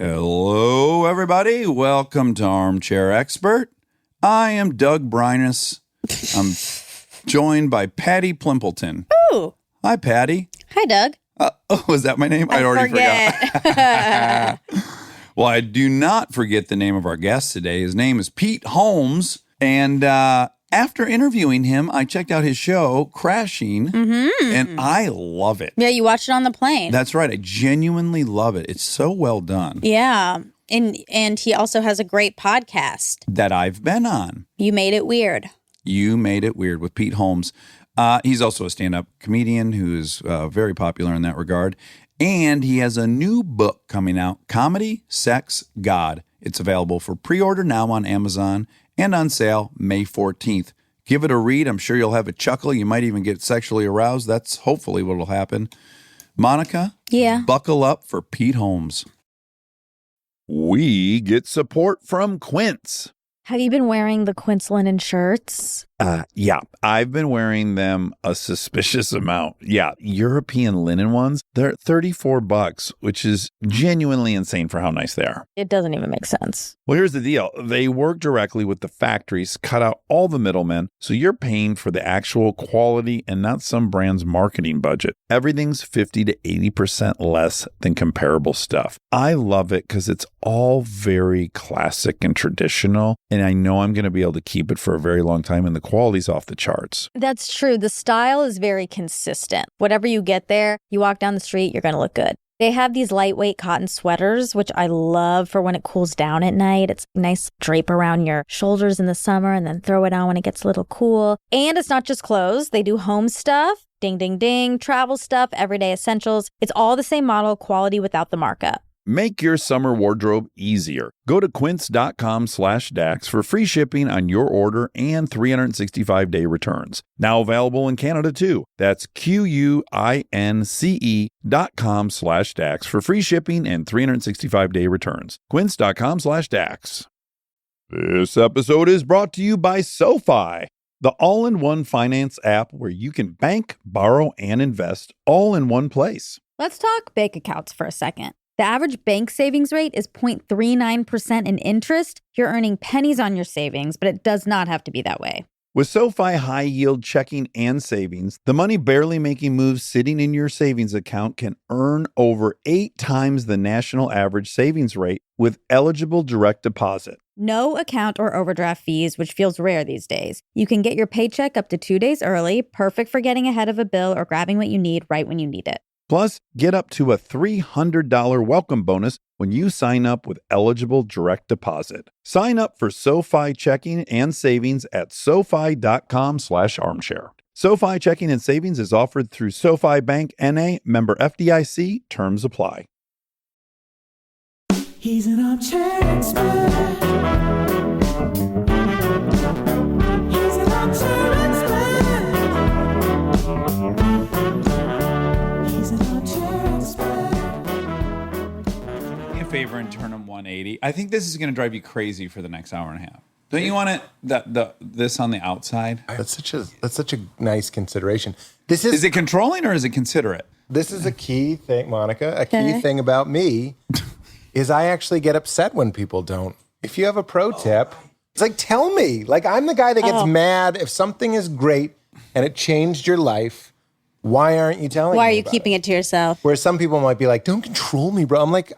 Hello, everybody. Welcome to Armchair Expert. I am Doug Brinus. I'm joined by Patty Plimpleton. Ooh. Hi, Patty. Hi, Doug. Was that my name? I'd already forgot. Well, I do not forget the name of our guest today. His name is Pete Holmes. And after interviewing him, I checked out his show, Crashing, and I love it. Yeah, you watched it on the plane. That's right. I genuinely love it. It's so well done. Yeah. And he also has a great podcast That I've been on. You Made It Weird. You Made It Weird with Pete Holmes. He's also a stand-up comedian who is very popular in that regard. And he has a new book coming out, Comedy, Sex, God. It's available for pre-order now on Amazon and on sale May 14th. Give it a read. I'm sure you'll have a chuckle. You might even get sexually aroused. That's hopefully what will happen. Monica? Yeah. Buckle up for Pete Holmes. We get support from Quince. Have you been wearing the Quince linen shirts? Yeah, I've been wearing them a suspicious amount. Yeah, European linen ones, they're $34, which is genuinely insane for how nice they are. It doesn't even make sense. Well, here's the deal. They work directly with the factories, cut out all the middlemen, so you're paying for the actual quality and not some brand's marketing budget. Everything's 50 to 80% less than comparable stuff. I love it because it's all very classic and traditional, and I know I'm going to be able to keep it for a very long time, and the quality's off the charts. That's true. The style is very consistent. Whatever you get there, you walk down the street, you're going to look good. They have these lightweight cotton sweaters, which I love for when it cools down at night. It's a nice drape around your shoulders in the summer and then throw it on when it gets a little cool. And it's not just clothes. They do home stuff, ding, ding, ding, travel stuff, everyday essentials. It's all the same model, quality without the markup. Make your summer wardrobe easier. Go to quince.com/Dax for free shipping on your order and 365-day returns. Now available in Canada too. That's QUINCE.com/Dax for free shipping and 365-day returns. Quince.com/Dax. This episode is brought to you by SoFi, the all-in-one finance app where you can bank, borrow, and invest all in one place. Let's talk bank accounts for a second. The average bank savings rate is 0.39% in interest. You're earning pennies on your savings, but it does not have to be that way. With SoFi high-yield checking and savings, the money barely making moves sitting in your savings account can earn over 8 times the national average savings rate with eligible direct deposit. No account or overdraft fees, which feels rare these days. You can get your paycheck up to 2 days early, perfect for getting ahead of a bill or grabbing what you need right when you need it. Plus, get up to a $300 welcome bonus when you sign up with eligible direct deposit. Sign up for SoFi checking and savings at SoFi.com/armchair. SoFi checking and savings is offered through SoFi Bank N.A., member FDIC. Terms apply. He's an armchair expert. He's an armchair expert. Favor and turn them 180. I think this is going to drive you crazy for the next hour and a half. Don't you want it this on the outside? That's such a nice consideration. Is it controlling or is it considerate? This is a key thing, Monica. A key thing about me is I actually get upset when people don't. If you have a pro tip, it's like, tell me. Like, I'm the guy that gets mad if something is great and it changed your life. Why aren't you telling me? Why are you keeping it to yourself? Where some people might be like, don't control me, bro. I'm like,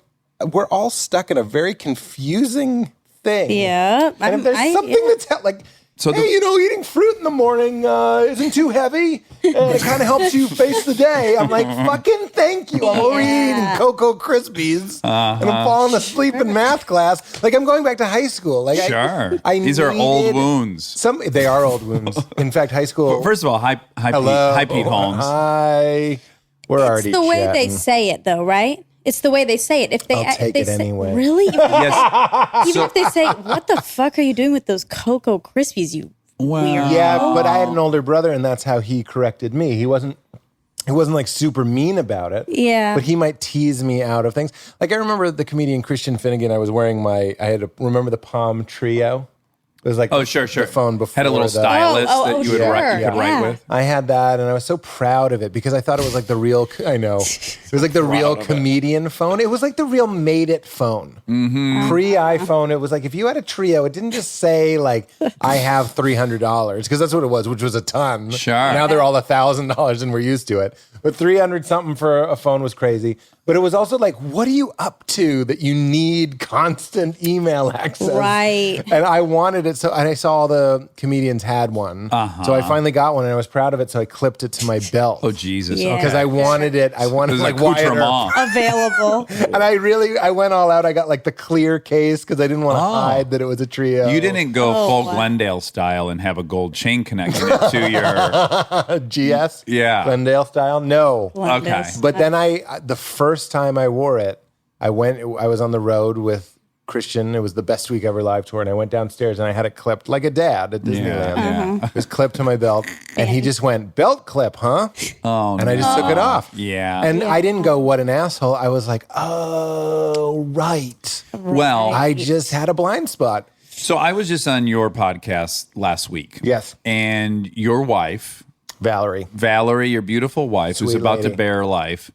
we're all stuck in a very confusing thing. Yeah. And if there's something that's like, eating fruit in the morning isn't too heavy and it kind of helps you face the day. I'm like, fucking thank you. I'm already eating Cocoa Krispies and I'm falling asleep in math class. Like, I'm going back to high school. Like, sure. These are old wounds. They are old wounds. In fact, high school. Well, first of all, hi Pete Holmes. Hi. We're already It's the way chatting. they say it, though, right? It's the way they say it. If they, I'll take they it say, anyway. Really? Yes. Even if they say, what the fuck are you doing with those Cocoa Krispies, you weird? Yeah, but I had an older brother, and that's how he corrected me. He wasn't like super mean about it. Yeah. But he might tease me out of things. Like, I remember the comedian Christian Finnegan, I had to remember the Palm Trio. It was like sure. the phone before. Had a little stylus that you would write, you could write Yeah. with. I had that, and I was so proud of it because I thought it was like the real. I know it was like the real comedian phone. It was like the real made it phone. Pre-iPhone, it was like if you had a Trio, it didn't just say like I have $300 because that's what it was, which was a ton. Sure. Now they're all $1,000, and we're used to it. But 300 something for a phone was crazy. But it was also like, what are you up to that you need constant email access? Right. And I wanted it, and I saw all the comedians had one. So I finally got one, and I was proud of it, so I clipped it to my belt. Oh, Jesus. Yeah. Because I wanted it. I wanted It was like like accoutrement. Available. and I went all out. I got like the clear case because I didn't want to hide that it was a Trio. You didn't go full Glendale style and have a gold chain connecting it to your... GS? Yeah. Glendale style? No. Okay. But then the first time I wore it, I was on the road with Christian. It was the Best Week Ever live tour, and I went downstairs and I had it clipped like a dad at Disneyland. Yeah. It was clipped to my belt, and he just went, "Belt clip, huh?" Oh, And I just took it off. Yeah. And I didn't go, "What an asshole." I was like, "Oh, right. Well, I just had a blind spot." so I was just on your podcast last week. Yes. And your wife, Valerie, your beautiful wife, who's Sweet about to lady. bear life,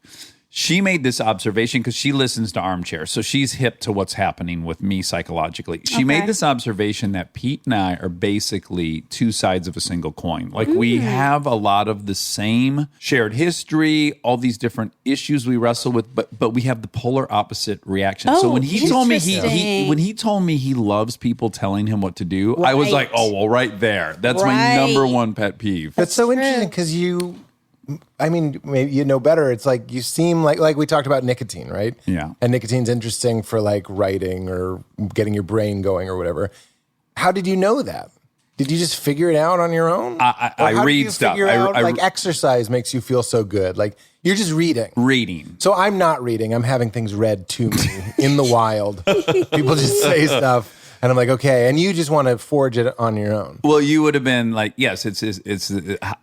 she made this observation because she listens to Armchair. So she's hip to what's happening with me psychologically. She made this observation that Pete and I are basically two sides of a single coin. Like we have a lot of the same shared history, all these different issues we wrestle with, but we have the polar opposite reaction. So when he told me when he told me he loves people telling him what to do, I was like, oh, well, right there. That's my number one pet peeve. That's so interesting because maybe you know better. It's like you seem like we talked about nicotine, right? Yeah. And nicotine's interesting for like writing or getting your brain going or whatever. How did you know that? Did you just figure it out on your own? I read stuff. Like exercise makes you feel so good. Like you're just reading. So I'm not reading. I'm having things read to me in the wild. People just say stuff. And I'm like, okay. And you just want to forge it on your own. Well, you would have been like, yes, it's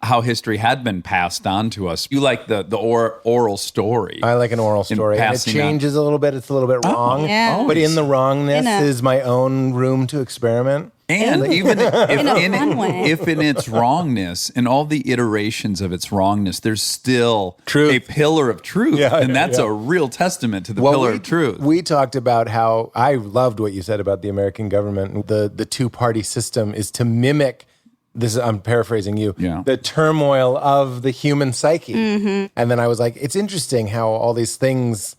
how history had been passed on to us. You like the oral story. I like an oral story. And it passing changes a little bit. It's a little bit wrong. Yeah. But in the wrongness is my own room to experiment. And even if in its wrongness and all the iterations of its wrongness, there's still a pillar of truth. And that's a real testament to the pillar of truth. We talked about how I loved what you said about the American government. The two-party system is to mimic this. I'm paraphrasing you. Yeah. The turmoil of the human psyche. And then I was like, it's interesting how all these things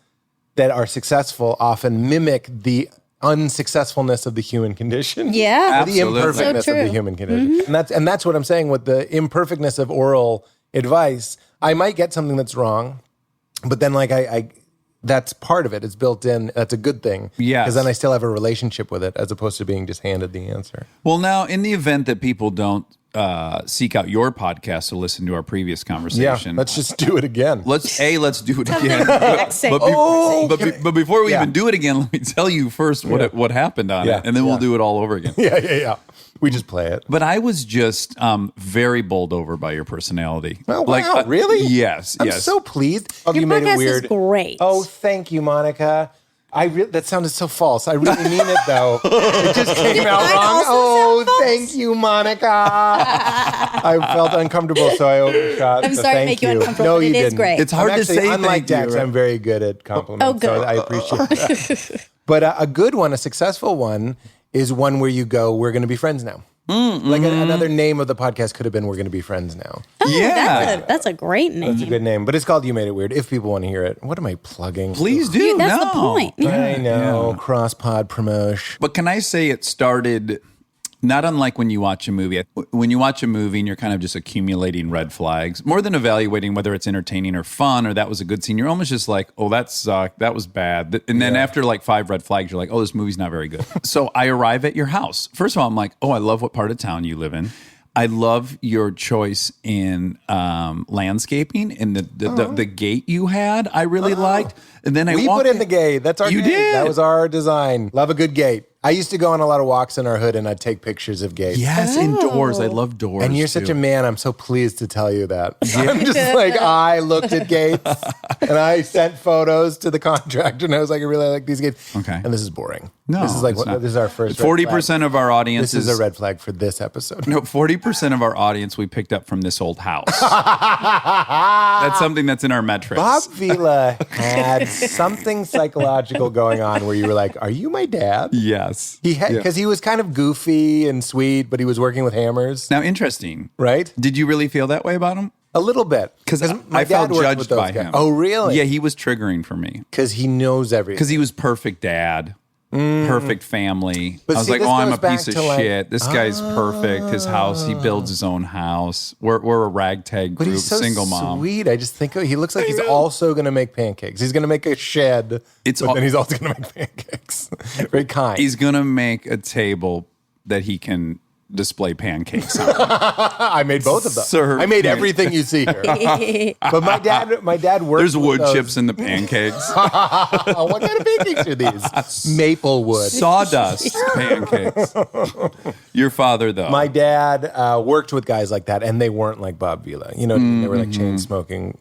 that are successful often mimic the unsuccessfulness of the human condition. Yeah. The imperfectness of the human condition. And that's what I'm saying with the imperfectness of oral advice. I might get something that's wrong, but then like I that's part of it. It's built in. That's a good thing. Yes. Because then I still have a relationship with it as opposed to being just handed the answer. Well, now, in the event that people don't seek out your podcast to listen to our previous conversation. Yeah, let's just do it again. Let's do it again. But before we even do it again, let me tell you first what happened on it, and then we'll do it all over again. Yeah. We just play it. But I was just very bowled over by your personality. Oh, wow, really? Yes, I'm yes. so pleased. Your you made it podcast weird. is great. Oh, thank you, Monica. That sounded so false. I really mean it, though. It just came out wrong. Oh, thank you, Monica. I felt uncomfortable, so I overshot. I'm sorry to make you uncomfortable, No, but you it is didn't. great. It's hard to say unlike thank you, Dax, right? I'm very good at compliments. Oh, good. So I appreciate that. But a good one, a successful one, is one where you go, we're going to be friends now. Like another name of the podcast could have been We're Going to Be Friends Now. Oh, Yeah. That's a great name. That's a good name, but it's called You Made It Weird if people want to hear it. What am I plugging? Please do. That's the point. I know. Cross-pod promotion. But can I say it started not unlike when you watch a movie. When you watch a movie and you're kind of just accumulating red flags, more than evaluating whether it's entertaining or fun or that was a good scene, you're almost just like, oh, that sucked. That was bad. And then after like 5 red flags, you're like, oh, this movie's not very good. So I arrive at your house. First of all, I'm like, oh, I love what part of town you live in. I love your choice in landscaping and the gate you had. I really liked. And then we put in the gate. That's our You gate. did. That was our design. Love a good gate. I used to go on a lot of walks in our hood, and I'd take pictures of gates. Yes, indoors. I love doors. And you're such a man. I'm so pleased to tell you that. I'm just like, I looked at gates and I sent photos to the contractor and I was like, I really like these gates. Okay. And this is boring. No, this is like, it's not. this is our first 40% of our audience This is a red flag for this episode. No, 40% of our audience we picked up from this old house. That's something that's in our metrics. Bob Vila had something psychological going on where you were like, are you my dad? Yes. He had, because he was kind of goofy and sweet, but he was working with hammers. Now, interesting. Right? Did you really feel that way about him? A little bit. Because my I felt dad worked judged with those by guys. him. Oh, really? Yeah, he was triggering for me. Because he knows everything. Because he was perfect dad. Perfect family. But I was see, like, this oh, I'm a goes back piece of to, like- shit. This guy's perfect. His house, he builds his own house. We're a ragtag But group, he's so single mom. sweet. I just think he looks like he's also going to make pancakes. He's going to make a shed, but then he's also going to make pancakes. Very kind. He's going to make a table that he can display pancakes on. I made both of them. Sir. I made everything you see here. But my dad worked. There's wood with those. chips in the pancakes. What kind of pancakes are these? Maple wood. Sawdust pancakes. Your father, though. My dad worked with guys like that, and they weren't like Bob Vila. You know what I mean? They were like chain smoking,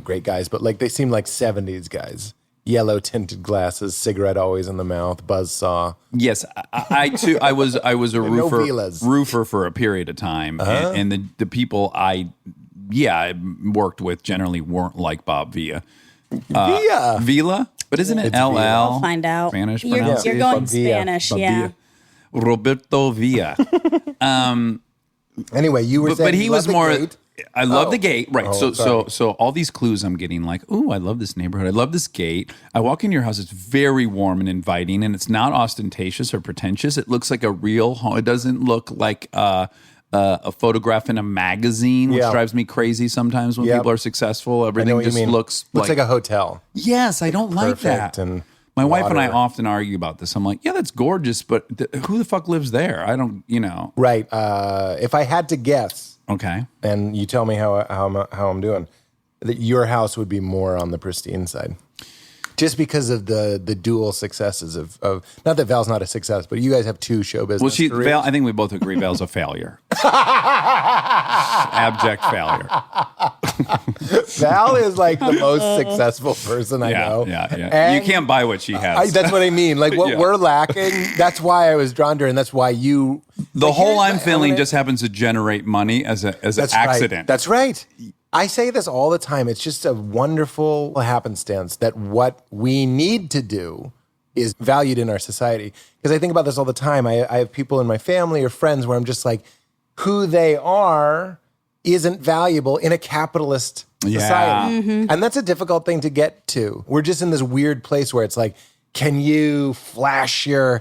great guys, but like they seemed like 70s guys. Yellow tinted glasses, cigarette always in the mouth, buzzsaw. Yes, I too. I was a Vilas. roofer for a period of time, and the people I worked with generally weren't like Bob Vila. Vila, but isn't it LL? I'll find out. Spanish You're pronunciation. going Bob Vila. Spanish, Bob yeah. Vila. Roberto Villa. Anyway, you were saying but he was more. gate. I love the gate, right? Oh, so all these clues I'm getting, like, ooh, I love this neighborhood. I love this gate. I walk into your house; it's very warm and inviting, and it's not ostentatious or pretentious. It looks like a real home. It doesn't look like a photograph in a magazine, which drives me crazy sometimes when people are successful. Everything just looks like a hotel. Yes, I don't like that. And my wife and I water. often argue about this. I'm like, yeah, that's gorgeous, but who the fuck lives there? I don't, Right. If I had to guess, Okay. and you tell me how I'm doing, that your house would be more on the pristine side. Just because of the dual successes of not that Val's not a success, but you guys have two show business careers. Val, I think we both agree Val's a failure. Abject failure. Val is like the most successful person I know. Yeah. And You can't buy what she has. that's what I mean. Like what we're lacking, that's why I was drawn to her, and that's why you... The hole I'm feeling just happens to generate money as an accident. Right. That's right. I say this all the time. It's just a wonderful happenstance that what we need to do is valued in our society. Because I think about this all the time. I have people in my family or friends where I'm just like, who they are isn't valuable in a capitalist society. And that's a difficult thing to get to. We're just in this weird place where it's like, can you flash your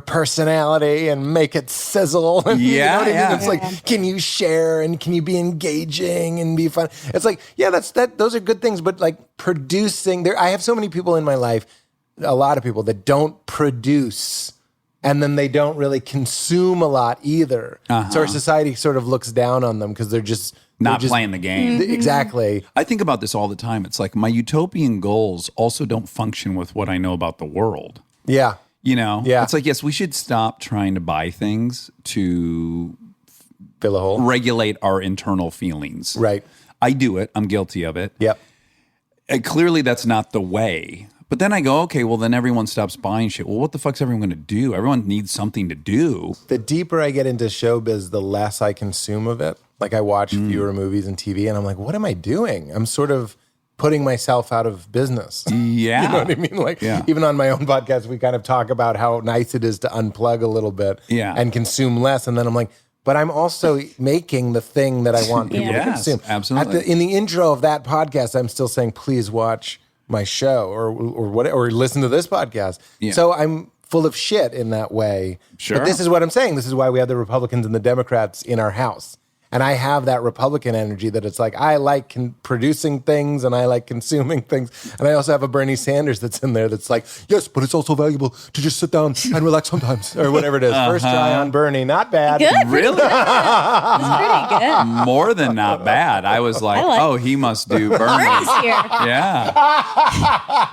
personality and make it sizzle? And you know what I mean? It's like, can you share and can you be engaging and be fun? It's like, those are good things, but like producing I have so many people in my life, a lot of people that don't produce, and then they don't really consume a lot either. So our society sort of looks down on them because they're just not playing the game. Exactly. I think about this all the time. It's like my utopian goals also don't function with what I know about the world. Yeah. It's like, yes, we should stop trying to buy things to Fill a hole. regulate our internal feelings. Right. I do it. I'm guilty of it. Yep. And clearly that's not the way. But then I go, okay, well, then everyone stops buying shit. Well, what the fuck's everyone going to do? Everyone needs something to do. The deeper I get into showbiz, the less I consume of it. Like I watch fewer movies and TV, and I'm like, what am I doing? I'm sort of putting myself out of business. Yeah. You know what I mean? Like, even on my own podcast, we kind of talk about how nice it is to unplug a little bit and consume less. And then I'm like, but I'm also making the thing that I want people to consume. Absolutely. In the intro of that podcast, I'm still saying, please watch my show or listen to this podcast. Yeah. So I'm full of shit in that way. Sure. But this is what I'm saying. This is why we have the Republicans and the Democrats in our house. And I have that Republican energy that it's like, I like producing things and I like consuming things. And I also have a Bernie Sanders that's in there that's like, yes, but it's also valuable to just sit down and relax sometimes, or whatever it is. First try on Bernie, not bad. Good. Really? That's pretty good. More than not bad. I was like, oh, he must do Bernie. Bernie's here. Yeah.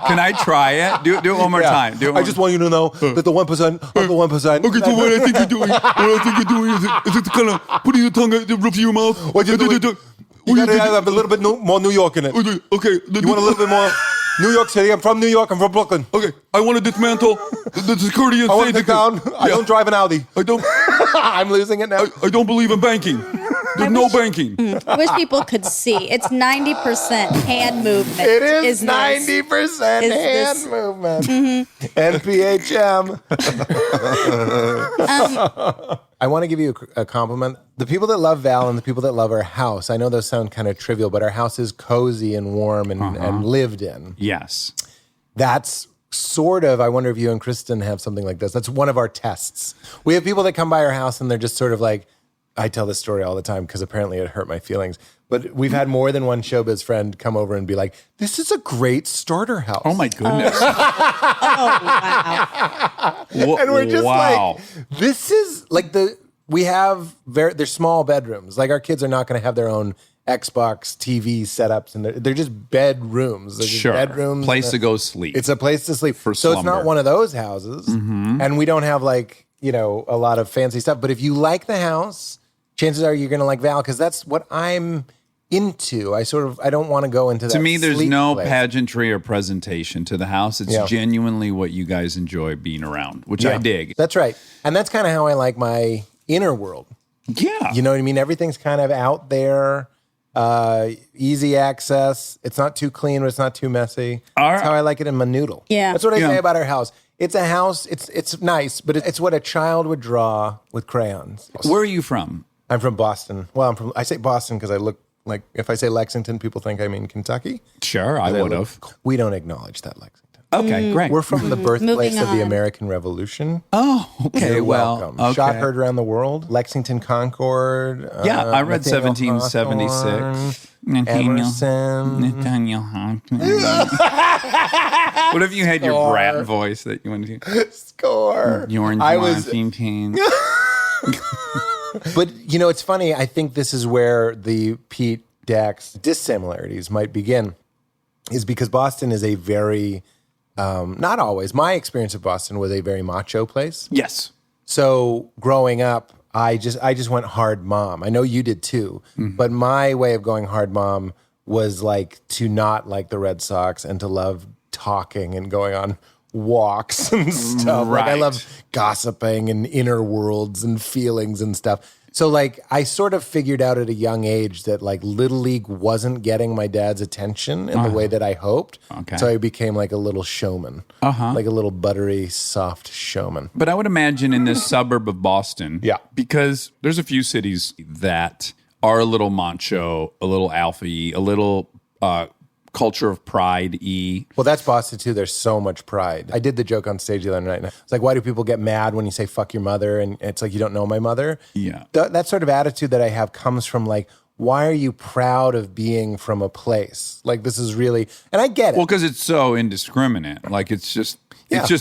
Can I try it? Do it one more time. Do it I just want you to know that the 1% of the 1%. Okay, so what I think you're doing is it kind of putting your tongue at the roof of your mouth. What you're doing, you gotta have a little bit more New York in it. Okay. You want a little bit more New York City? I'm from New York. I'm from Brooklyn. Okay, I want to dismantle the security and I want to safety. take down. I don't drive an Audi. I don't. I'm losing it now. I don't believe in banking. There's no banking. I wish people could see. It's 90% hand movement. It is this. 90% Is hand this- movement. NPHM. I want to give you a compliment. The people that love Val and the people that love our house, I know those sound kind of trivial, but our house is cozy and warm and lived in. Yes. That's sort of, I wonder if you and Kristen have something like this. That's one of our tests. We have people that come by our house and they're just sort of like, I tell this story all the time because apparently it hurt my feelings. But we've had more than one showbiz friend come over and be like, this is a great starter house. Oh my goodness. Oh, wow. And we're just like, this is like we have they're small bedrooms. Like our kids are not going to have their own Xbox TV setups, and they're just bedrooms. They're just bedrooms. Place to go sleep. It's a place to sleep. For so slumber. it's not one of those houses. And we don't have like, a lot of fancy stuff. But if you like the house, chances are you're going to like Val, because that's what I'm into. I don't want to go into that. To me, there's no place. pageantry or presentation to the house. It's genuinely what you guys enjoy being around, which I dig. That's right. And that's kind of how I like my inner world. Yeah. You know what I mean? Everything's kind of out there, easy access. It's not too clean, but it's not too messy. That's how I like it in my noodle. Yeah. That's what I say about our house. It's a house. It's nice, but it's what a child would draw with crayons. Where are you from? I'm from Boston. Well, I say Boston because I look like, if I say Lexington, people think I mean Kentucky. Sure, I would have. We don't acknowledge that, Lexington. Okay, great. We're from the birthplace Moving of the on. American Revolution. Oh, okay. You're Well, welcome. okay. Shot heard around the world. Lexington Concord. Yeah, I read Nathaniel 1776. Hawthorne, Nathaniel Emerson. What if you had your brat voice that you wanted to? Score. I was. But, it's funny. I think this is where the Pete Dax dissimilarities might begin, is because Boston is a very, not always, my experience of Boston was a very macho place. Yes. So growing up, I just went hard mom. I know you did too, but my way of going hard mom was like to not like the Red Sox and to love talking and going on walks and stuff. Like I Right. love gossiping and inner worlds and feelings and stuff. So like I sort of figured out at a young age that like Little League wasn't getting my dad's attention in the way that I hoped. Okay. So I became like a little showman, like a little buttery, soft showman. But I would imagine in this suburb of Boston, Yeah. because there's a few cities that are a little macho, a little alpha-y, a little culture of pride-y. Well, that's Boston too. There's so much pride. I did the joke on stage the other night. And it's like, why do people get mad when you say "fuck your mother"? And it's like, you don't know my mother. Yeah. That sort of attitude that I have comes from like, why are you proud of being from a place? Like this is really, and I get it. Well, because it's so indiscriminate. Like it's just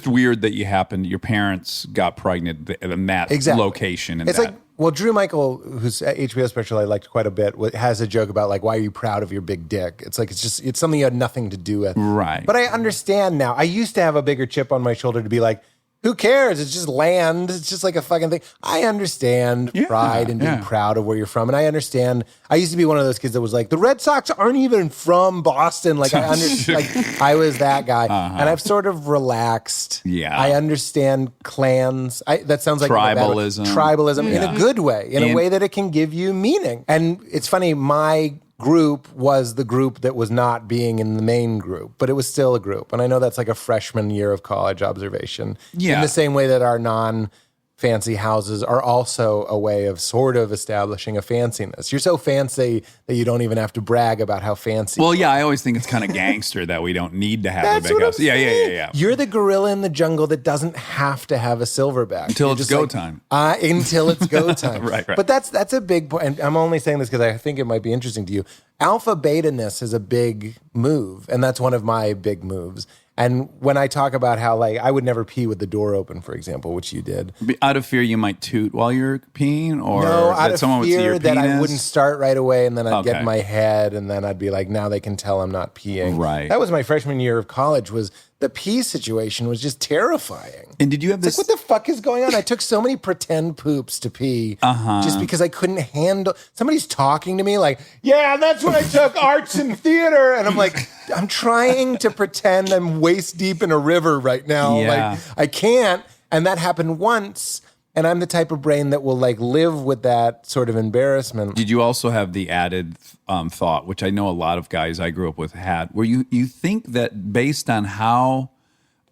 weird that your parents got pregnant in that location. And it's like, well, Drew Michael, whose HBO special I liked quite a bit, has a joke about like, why are you proud of your big dick? It's like, it's something you had nothing to do with. Right. But I understand now. I used to have a bigger chip on my shoulder to be like, who cares? It's just land. It's just like a fucking thing. I understand pride and being proud of where you're from. And I understand. I used to be one of those kids that was like, the Red Sox aren't even from Boston. Like, I understand. Like, I was that guy. And I've sort of relaxed. Yeah. I understand clans. That sounds like Tribalism. Tribalism in a good way, in a way that it can give you meaning. And it's funny, my group was the group that was not being in the main group, but it was still a group. And I know that's like a freshman year of college observation. Yeah. In the same way that our non fancy houses are also a way of sort of establishing a fanciness. You're so fancy that you don't even have to brag about how fancy. Well, yeah, I always think it's kind of gangster that we don't need to have That's a big what house. I'm saying. Yeah. You're the gorilla in the jungle that doesn't have to have a silverback. Until You're it's just go like, time. Until it's go time. Right. But that's a big point. And I'm only saying this because I think it might be interesting to you. Alpha beta-ness is a big move, and that's one of my big moves. And when I talk about how, like, I would never pee with the door open, for example, which you did. Out of fear you might toot while you're peeing, or No, out that of someone would see fear your that I penis? wouldn't start right away, and then I'd get Okay. in my head, and then I'd be like, now they can tell I'm not peeing. Right. That was my freshman year of college. Was the pee situation was just terrifying. And did you have It's this? like, what the fuck is going on? I took so many pretend poops to pee just because I couldn't handle. Somebody's talking to me like, yeah, that's what I took, arts and theater. And I'm like, I'm trying to pretend I'm waist deep in a river right now. Yeah. Like, I can't. And that happened once. And I'm the type of brain that will like live with that sort of embarrassment. Did you also have the added thought, which I know a lot of guys I grew up with had, where you think that based on how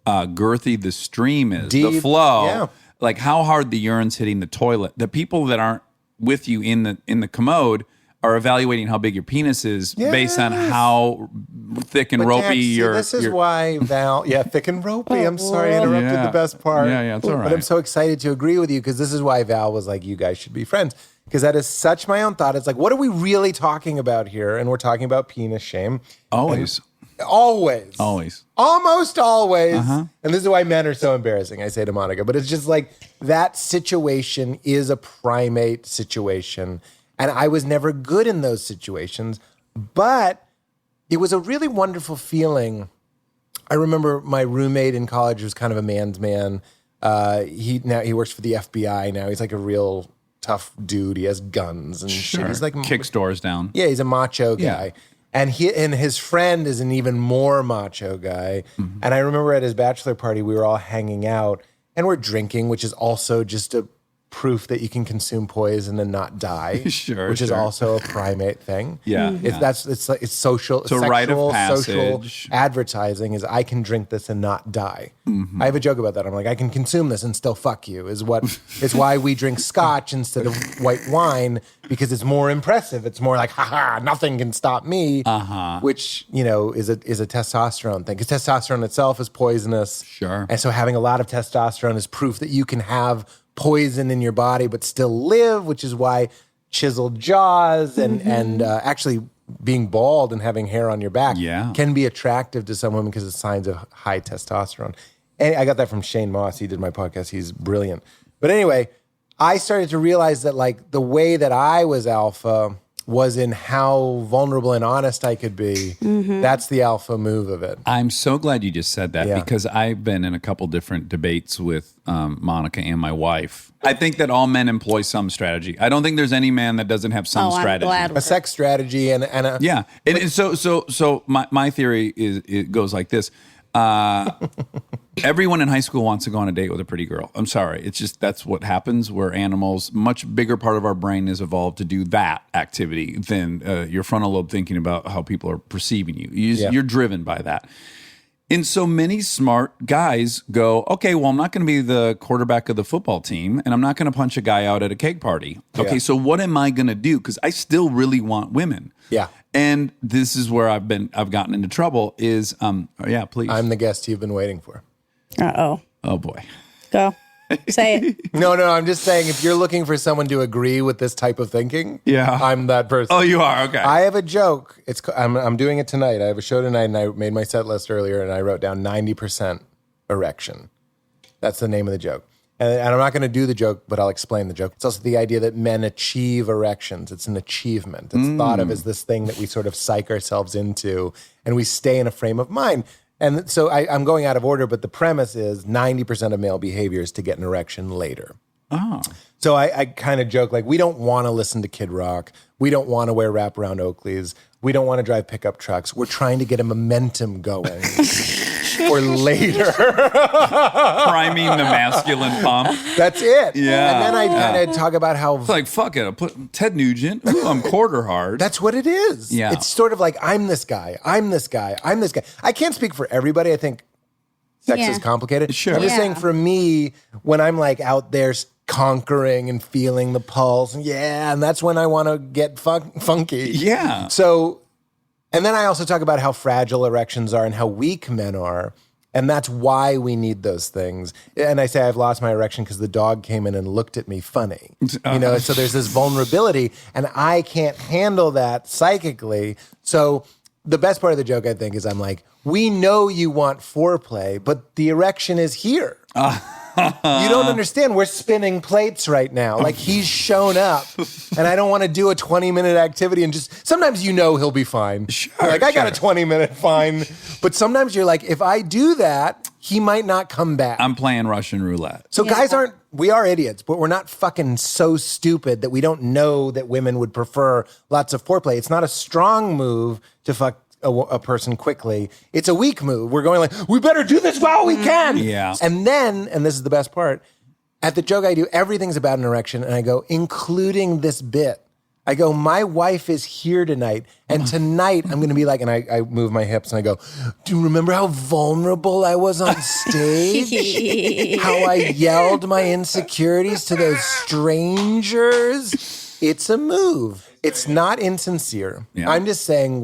girthy the stream is, the Deep, flow, yeah. like how hard the urine's hitting the toilet, the people that aren't with you in the commode are evaluating how big your penis is based on how thick and But ropey Dax, see, your. this is why Val, thick and ropey. I'm sorry, I interrupted Yeah. the best part. Yeah, it's all But I'm right. so excited to agree with you because this is why Val was like, you guys should be friends. Because that is such my own thought. It's like, what are we really talking about here? And we're talking about penis shame. Always. Always. Almost always. Uh-huh. And this is why men are so embarrassing, I say to Monica. But it's just like that situation is a primate situation. And I was never good in those situations. But it was a really wonderful feeling. I remember my roommate in college was kind of a man's man. He works for the FBI now. He's like a real tough dude. He has guns and shit. He's like kicks doors down. yeah, he's a macho guy. Yeah. And his friend is an even more macho guy. Mm-hmm. And I remember at his bachelor party, we were all hanging out and we're drinking, which is also just a proof that you can consume poison and not die. Sure, which is sure. also a primate thing. Yeah, It's social. It's a rite of social passage. advertising is I can drink this and not die. Mm-hmm. I have a joke about that. I'm like, I can consume this and still fuck you. It's why we drink scotch instead of white wine because it's more impressive. It's more like, haha, nothing can stop me. Which is a testosterone thing because testosterone itself is poisonous. Sure. And so having a lot of testosterone is proof that you can have poison in your body but still live, which is why chiseled jaws and actually being bald and having hair on your back can be attractive to some women because it's signs of high testosterone. And I got that from Shane Moss. He did my podcast. He's brilliant. But anyway, I started to realize that like the way that I was alpha was in how vulnerable and honest I could be. That's the alpha move of it. I'm so glad you just said that Yeah. because I've been in a couple different debates with Monica and my wife. I think that all men employ some strategy. I don't think there's any man that doesn't have some strategy. I'm glad. A sex strategy and a Yeah, and so my theory is it goes like this. Everyone in high school wants to go on a date with a pretty girl. I'm sorry. It's just that's what happens. We're animals. Much bigger part of our brain is evolved to do that activity than your frontal lobe thinking about how people are perceiving you. You're driven by that. And so many smart guys go, okay, well, I'm not going to be the quarterback of the football team, and I'm not going to punch a guy out at a cake party. Okay, Yeah. so what am I going to do? Because I still really want women. Yeah. And this is where I've gotten into trouble is, please. I'm the guest you've been waiting for. Uh-oh. Oh boy. Go. Say it. No, I'm just saying if you're looking for someone to agree with this type of thinking, Yeah. I'm that person. Oh, you are? Okay. I have a joke. I'm doing it tonight. I have a show tonight, and I made my set list earlier, and I wrote down 90% erection. That's the name of the joke. And I'm not going to do the joke, but I'll explain the joke. It's also the idea that men achieve erections. It's an achievement. It's thought of as this thing that we sort of psych ourselves into, and we stay in a frame of mind. And so I'm going out of order, but the premise is 90% of male behavior is to get an erection later. Oh. So I kind of joke like, we don't want to listen to Kid Rock. We don't want to wear wraparound Oakleys. We don't want to drive pickup trucks. We're trying to get a momentum going for later. Priming the masculine pump. That's it. Yeah. And then I kind of talk about how It's like, fuck it. I'll put Ted Nugent. Ooh, I'm quarter hard. that's what it is. Yeah. It's sort of like, I'm this guy. I'm this guy. I'm this guy. I can't speak for everybody. I think sex Yeah. is complicated. Sure. I'm just Yeah. saying for me, when I'm like out there conquering and feeling the pulse. And that's when I want to get funky. Yeah. So, and then I also talk about how fragile erections are and how weak men are. And that's why we need those things. And I say I've lost my erection because the dog came in and looked at me funny. So there's this vulnerability, and I can't handle that psychically. So the best part of the joke, I think, is I'm like, we know you want foreplay, but the erection is here. You don't understand. We're spinning plates right now. Like, he's shown up, and I don't want to do a 20-minute activity and just, sometimes he'll be fine. Sure, I got a 20-minute fine. But sometimes you're like, if I do that, he might not come back. I'm playing Russian roulette. So guys we are idiots, but we're not fucking so stupid that we don't know that women would prefer lots of foreplay. It's not a strong move to fuck a person quickly. It's a weak move. We're going like, we better do this while we can. Yeah. And then, and this is the best part, at the joke I do, everything's about an erection, and I go, including this bit. I go, my wife is here tonight, and tonight I'm going to be like, and I move my hips, and I go, do you remember how vulnerable I was on stage? How I yelled my insecurities to those strangers? It's a move. It's not insincere. Yeah. I'm just saying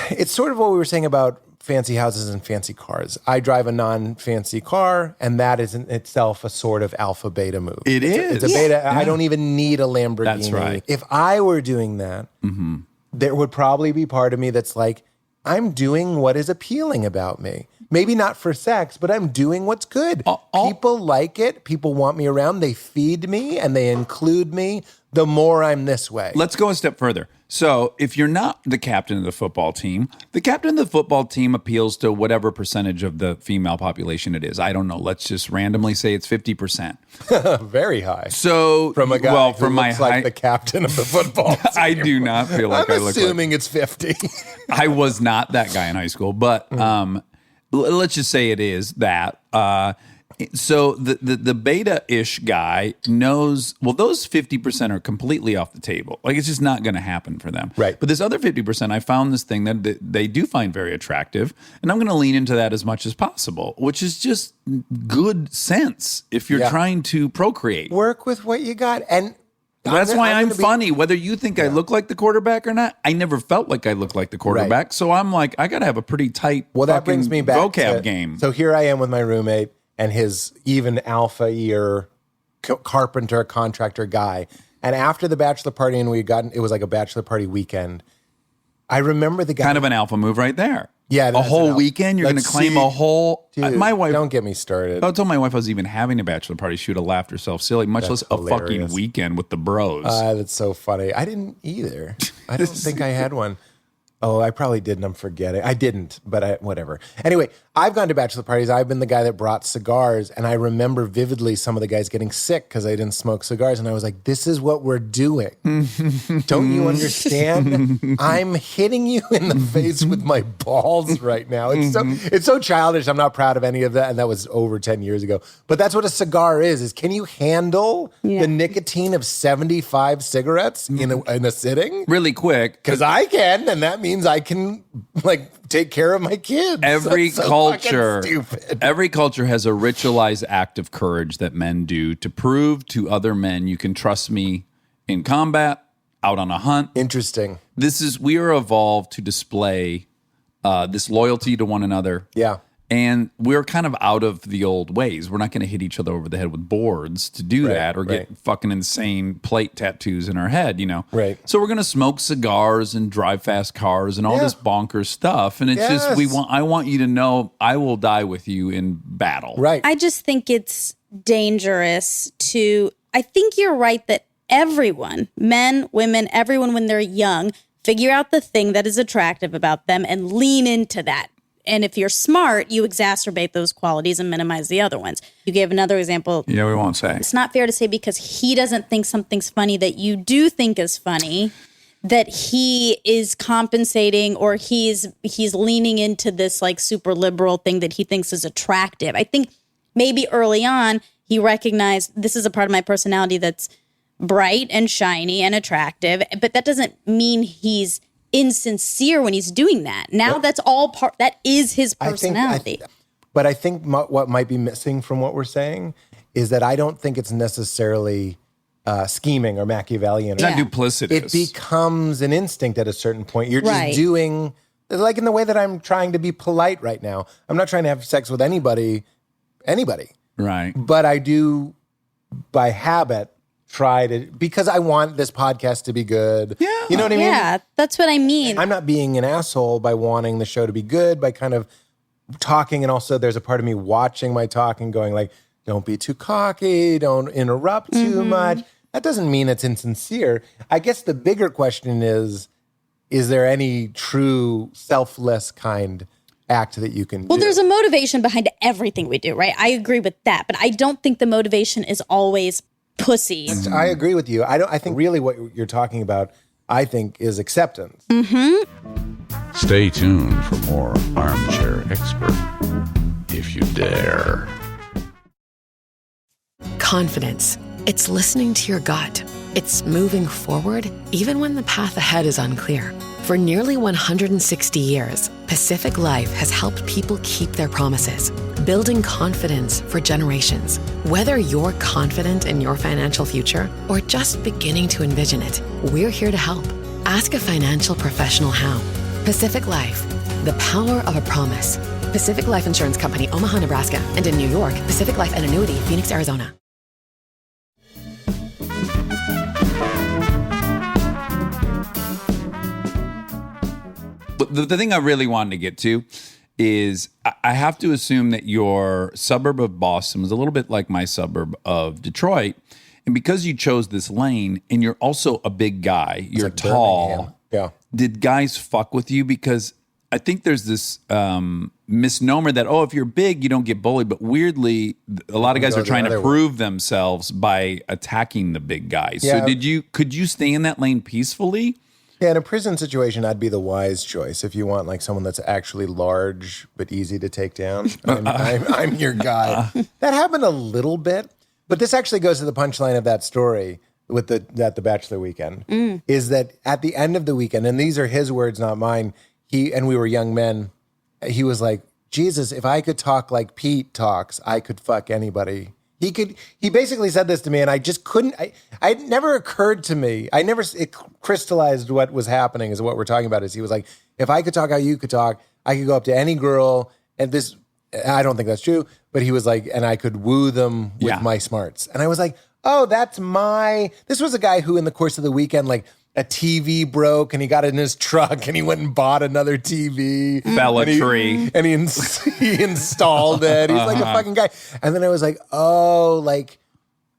it's sort of what we were saying about fancy houses and fancy cars. I drive a non-fancy car, and that is in itself a sort of alpha beta move. It's a beta. Yeah. I don't even need a Lamborghini. That's right. If I were doing that, there would probably be part of me that's like, I'm doing what is appealing about me. Maybe not for sex, but I'm doing what's good. People like it. People want me around. They feed me and they include me the more I'm this way. Let's go a step further. So if you're not the captain of the football team appeals to whatever percentage of the female population it is. I don't know. Let's just randomly say it's 50%. Very high. So from a guy who from looks like the captain of the football team. I do not feel like I'm assuming it's 50. I was not that guy in high school, but let's just say it is that. So the beta-ish guy knows, well, those 50% are completely off the table. Like, it's just not going to happen for them. Right. But this other 50%, I found this thing that they do find very attractive, and I'm going to lean into that as much as possible, which is just good sense if you're trying to procreate. Work with what you got. And that's why I'm funny. Whether you think I look like the quarterback or not, I never felt like I looked like the quarterback. Right. So I'm like, I got to have a pretty tight that brings me back vocab game. So here I am with my roommate and his even alpha year carpenter, contractor guy. And after the bachelor party, and it was like a bachelor party weekend, I remember the guy. Kind of an alpha move right there. Yeah. A whole weekend? You're going to claim a whole... Dude, my wife... Don't get me started. I told my wife I was even having a bachelor party. She would have laughed herself silly, much less a fucking weekend with the bros. That's so funny. I didn't either. I don't think I had one. Oh, I probably didn't. I'm forgetting. I didn't, but whatever. Anyway, I've gone to bachelor parties. I've been the guy that brought cigars, and I remember vividly some of the guys getting sick because I didn't smoke cigars, and I was like, this is what we're doing. Don't you understand? I'm hitting you in the face with my balls right now. It's so childish. I'm not proud of any of that, and that was over 10 years ago. But that's what a cigar is can you handle the nicotine of 75 cigarettes in a sitting? Really quick. Because I can, and that means I can take care of my kids. Every culture has a ritualized act of courage that men do to prove to other men you can trust me in combat, out on a hunt. Interesting. We are evolved to display this loyalty to one another. Yeah. And we're kind of out of the old ways. We're not going to hit each other over the head with boards to do that or get fucking insane plate tattoos in our head, Right. So we're going to smoke cigars and drive fast cars and all this bonkers stuff. And it's just, I want you to know I will die with you in battle. Right. I just think it's dangerous I think you're right that everyone, men, women, everyone when they're young, figure out the thing that is attractive about them and lean into that. And if you're smart, you exacerbate those qualities and minimize the other ones. You gave another example. Yeah, we won't say. It's not fair to say because he doesn't think something's funny that you do think is funny, that he is compensating or he's leaning into this like super liberal thing that he thinks is attractive. I think maybe early on he recognized this is a part of my personality that's bright and shiny and attractive, but that doesn't mean he's insincere when he's doing that. Now that's all that is his personality. But I think what might be missing from what we're saying is that I don't think it's necessarily scheming or Machiavellian. It's not duplicitous. It becomes an instinct at a certain point. You're Right. just doing, like in the way that I'm trying to be polite right now. I'm not trying to have sex with anybody. Right. But I do, by habit, try to, because I want this podcast to be good. Yeah. You know what I mean? Yeah, that's what I mean. I'm not being an asshole by wanting the show to be good, by kind of talking. And also there's a part of me watching my talk and going like, don't be too cocky, don't interrupt too much. That doesn't mean it's insincere. I guess the bigger question is there any true selfless kind act that you can do? Well, there's a motivation behind everything we do, right? I agree with that, but I don't think the motivation is always pussy. I agree with you. I think really what you're talking about, I think, is acceptance. Stay tuned for more Armchair Expert, if you dare. Confidence. It's listening to your gut. It's moving forward, even when the path ahead is unclear. For nearly 160 years, Pacific Life has helped people keep their promises, building confidence for generations. Whether you're confident in your financial future or just beginning to envision it, we're here to help. Ask a financial professional how. Pacific Life, the power of a promise. Pacific Life Insurance Company, Omaha, Nebraska, and in New York, Pacific Life and Annuity, Phoenix, Arizona. But the thing I really wanted to get to is I have to assume that your suburb of Boston was a little bit like my suburb of Detroit. And because you chose this lane and you're also a big guy, you're like tall. Birmingham. Yeah. Did guys fuck with you? Because I think there's this misnomer that, if you're big, you don't get bullied. But weirdly, a lot of guys are trying to prove themselves by attacking the big guys. Yeah. So could you stay in that lane peacefully? Yeah, in a prison situation, I'd be the wise choice. If you want like someone that's actually large but easy to take down, I'm your guy. That happened a little bit, but this actually goes to the punchline of that story with the Bachelor weekend, is that at the end of the weekend, and these are his words, not mine, we were young men, he was like, Jesus, if I could talk like Pete talks, I could fuck anybody. He basically said this to me and I just couldn't, it never occurred to me. It crystallized what was happening is what we're talking about is he was like, if I could talk how you could talk, I could go up to any girl and this, I don't think that's true, but he was like, and I could woo them with my smarts. And I was like, oh, this was a guy who in the course of the weekend, like a TV broke and he got in his truck and he went and bought another TV. Fell a tree. And he installed it. He's like a fucking guy. And then I was like, oh, like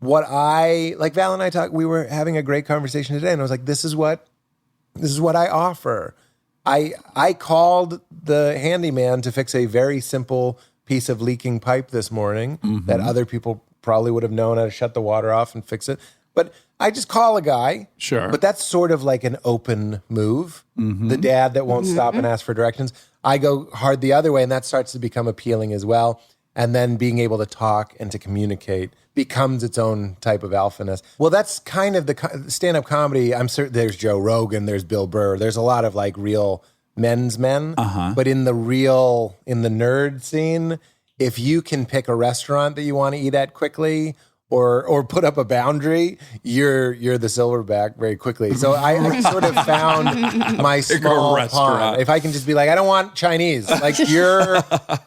Val and I we were having a great conversation today. And I was like, this is what I offer. I called the handyman to fix a very simple piece of leaking pipe this morning that other people probably would have known how to shut the water off and fix it. But I just call a guy. Sure. But that's sort of like an open move. The dad that won't stop and ask for directions. I go hard the other way, and that starts to become appealing as well. And then being able to talk and to communicate becomes its own type of alphaness. Well, that's kind of the stand-up comedy. I'm certain there's Joe Rogan, there's Bill Burr. There's a lot of like real men's men. But in the nerd scene, if you can pick a restaurant that you want to eat at quickly or put up a boundary, you're the silverback very quickly. So I sort of found my small pond. If I can just be like, I don't want Chinese. Like you're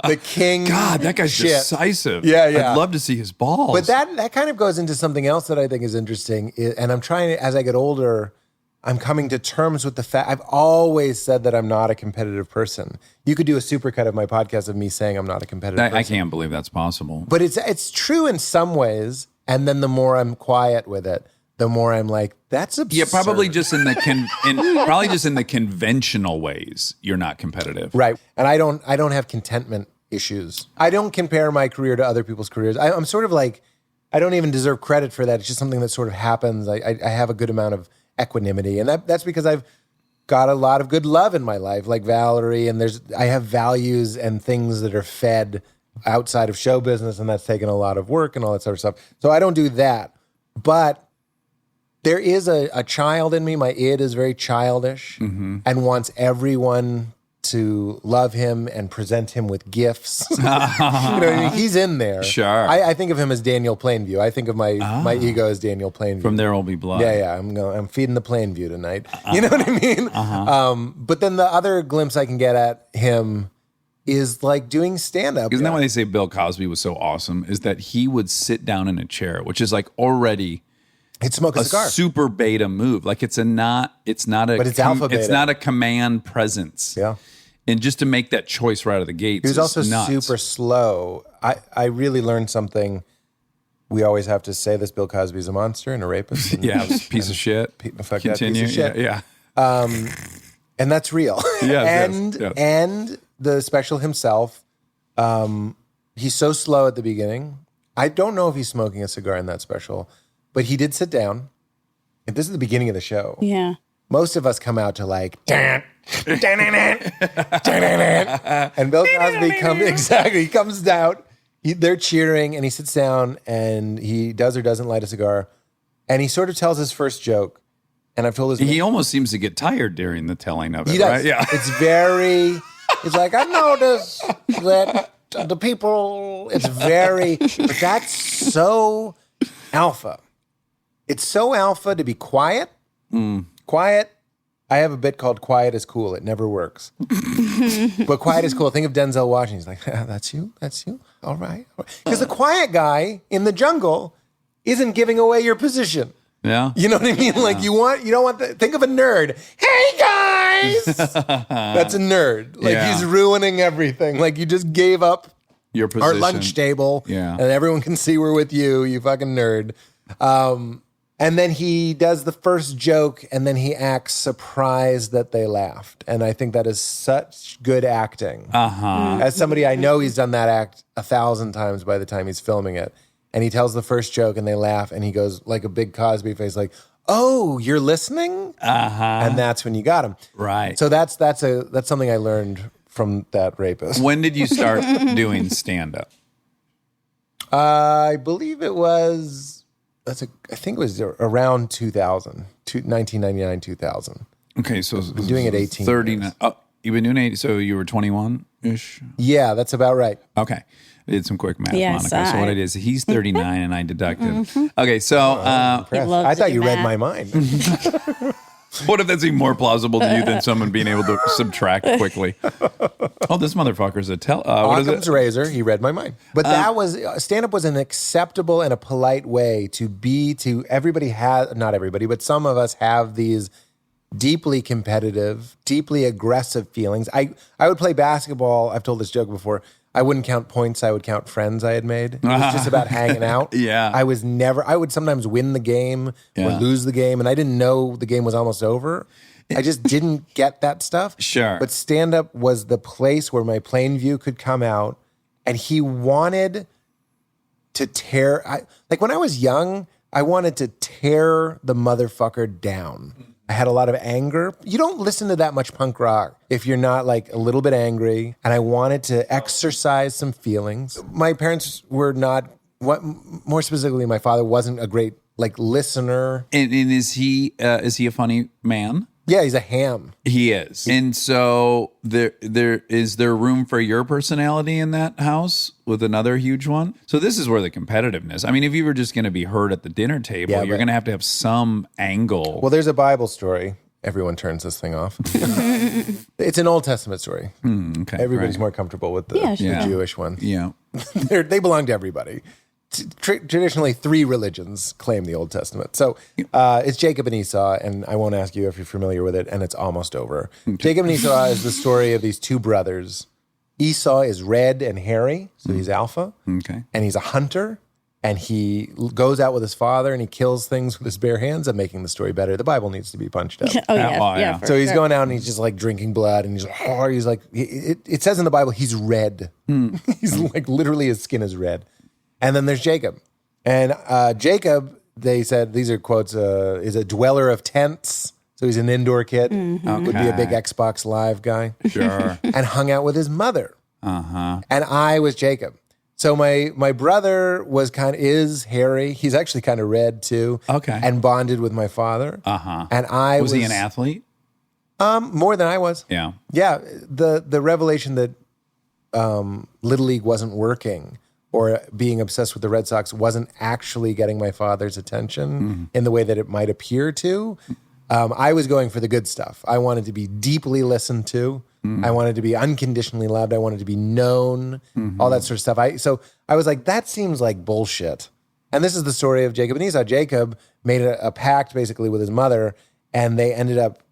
the king. God, that guy's decisive. Yeah. I'd love to see his balls. But that kind of goes into something else that I think is interesting. And I'm trying to, as I get older, I'm coming to terms with the fact I've always said that I'm not a competitive person. You could do a supercut of my podcast of me saying I'm not a competitive person. I can't believe that's possible. But it's true in some ways. And then the more I'm quiet with it, the more I'm like, that's absurd. Yeah, probably just in the conventional ways, you're not competitive. Right. And I don't have contentment issues. I don't compare my career to other people's careers. I'm sort of like, I don't even deserve credit for that. It's just something that sort of happens. I have a good amount of equanimity. And that's because I've got a lot of good love in my life, like Valerie, and I have values and things that are fed outside of show business, and that's taken a lot of work and all that sort of stuff. So I don't do that. But there is a child in me. My id is very childish and wants everyone to love him and present him with gifts. You know what I mean? He's in there. Sure. I think of him as Daniel Plainview. I think of my ego as Daniel Plainview. From There Will Be Blood. Yeah. I'm feeding the Plainview tonight. You know what I mean? But then the other glimpse I can get at him is like doing stand-up. Isn't that why they say Bill Cosby was so awesome? Is that he would sit down in a chair, which is like already he'd smoke a cigar. Super beta move. Like it's not a but it's alpha beta. It's not a command presence. Yeah. And just to make that choice right out of the gate. He was also nuts. super slow. I really learned something. We always have to say this: Bill Cosby's a monster and a rapist. And, yeah, piece of shit. Fuck Continue. That piece of shit. Yeah. And that's real. Yes, and the special himself, he's so slow at the beginning. I don't know if he's smoking a cigar in that special, but he did sit down. And this is the beginning of the show. Yeah. Most of us come out to like, and Bill Cosby comes out. They're cheering, and he sits down, and he does or doesn't light a cigar, and he sort of tells his first joke. And I've told his he almost seems to get tired during the telling of it. He does. Right? Yeah. It's like, I noticed that the people, but that's so alpha. It's so alpha to be quiet. Quiet. I have a bit called Quiet is Cool. It never works. But quiet is cool. Think of Denzel Washington. He's like, that's you? All right. Because the quiet guy in the jungle isn't giving away your position. Yeah. You know what I mean? Like think of a nerd. Hey guys! That's a nerd. Like he's ruining everything. Like you just gave up your position. Our lunch table. Yeah. And everyone can see we're with you fucking nerd. And then he does the first joke and then he acts surprised that they laughed. And I think that is such good acting. As somebody I know, he's done that act 1,000 times by the time he's filming it. And he tells the first joke and they laugh and he goes like a big Cosby face, like, oh, you're listening? And that's when you got him. Right. So that's something I learned from that rapist. When did you start doing stand-up? I believe it was, I think it was around 2000, 1999, 2000. Okay, so I've been doing it 18 39. years. Oh, you've been doing 80, so you were 21-ish? Yeah, that's about right. Okay. I did some quick math, Yes, Monica. So what it is, he's 39 and I deducted. Okay, so I thought you read my mind. what if that's even more plausible to you than someone being able to subtract quickly? Oh, this motherfucker's a what is Occam's it? razor, he read my mind. But that was, stand-up was an acceptable and a polite way to everybody has, not everybody, but some of us have these deeply competitive, deeply aggressive feelings. I would play basketball. I've told this joke before. I wouldn't count points. I would count friends I had made. It was just about hanging out. Yeah. I would sometimes win the game or lose the game. And I didn't know the game was almost over. I just didn't get that stuff. Sure. But stand-up was the place where my plain view could come out. And he wanted to tear, like when I was young, I wanted to tear the motherfucker down. I had a lot of anger. You don't listen to that much punk rock if you're not like a little bit angry. And I wanted to exercise some feelings. My parents were not, more specifically, my father wasn't a great like listener. And is he a funny man? Yeah, he's a ham. He is. And so there is there room for your personality in that house with another huge one? So this is where the competitiveness. I mean, if you were just going to be heard at the dinner table, you're going to have some angle. Well, there's a Bible story. Everyone turns this thing off. It's an Old Testament story. Okay, Everybody's more comfortable with the Jewish one. Yeah. They belong to everybody. Traditionally, 3 religions claim the Old Testament. So it's Jacob and Esau, and I won't ask you if you're familiar with it, and it's almost over. Jacob and Esau is the story of these 2 brothers. Esau is red and hairy, so he's alpha. Okay. And he's a hunter, and he goes out with his father, and he kills things with his bare hands. I'm making the story better. The Bible needs to be punched up. Yeah. So he's going out, and he's just like drinking blood, and he's like, it says in the Bible, he's red. He's like, literally his skin is red. And then there's Jacob. And Jacob, they said, these are quotes, is a dweller of tents. So he's an indoor kid. Would be a big Xbox Live guy. Sure. And hung out with his mother. And I was Jacob. So my brother is hairy. He's actually kind of red too. Okay. And bonded with my father. And I was he an athlete? More than I was. Yeah. Yeah, the revelation that Little League wasn't working or being obsessed with the Red Sox wasn't actually getting my father's attention in the way that it might appear to. I was going for the good stuff. I wanted to be deeply listened to. I wanted to be unconditionally loved. I wanted to be known, all that sort of stuff. So I was like, that seems like bullshit. And this is the story of Jacob and Esau. Jacob made a pact basically with his mother, and they ended up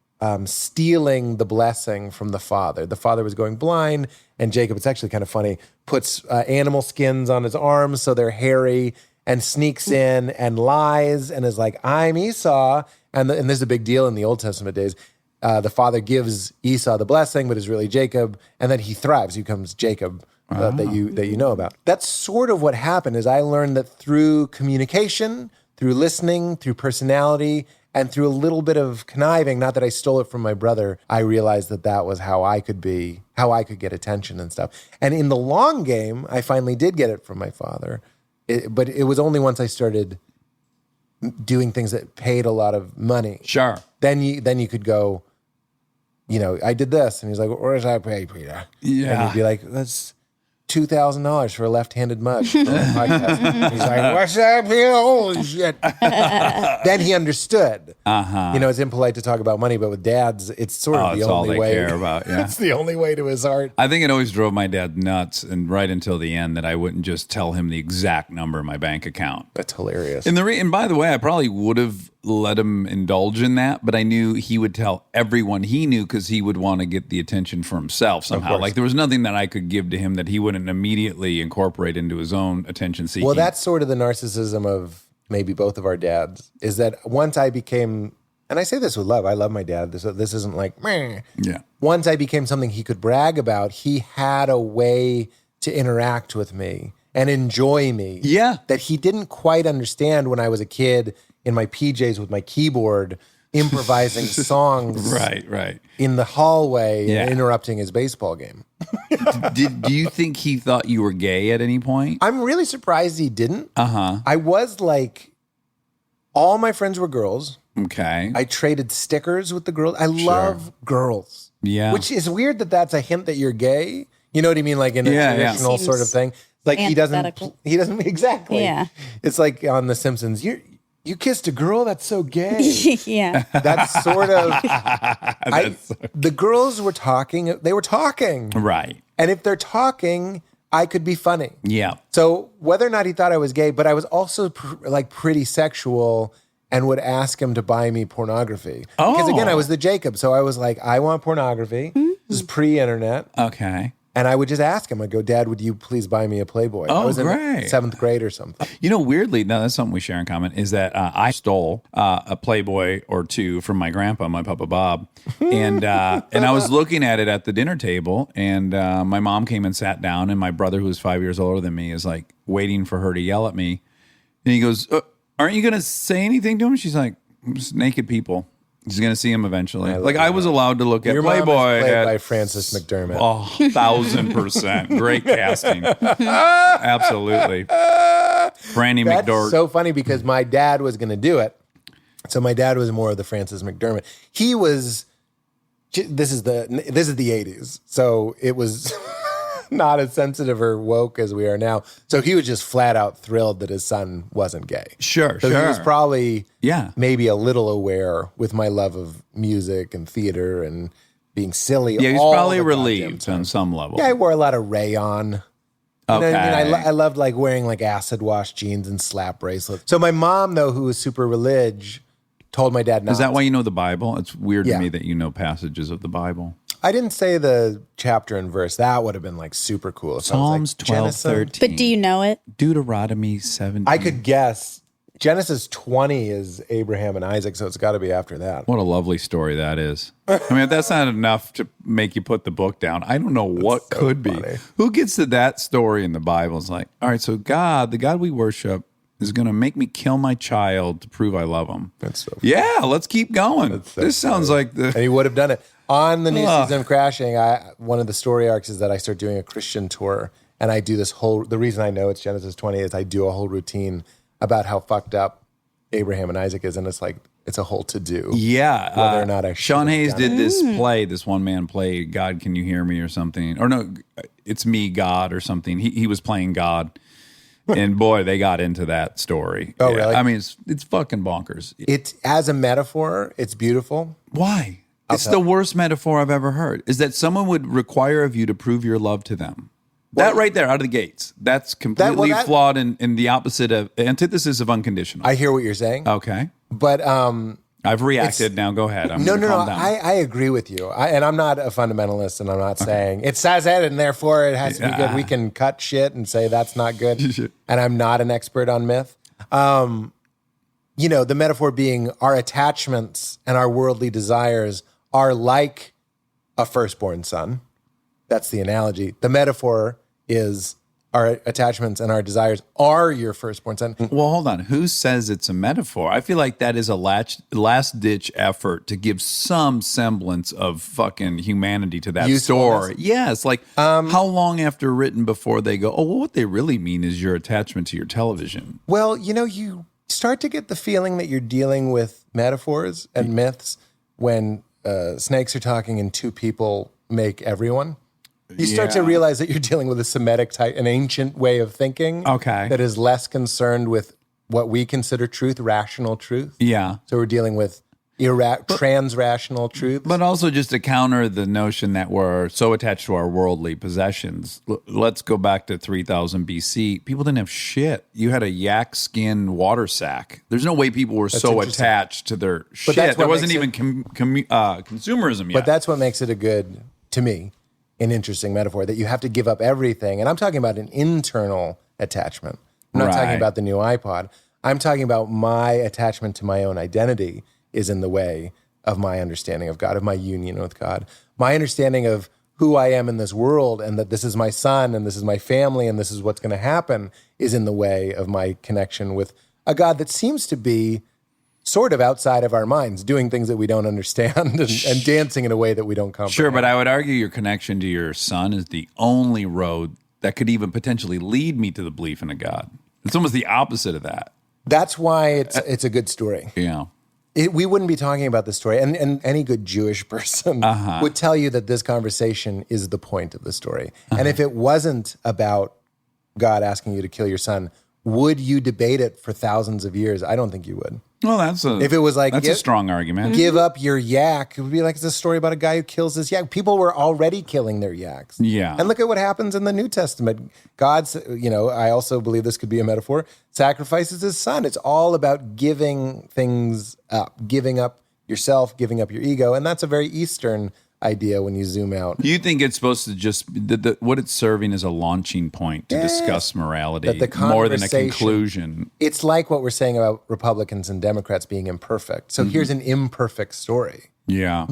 stealing the blessing from the father. The father was going blind, and Jacob, it's actually kind of funny, puts animal skins on his arms so they're hairy, and sneaks in and lies and is like, I'm Esau. And this is a big deal in the Old Testament days. The father gives Esau the blessing, but is really Jacob, and then he thrives. He becomes Jacob that you know about. That's sort of what happened. Is I learned that through communication, through listening, through personality, and through a little bit of conniving, not that I stole it from my brother, I realized that was how I could get attention and stuff. And in the long game, I finally did get it from my father, but it was only once I started doing things that paid a lot of money. Sure. Then you could go, I did this. And he's like, where's that pay, Peter? Yeah. And he'd be like, that's $2,000 for a left-handed mug. For a podcast. He's like, what's that, Peter? Holy shit. Then he understood. It's impolite to talk about money, but with dads, it's sort of the only way. Care about, yeah. It's the only way to his heart. I think it always drove my dad nuts, and right until the end, that I wouldn't just tell him the exact number of my bank account. That's hilarious. And by the way, I probably would have let him indulge in that, but I knew he would tell everyone he knew because he would want to get the attention for himself somehow. Like there was nothing that I could give to him that he wouldn't immediately incorporate into his own attention seeking. Well, that's sort of the narcissism of maybe both of our dads, is that once I became, and I say this with love, I love my dad. This isn't like, meh. Yeah. Once I became something he could brag about, he had a way to interact with me and enjoy me. Yeah. That he didn't quite understand when I was a kid in my PJs with my keyboard, improvising songs right in the hallway and interrupting his baseball game. Do you think he thought you were gay at any point? I'm really surprised he didn't. I was like, all my friends were girls. Okay. I traded stickers with the girls. I love girls. Yeah. Which is weird that that's a hint that you're gay. You know what I mean? Like in a traditional sort of thing. Like he doesn't exactly. Yeah. It's like on The Simpsons, you kissed a girl? That's so gay. Yeah. That's sort of... the girls were talking. They were talking. Right. And if they're talking, I could be funny. Yeah. So whether or not he thought I was gay, but I was also pretty sexual and would ask him to buy me pornography. Oh. Because again, I was the Jacob. So I was like, I want pornography. Mm-hmm. This is pre-internet. Okay. And I would just ask him, I'd go, Dad, would you please buy me a Playboy? Oh, I was great. in 7th grade or something. Weirdly, now that's something we share in common, is that I stole a Playboy or two from my grandpa, my Papa Bob. And I was looking at it at the dinner table, and my mom came and sat down, and my brother, who was 5 years older than me, is like waiting for her to yell at me. And he goes, aren't you going to say anything to him? She's like, just naked people. He's going to see him eventually. I was allowed to look at Your Playboy. Mom is played by Francis McDormand. Oh, 1,000%. Great casting. Absolutely. Franny That's McDormand. so funny because my dad was going to do it. So my dad was more of the Francis McDormand. He was, this is the 80s. So it was not as sensitive or woke as we are now. So he was just flat out thrilled that his son wasn't gay. Sure. He was probably Yeah. maybe a little aware with my love of music and theater and being silly. Yeah, he's all probably the goddamn relieved time. on some level. Yeah, I wore a lot of rayon. You know what I mean? Okay. I loved like wearing like acid wash jeans and slap bracelets. So my mom, though, who was super religious, told my dad not. Is that why you know the Bible? It's weird Yeah. to me that you know passages of the Bible. I didn't say the chapter and verse. That would have been like super cool. If Psalms I was like, 12, Genesis, 13. But do you know it? Deuteronomy 17. I could guess. Genesis 20 is Abraham and Isaac, so it's got to be after that. What a lovely story that is. I mean, if that's not enough to make you put the book down, I don't know what so could funny. be. Who gets to that story in the Bible? It's like, all right, so God, the God we worship, is going to make me kill my child to prove I love him. That's so funny. Yeah, let's keep going. So This sounds like And the... he would have done it. On the new season of Crashing, one of the story arcs is that I start doing a Christian tour, and I do this whole, the reason I know it's Genesis 20 is I do a whole routine about how fucked up Abraham and Isaac is, and it's it's a whole to-do. Yeah. Whether or not I Sean should have Hayes done did it. this play, this one-man play, God, Can You Hear Me or something. Or no, It's Me, God or something. He was playing God. And boy, they got into that story. Oh, really? I mean, it's fucking bonkers. It's as a metaphor, it's beautiful. Why? It's the worst metaphor I've ever heard, is that someone would require of you to prove your love to them. That right there, out of the gates, that's completely flawed and the opposite of, antithesis of unconditional. I hear what you're saying. Okay. But I've reacted. Now go ahead. No. I agree with you. And I'm not a fundamentalist, and I'm not saying it says it, and therefore it has to be good. We can cut shit and say that's not good. And I'm not an expert on myth. The metaphor being our attachments and our worldly desires are like a firstborn son. That's the analogy. The metaphor is our attachments and our desires are your firstborn son. Well, hold on. Who says it's a metaphor? I feel like that is a last-ditch effort to give some semblance of fucking humanity to that story. Yes. Like, how long after written before they go, oh, well, what they really mean is your attachment to your television? Well, you start to get the feeling that you're dealing with metaphors and myths when snakes are talking and two people make everyone. You start to realize that you're dealing with a Semitic type, an ancient way of thinking that is less concerned with what we consider truth, rational truth. Yeah. So we're dealing with trans-rational truth. But also just to counter the notion that we're so attached to our worldly possessions. Let's go back to 3000 BC. People didn't have shit. You had a yak skin water sack. There's no way people were so attached to their shit. There wasn't even consumerism yet. But that's what makes it to me, an interesting metaphor, that you have to give up everything. And I'm talking about an internal attachment. I'm not talking about the new iPod. I'm talking about my attachment to my own identity is in the way of my understanding of God, of my union with God. My understanding of who I am in this world and that this is my son and this is my family and this is what's going to happen is in the way of my connection with a God that seems to be sort of outside of our minds, doing things that we don't understand and dancing in a way that we don't comprehend. Sure, but I would argue your connection to your son is the only road that could even potentially lead me to the belief in a God. It's almost the opposite of that. That's why it's a good story. Yeah. We wouldn't be talking about this story, and any good Jewish person would tell you that this conversation is the point of the story. And if it wasn't about God asking you to kill your son, would you debate it for thousands of years? I don't think you would. Well, if it was like that's a strong argument. Give up your yak. It would be like it's a story about a guy who kills his yak. People were already killing their yaks. Yeah. And look at what happens in the New Testament. God's, I also believe this could be a metaphor, sacrifices his son. It's all about giving things up, giving up yourself, giving up your ego. And that's a very Eastern idea when you zoom out. Do you think it's supposed to just what it's serving as a launching point to discuss morality more than a conclusion? It's like what we're saying about Republicans and Democrats being imperfect. So here's an imperfect story. Yeah.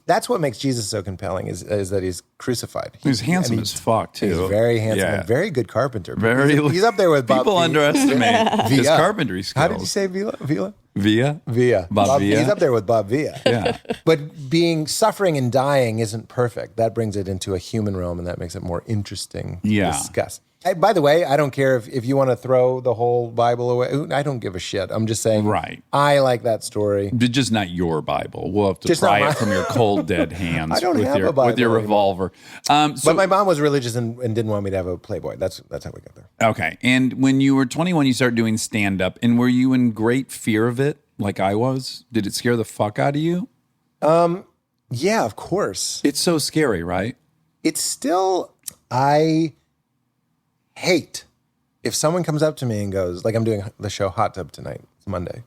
That's what makes Jesus so compelling is that he's crucified. He's handsome as fuck, too. He's very handsome and very good carpenter. He's up there with Bob People underestimate his carpentry skills. How did you say Vila? Villa? Bob Vila? He's up there with Bob Vila. Yeah. But suffering and dying isn't perfect. That brings it into a human realm, and that makes it more interesting to discuss. By the way, I don't care if you want to throw the whole Bible away. I don't give a shit. I'm just saying, I like that story. But just not your Bible. We'll have to pry it from your cold, dead hands I don't have a Bible with your revolver. But my mom was religious and didn't want me to have a Playboy. That's how we got there. Okay. And when you were 21, you started doing stand-up. And were you in great fear of it, like I was? Did it scare the fuck out of you? Yeah, of course. It's so scary, right? It's still... I hate if someone comes up to me and goes, like I'm doing the show Hot Tub tonight, it's Monday,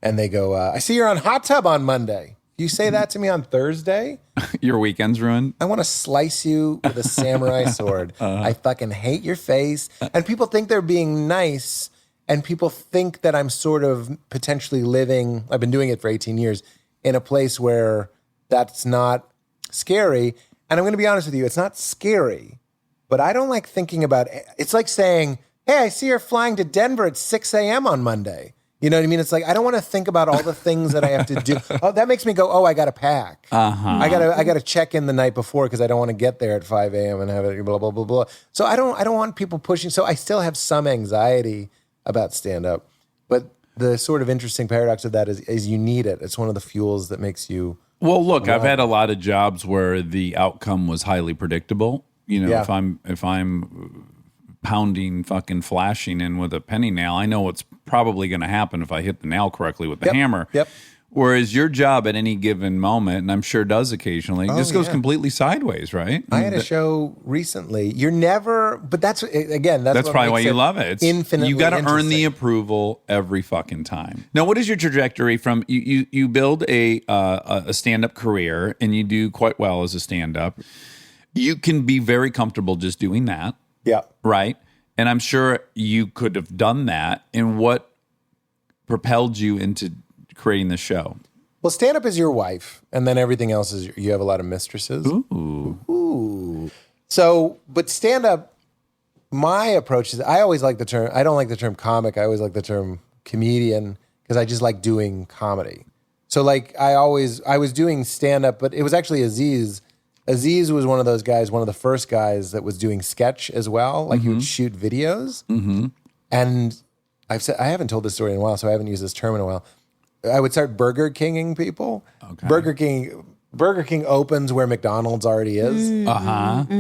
and they go, I see you're on Hot Tub on Monday. You say that to me on Thursday? Your weekend's ruined? I want to slice you with a samurai sword. I fucking hate your face. And people think they're being nice, and people think that I'm sort of potentially living, I've been doing it for 18 years, in a place where that's not scary. And I'm going to be honest with you, it's not scary. But I don't like thinking about it. It's like saying, hey, I see you're flying to Denver at 6 a.m. on Monday. You know what I mean? It's like, I don't want to think about all the things that I have to do. Oh, that makes me go, I got to pack. I got to check in the night before because I don't want to get there at 5 a.m. and have it blah, blah, blah, blah. So I don't want people pushing. So I still have some anxiety about stand-up. But the sort of interesting paradox of that is you need it. It's one of the fuels that makes you. Well, look, I've had a lot of jobs where the outcome was highly predictable. You know, Yeah. if I'm pounding fucking flashing in with a penny nail, I know what's probably going to happen if I hit the nail correctly with the hammer. Yep. Whereas your job at any given moment, and I'm sure does occasionally, just goes completely sideways, right? I had a show recently. You're never, but that's again. That's what probably why makes you it love it. It's, infinitely. you got to earn the interesting. approval every fucking time. Now, what is your trajectory from? You build a stand-up career, and you do quite well as a stand-up. You can be very comfortable just doing that. Yeah. Right. And I'm sure you could have done that. And what propelled you into creating the show? Well, stand up is your wife, and then everything else is you have a lot of mistresses. Ooh. So, but stand up, my approach is I always like the term, I don't like the term comic. I always like the term comedian because I just like doing comedy. So like I was doing stand up, but it was actually Aziz. Aziz was one of those guys, one of the first guys that was doing sketch as well. Like he would shoot videos. Mm-hmm. And I haven't told this story in a while, so I haven't used this term in a while. I would start Burger Kinging people. Okay. Burger King opens where McDonald's already is.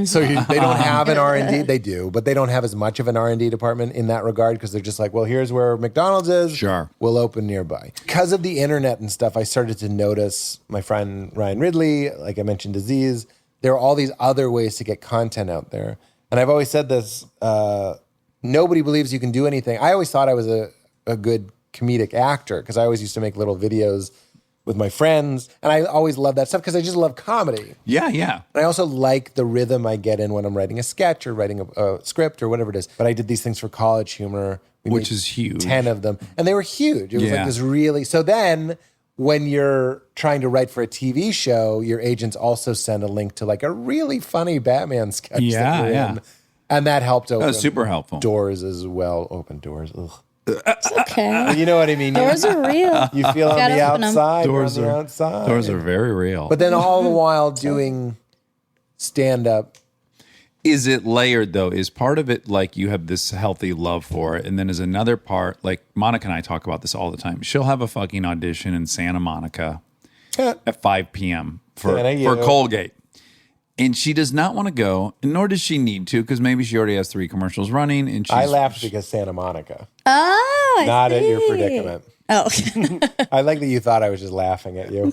So they don't have an R&D. They do, but they don't have as much of an R&D department in that regard because they're just like, well, here's where McDonald's is. Sure. We'll open nearby. Because of the internet and stuff, I started to notice my friend Ryan Ridley, like I mentioned, Aziz. There are all these other ways to get content out there. And I've always said this, nobody believes you can do anything. I always thought I was a good comedic actor because I always used to make little videos with my friends, and I always loved that stuff because I just love comedy. Yeah. And I also like the rhythm I get in when I'm writing a sketch or writing a script or whatever it is. But I did these things for College Humor. Which is huge. 10 of them. And they were huge. It was like this really... So then when you're trying to write for a TV show, your agents also send a link to like a really funny Batman sketch. In, and that helped open super helpful. Doors as well. Open doors. Ugh. It's okay. You know what I mean? Doors are real. You feel on the open 'em. outside. Doors on the are outside. Doors are very real. But then all the while doing stand-up. Is it layered though? Is part of it like you have this healthy love for it, and then is another part like Monica and I talk about this all the time. She'll have a fucking audition in Santa Monica at 5 p.m. for Colgate, and she does not want to go, and nor does she need to because maybe she already has 3 commercials running. And I laughed because Santa Monica, Oh, I not see. at your predicament. Oh, I like that you thought I was just laughing at you.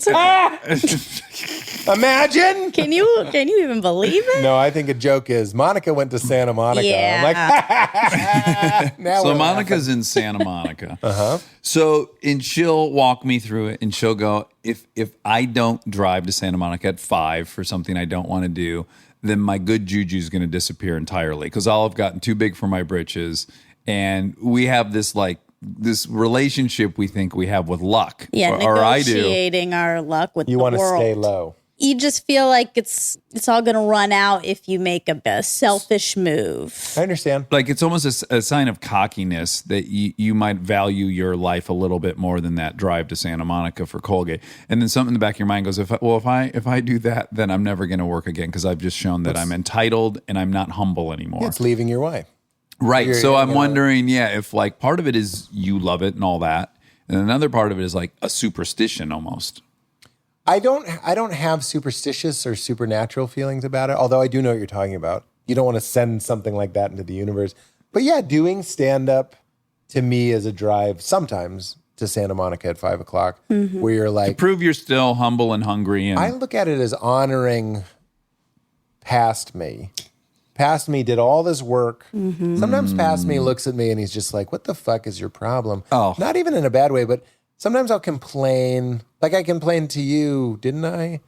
Imagine. can you even believe it? No, I think a joke is Monica went to Santa Monica. Yeah. I'm like, now So we're Monica's in Santa Monica. So, and she'll walk me through it, and she'll go, if I don't drive to Santa Monica at 5 for something I don't want to do, then my good juju is going to disappear entirely because I'll have gotten too big for my britches. And we have this this relationship we think we have with luck. Yeah, or I do. negotiating our luck with You the want to world. stay low. You just feel like it's all going to run out if you make a selfish move. I understand. Like it's almost a sign of cockiness that you might value your life a little bit more than that drive to Santa Monica for Colgate. And then something in the back of your mind goes, if I do that, then I'm never going to work again because I've just shown that I'm entitled and I'm not humble anymore. It's leaving your wife. Right. So I'm wondering, if like part of it is you love it and all that, and another part of it is like a superstition almost. I don't have superstitious or supernatural feelings about it, although I do know what you're talking about. You don't want to send something like that into the universe. But yeah, doing stand-up to me is a drive sometimes to Santa Monica at 5 o'clock where you're like... To prove you're still humble and hungry. And I look at it as honoring past me. Past me did all this work. Sometimes past me looks at me and he's just like, what the fuck is your problem? Oh. Not even in a bad way, but sometimes I'll complain. Like I complained to you, didn't I?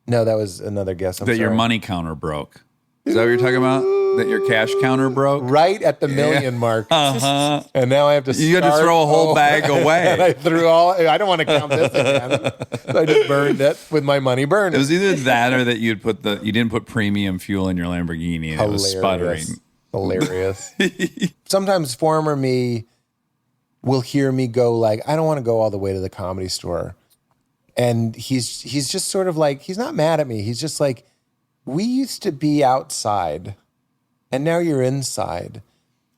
No, that was another guess. I'm that your sorry. money counter broke. Is that what you're talking about? That your cash counter broke? Right at the million mark. And now I have to You had to throw a whole bag away. And I threw I don't want to count this again. So I just burned it with my money burned. It was either that or that you didn't put premium fuel in your Lamborghini and it was sputtering. Hilarious. Sometimes former me will hear me go like, I don't want to go all the way to the Comedy Store. And he's just sort of like, he's not mad at me. He's just like, we used to be outside and now you're inside.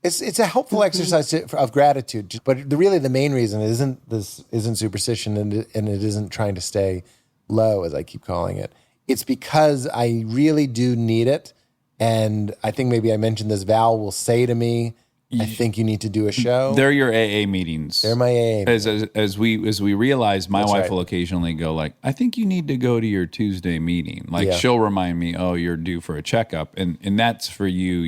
It's a helpful exercise of gratitude, but really the main reason isn't superstition and it isn't trying to stay low, as I keep calling it. It's because I really do need it, and I think maybe I mentioned this. Val will say to me, "I think you need to do a show." They're your AA meetings. They're my AA meetings. As we realize, my That's wife right. will occasionally go like, "I think you need to go to your Tuesday meeting." Like she'll remind me, "Oh, you're due for a checkup," and that's for you.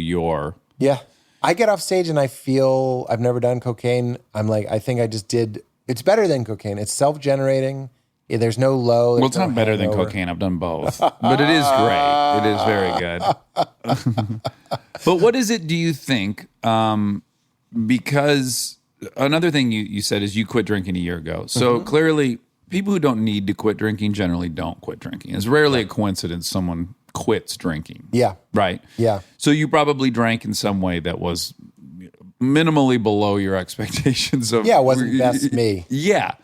Yeah. I get off stage and I feel I've never done cocaine. I'm like, I think I just did. It's better than cocaine. It's self-generating. There's no low. Well, it's not better than cocaine. I've done both, but it is great. It is very good. But what is it, do you think? Because another thing you said is you quit drinking a year ago. So clearly, people who don't need to quit drinking generally don't quit drinking. It's rarely a coincidence someone quits drinking. Yeah. Right? Yeah. So you probably drank in some way that was minimally below your expectations of. Yeah, it wasn't best me. Yeah.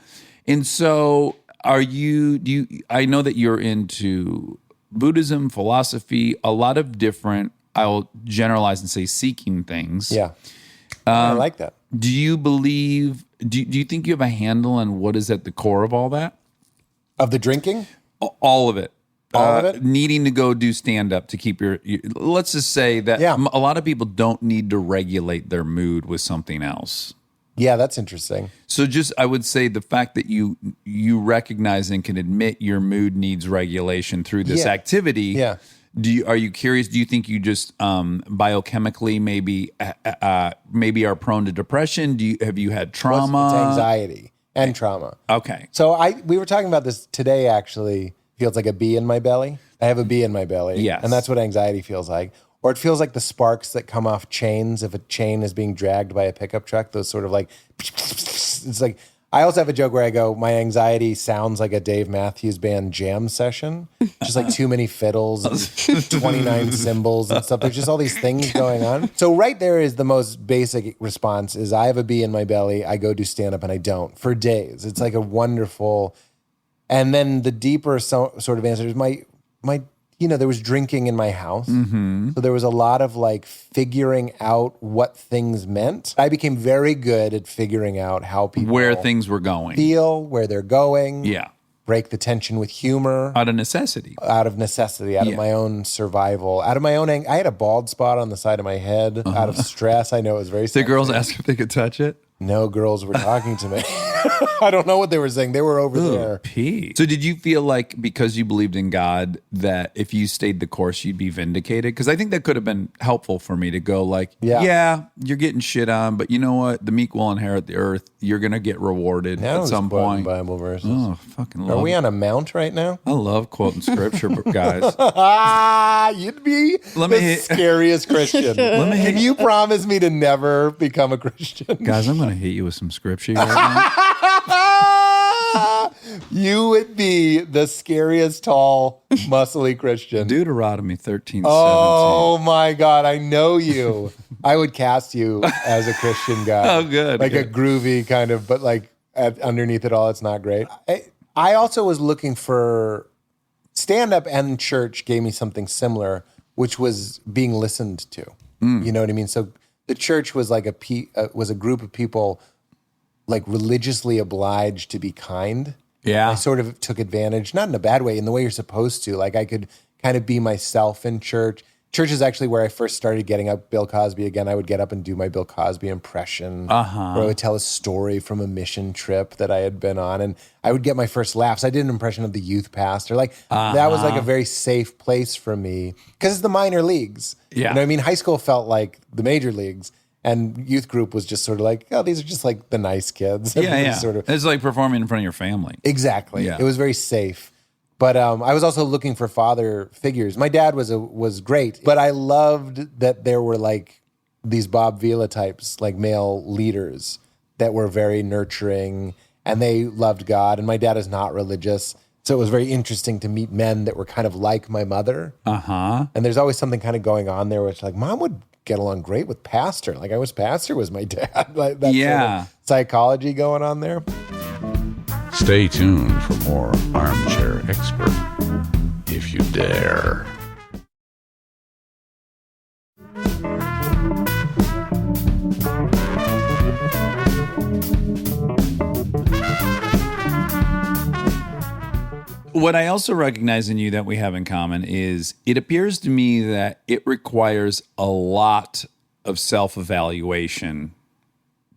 And so I know that you're into Buddhism, philosophy, a lot of different, I'll generalize and say seeking things. Yeah. I like that. Do you believe, do you think you have a handle on what is at the core of all that? Of the drinking? All of it. All of it? Needing to go do stand-up to keep let's just say that a lot of people don't need to regulate their mood with something else. Yeah, that's interesting. So just, I would say the fact that you recognize and can admit your mood needs regulation through this activity. Yeah. Are you curious? Do you think you just biochemically maybe are prone to depression? Have you had trauma? It's anxiety and trauma. Okay. So we were talking about this today, actually. Feels like a bee in my belly. I have a bee in my belly. Yes. And that's what anxiety feels like. Or it feels like the sparks that come off chains if a chain is being dragged by a pickup truck. Those sort of like, it's like, I also have a joke where I go, my anxiety sounds like a Dave Matthews Band jam session. Just like too many fiddles and 29 cymbals and stuff. There's just all these things going on. So right there is the most basic response is I have a bee in my belly. I go do stand up and I don't for days. It's like a wonderful, and then the deeper sort of answer is my, there was drinking in my house. Mm-hmm. So there was a lot of like figuring out what things meant. I became very good at figuring out how people where things were going, feel, where they're going. Yeah. Break the tension with humor. Out of necessity. Out of my own survival, out of my own, I had a bald spot on the side of my head out of stress. I know it was very The girls asked if they could touch it? No girls were talking to me. I don't know what they were saying. They were over there. Pete. So did you feel like because you believed in God that if you stayed the course, you'd be vindicated? Because I think that could have been helpful for me to go like, yeah, you're getting shit on, but you know what? The meek will inherit the earth. You're going to get rewarded at some point. Bible verses. Oh, fucking love Are we on a mount right now? I love quoting scripture, guys. You'd be scariest Christian. Can you promise me to never become a Christian? Guys, I'm going to hit you with some scripture right now. You would be the scariest, tall, muscly Christian. Deuteronomy 13:17. Oh my God, I know you. I would cast you as a Christian guy. Oh, good. Like good. a groovy kind of, but like underneath it all, it's not great. I also was looking for stand-up, and church gave me something similar, which was being listened to. You know what I mean? So the church was like was a group of people like religiously obliged to be kind. Yeah. I sort of took advantage, not in a bad way, in the way you're supposed to. Like I could kind of be myself in church. Church is actually where I first started getting up Bill Cosby again. I would get up and do my Bill Cosby impression. Or I would tell a story from a mission trip that I had been on. And I would get my first laughs. I did an impression of the youth pastor. Like that was like a very safe place for me. Because it's the minor leagues. Yeah. You know what I mean? High school felt like the major leagues. And youth group was just sort of like, oh, these are just like the nice kids. Yeah. Sort of. It's like performing in front of your family. Exactly. Yeah. It was very safe. But I was also looking for father figures. My dad was great, but I loved that there were like these Bob Vila types, like male leaders that were very nurturing and they loved God. And my dad is not religious. So it was very interesting to meet men that were kind of like my mother. And there's always something kind of going on there, which like mom would get along great with pastor. Like pastor was my dad. Like that sort of psychology going on there. Stay tuned for more Armchair Expert, if you dare. What I also recognize in you that we have in common is it appears to me that it requires a lot of self-evaluation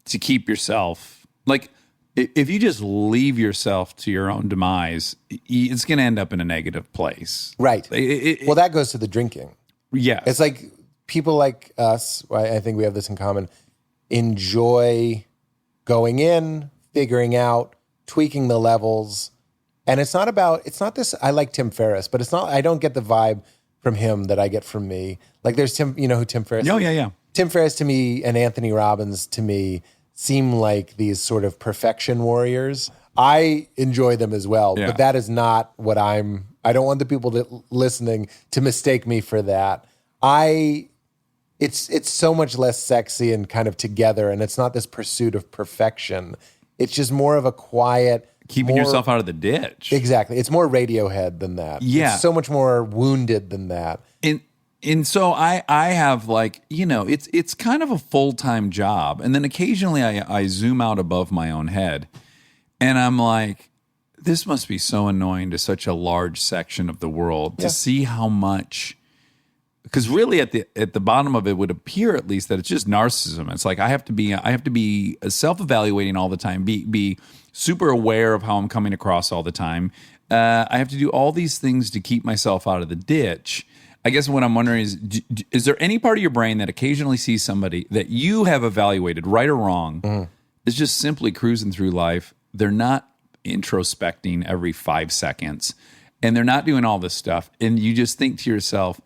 to keep yourself, like, if you just leave yourself to your own demise, it's going to end up in a negative place. Right. Well, that goes to the drinking. Yeah. It's like people like us, I think we have this in common, enjoy going in, figuring out, tweaking the levels. And it's not this, I like Tim Ferriss, but it's not, I don't get the vibe from him that I get from me. Like there's Tim, you know who Tim Ferriss is? Oh, yeah. Tim Ferriss to me and Anthony Robbins to me seem like these sort of perfection warriors. I enjoy them as well, but that is not what I don't want the people listening to mistake me for that. It's so much less sexy and kind of together, and it's not this pursuit of perfection. It's just more of a quiet... Keeping yourself out of the ditch. Exactly. It's more Radiohead than that. Yeah. It's so much more wounded than that. And so I have like, you know, it's kind of a full-time job. And then occasionally I zoom out above my own head and I'm like, this must be so annoying to such a large section of the world to see how much, because really at the bottom of it would appear at least that it's just narcissism. It's like I have to be self-evaluating all the time, be super aware of how I'm coming across all the time. I have to do all these things to keep myself out of the ditch. I guess what I'm wondering is there any part of your brain that occasionally sees somebody that you have evaluated, right or wrong, is just simply cruising through life? They're not introspecting every 5 seconds, and they're not doing all this stuff. And you just think to yourself,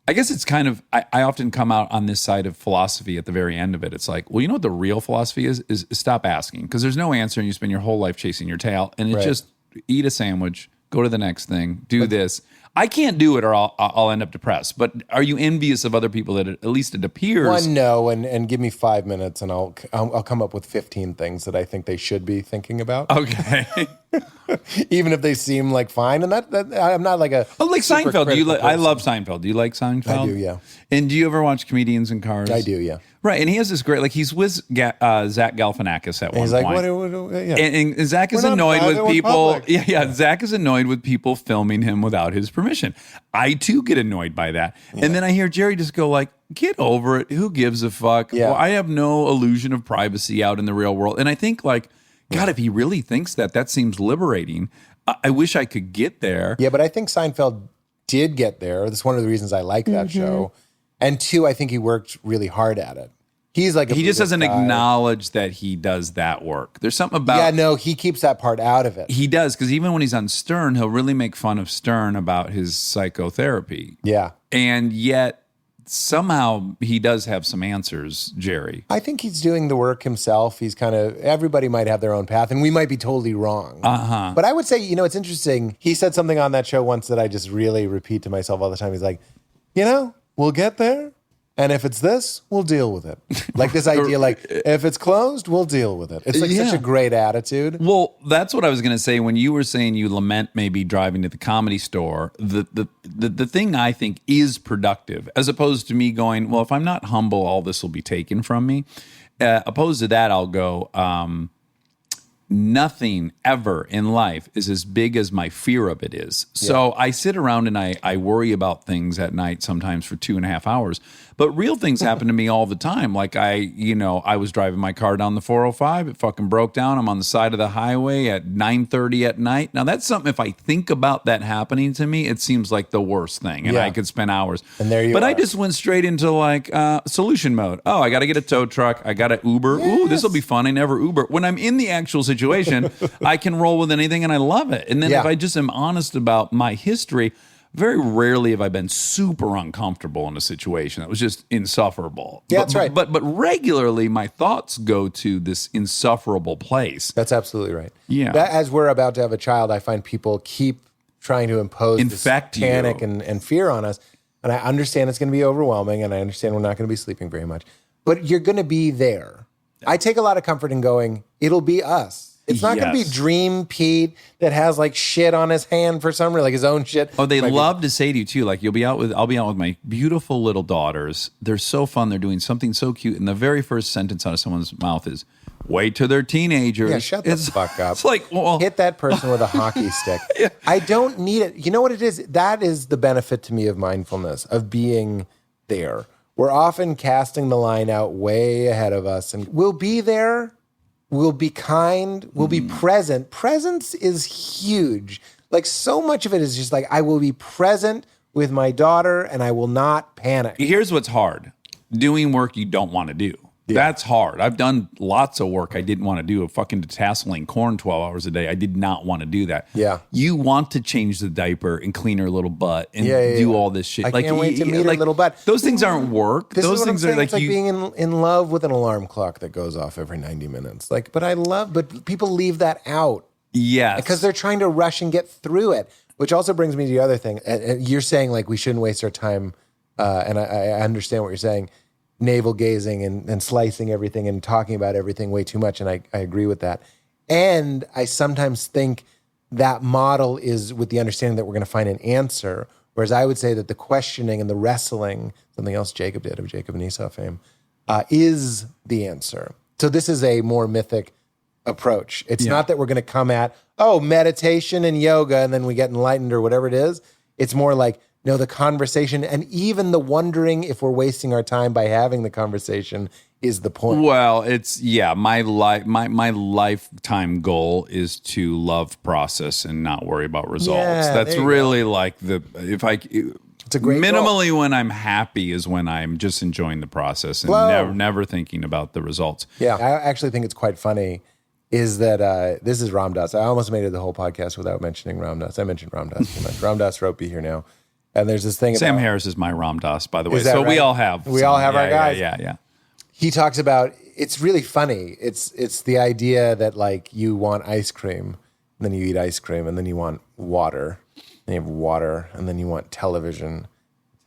I guess it's kind of, I often come out on this side of philosophy at the very end of it. It's like, well, you know what the real philosophy is stop asking, because there's no answer and you spend your whole life chasing your tail. And it's just eat a sandwich, go to the next thing, do this. I can't do it or I'll end up depressed. But are you envious of other people that at least it appears? One, no, and give me 5 minutes and I'll come up with 15 things that I think they should be thinking about. Okay. Even if they seem like fine. And that I'm not like a... Oh, like Seinfeld. I love Seinfeld. Do you like Seinfeld? I do, yeah. And do you ever watch Comedians in Cars? I do, yeah. Right, and he has this great, like he's with Zach Galifianakis at one point. He's like, what, yeah. And Zach is annoyed with people. Yeah, Zach is annoyed with people filming him without his permission. I too get annoyed by that. Yeah. And then I hear Jerry just go like, get over it. Who gives a fuck? Yeah. Well, I have no illusion of privacy out in the real world. And I think like, God, if he really thinks that seems liberating. I wish I could get there. Yeah, but I think Seinfeld did get there. That's one of the reasons I like that show. And two, I think he worked really hard at it. He's like he just doesn't acknowledge that he does that work. There's something about... Yeah, no, he keeps that part out of it. He does, because even when he's on Stern, he'll really make fun of Stern about his psychotherapy. Yeah. And yet, somehow, he does have some answers, Jerry. I think he's doing the work himself. He's kind of... Everybody might have their own path, and we might be totally wrong. Uh-huh. But I would say, you know, it's interesting. He said something on that show once that I just really repeat to myself all the time. He's like, you know... We'll get there, and if it's this, we'll deal with it. Like this idea, like if it's closed, we'll deal with it. It's like such a great attitude. Well, that's what I was going to say when you were saying you lament maybe driving to the Comedy Store. The thing I think is productive, as opposed to me going, well, if I'm not humble, all this will be taken from me. Opposed to that, I'll go, nothing ever in life is as big as my fear of it is. So I sit around and I worry about things at night sometimes for 2.5 hours. But real things happen to me all the time. Like I was driving my car down the 405. It fucking broke down. I'm on the side of the highway at 9:30 at night. Now that's something, if I think about that happening to me, it seems like the worst thing. And I could spend hours. And there you But are. I just went straight into like solution mode. Oh, I got to get a tow truck. I got to Uber. Yes. Ooh, this will be fun. I never Uber. When I'm in the actual situation, I can roll with anything and I love it. And then if I just am honest about my history, very rarely have I been super uncomfortable in a situation that was just insufferable. Yeah, that's right. But regularly, my thoughts go to this insufferable place. That's absolutely right. Yeah. As we're about to have a child, I find people keep trying to impose Infect this panic you. and fear on us. And I understand it's going to be overwhelming, and I understand we're not going to be sleeping very much. But you're going to be there. I take a lot of comfort in going, it'll be us. It's not going to be Dream Pete that has like shit on his hand for some reason, like his own shit. Oh, they love to say to you too, like I'll be out with my beautiful little daughters. They're so fun. They're doing something so cute. And the very first sentence out of someone's mouth is, wait till they're teenagers. Yeah, shut the fuck up. It's like, well, hit that person with a hockey stick. Yeah. I don't need it. You know what it is? That is the benefit to me of mindfulness, of being there. We're often casting the line out way ahead of us, and we'll be there. We'll be kind. We'll be present. Presence is huge. Like so much of it is just like, I will be present with my daughter and I will not panic. Here's what's hard. Doing work you don't want to do. Yeah. That's hard. I've done lots of work I didn't want to do. Fucking detasseling corn 12 hours a day. I did not want to do that. Yeah. You want to change the diaper and clean her little butt and do all this shit. I can't wait to meet her little butt. Those things aren't work. Those things are like, it's like being in love with an alarm clock that goes off every 90 minutes. Like, but people leave that out. Yes. Because they're trying to rush and get through it, which also brings me to the other thing. You're saying like we shouldn't waste our time, and I understand what you're saying, navel gazing and slicing everything and talking about everything way too much, and I agree with that. And I sometimes think that model is with the understanding that we're going to find an answer, whereas I would say that the questioning and the wrestling, something else Jacob did of Jacob and Esau fame, is the answer. So this is a more mythic approach. It's not that we're going to come at, meditation and yoga and then we get enlightened or whatever it is. It's more like, no, the conversation and even the wondering if we're wasting our time by having the conversation is the point. Well, it's my lifetime goal is to love process and not worry about results. Yeah, that's really like it's a great minimally goal. When I'm happy is when I'm just enjoying the process and never thinking about the results. Yeah, I actually think it's quite funny is that this is Ram Dass. I almost made it the whole podcast without mentioning Ram Dass. I mentioned Ram Dass too much. Ram Dass wrote Be Here Now. And there's this thing Sam about... Harris is my Ram Dass, by the way. So right? We all have. We all have our guys. Yeah. He talks about, it's really funny. It's the idea that like you want ice cream, and then you eat ice cream, and then you want water, and you have water, and then you want television,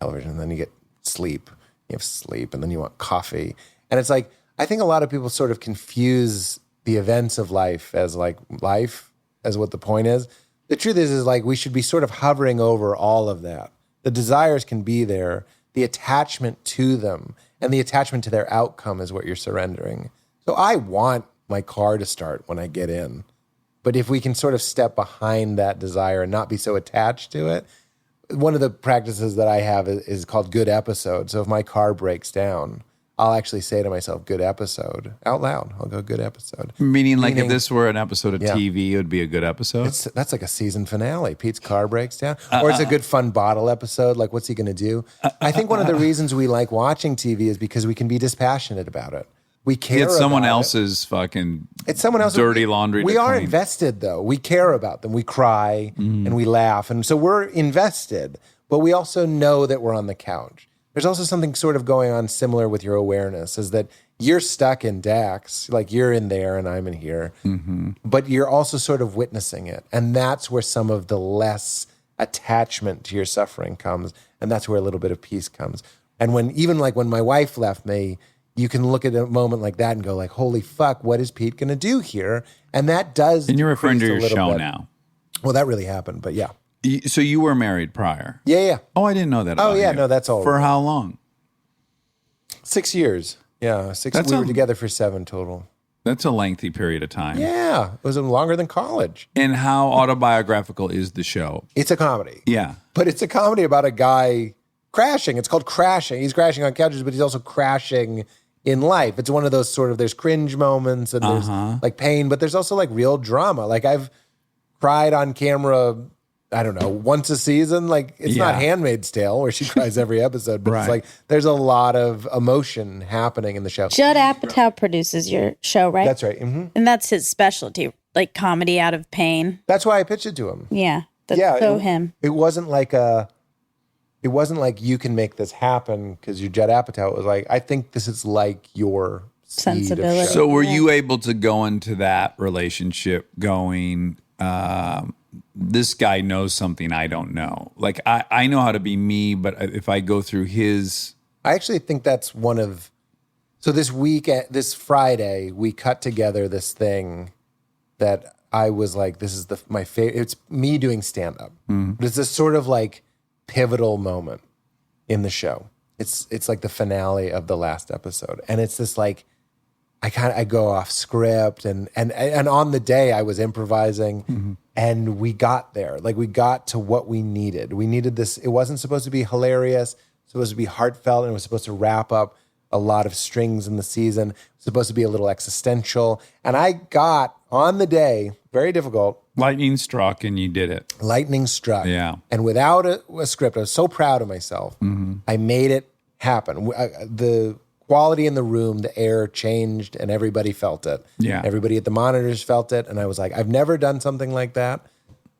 and then you get sleep. You have sleep, and then you want coffee. And it's like, I think a lot of people sort of confuse the events of life as what the point is. The truth is like we should be sort of hovering over all of that. The desires can be there. The attachment to them and the attachment to their outcome is what you're surrendering. So I want my car to start when I get in. But if we can sort of step behind that desire and not be so attached to it, one of the practices that I have is called good episode. So if my car breaks down, I'll actually say to myself, good episode, out loud. I'll go, good episode. Meaning if this were an episode of TV, it would be a good episode? That's like a season finale. Pete's car breaks down. Or it's a good fun bottle episode. Like, what's he going to do? I think one of the reasons we like watching TV is because we can be dispassionate about it. We care about someone else's fucking dirty laundry. We are invested, though. We care about them. We cry and we laugh. And so we're invested, but we also know that we're on the couch. There's also something sort of going on similar with your awareness is that you're stuck in Dax, like you're in there and I'm in here, but you're also sort of witnessing it. And that's where some of the less attachment to your suffering comes. And that's where a little bit of peace comes. And when my wife left me, you can look at a moment like that and go like, holy fuck, what is Pete going to do here? And that does. And you're referring to your show now. Well, that really happened, but yeah. So you were married prior? Yeah. Oh, I didn't know that about you. No, that's all. For how long? 6 years. Yeah, 6. We were together for 7 total. That's a lengthy period of time. Yeah, it was longer than college. And how autobiographical is the show? It's a comedy. Yeah. But it's a comedy about a guy crashing. It's called Crashing. He's crashing on couches, but he's also crashing in life. It's one of those sort of, there's cringe moments and there's like pain, but there's also like real drama. Like I've cried on camera, I don't know, once a season. Like it's not Handmaid's Tale where she cries every episode, but it's like there's a lot of emotion happening in the show. Judd Apatow produces your show, right? That's right. Mm-hmm. And that's his specialty, like comedy out of pain. That's why I pitched it to him. Yeah. That's him. It wasn't like you can make this happen because you're Judd Apatow. It was like, I think this is like your sensibility. So were you able to go into that relationship going, this guy knows something I don't know. Like I know how to be me, but if I go through his... I actually think that's one of... So this Friday, we cut together this thing that I was like, this is my favorite. It's me doing stand-up. But it's this sort of like pivotal moment in the show. It's like the finale of the last episode. And it's this like, I go off script and on the day I was improvising and we got there. Like we got to what we needed. We needed this. It wasn't supposed to be hilarious. It was supposed to be heartfelt, and it was supposed to wrap up a lot of strings in the season. It was supposed to be a little existential. And I got on the day, very difficult. Lightning struck and you did it. Lightning struck. Yeah. And without a script, I was so proud of myself. I made it happen. The quality in the room, the air changed and everybody felt it. Yeah. Everybody at the monitors felt it. And I was like, I've never done something like that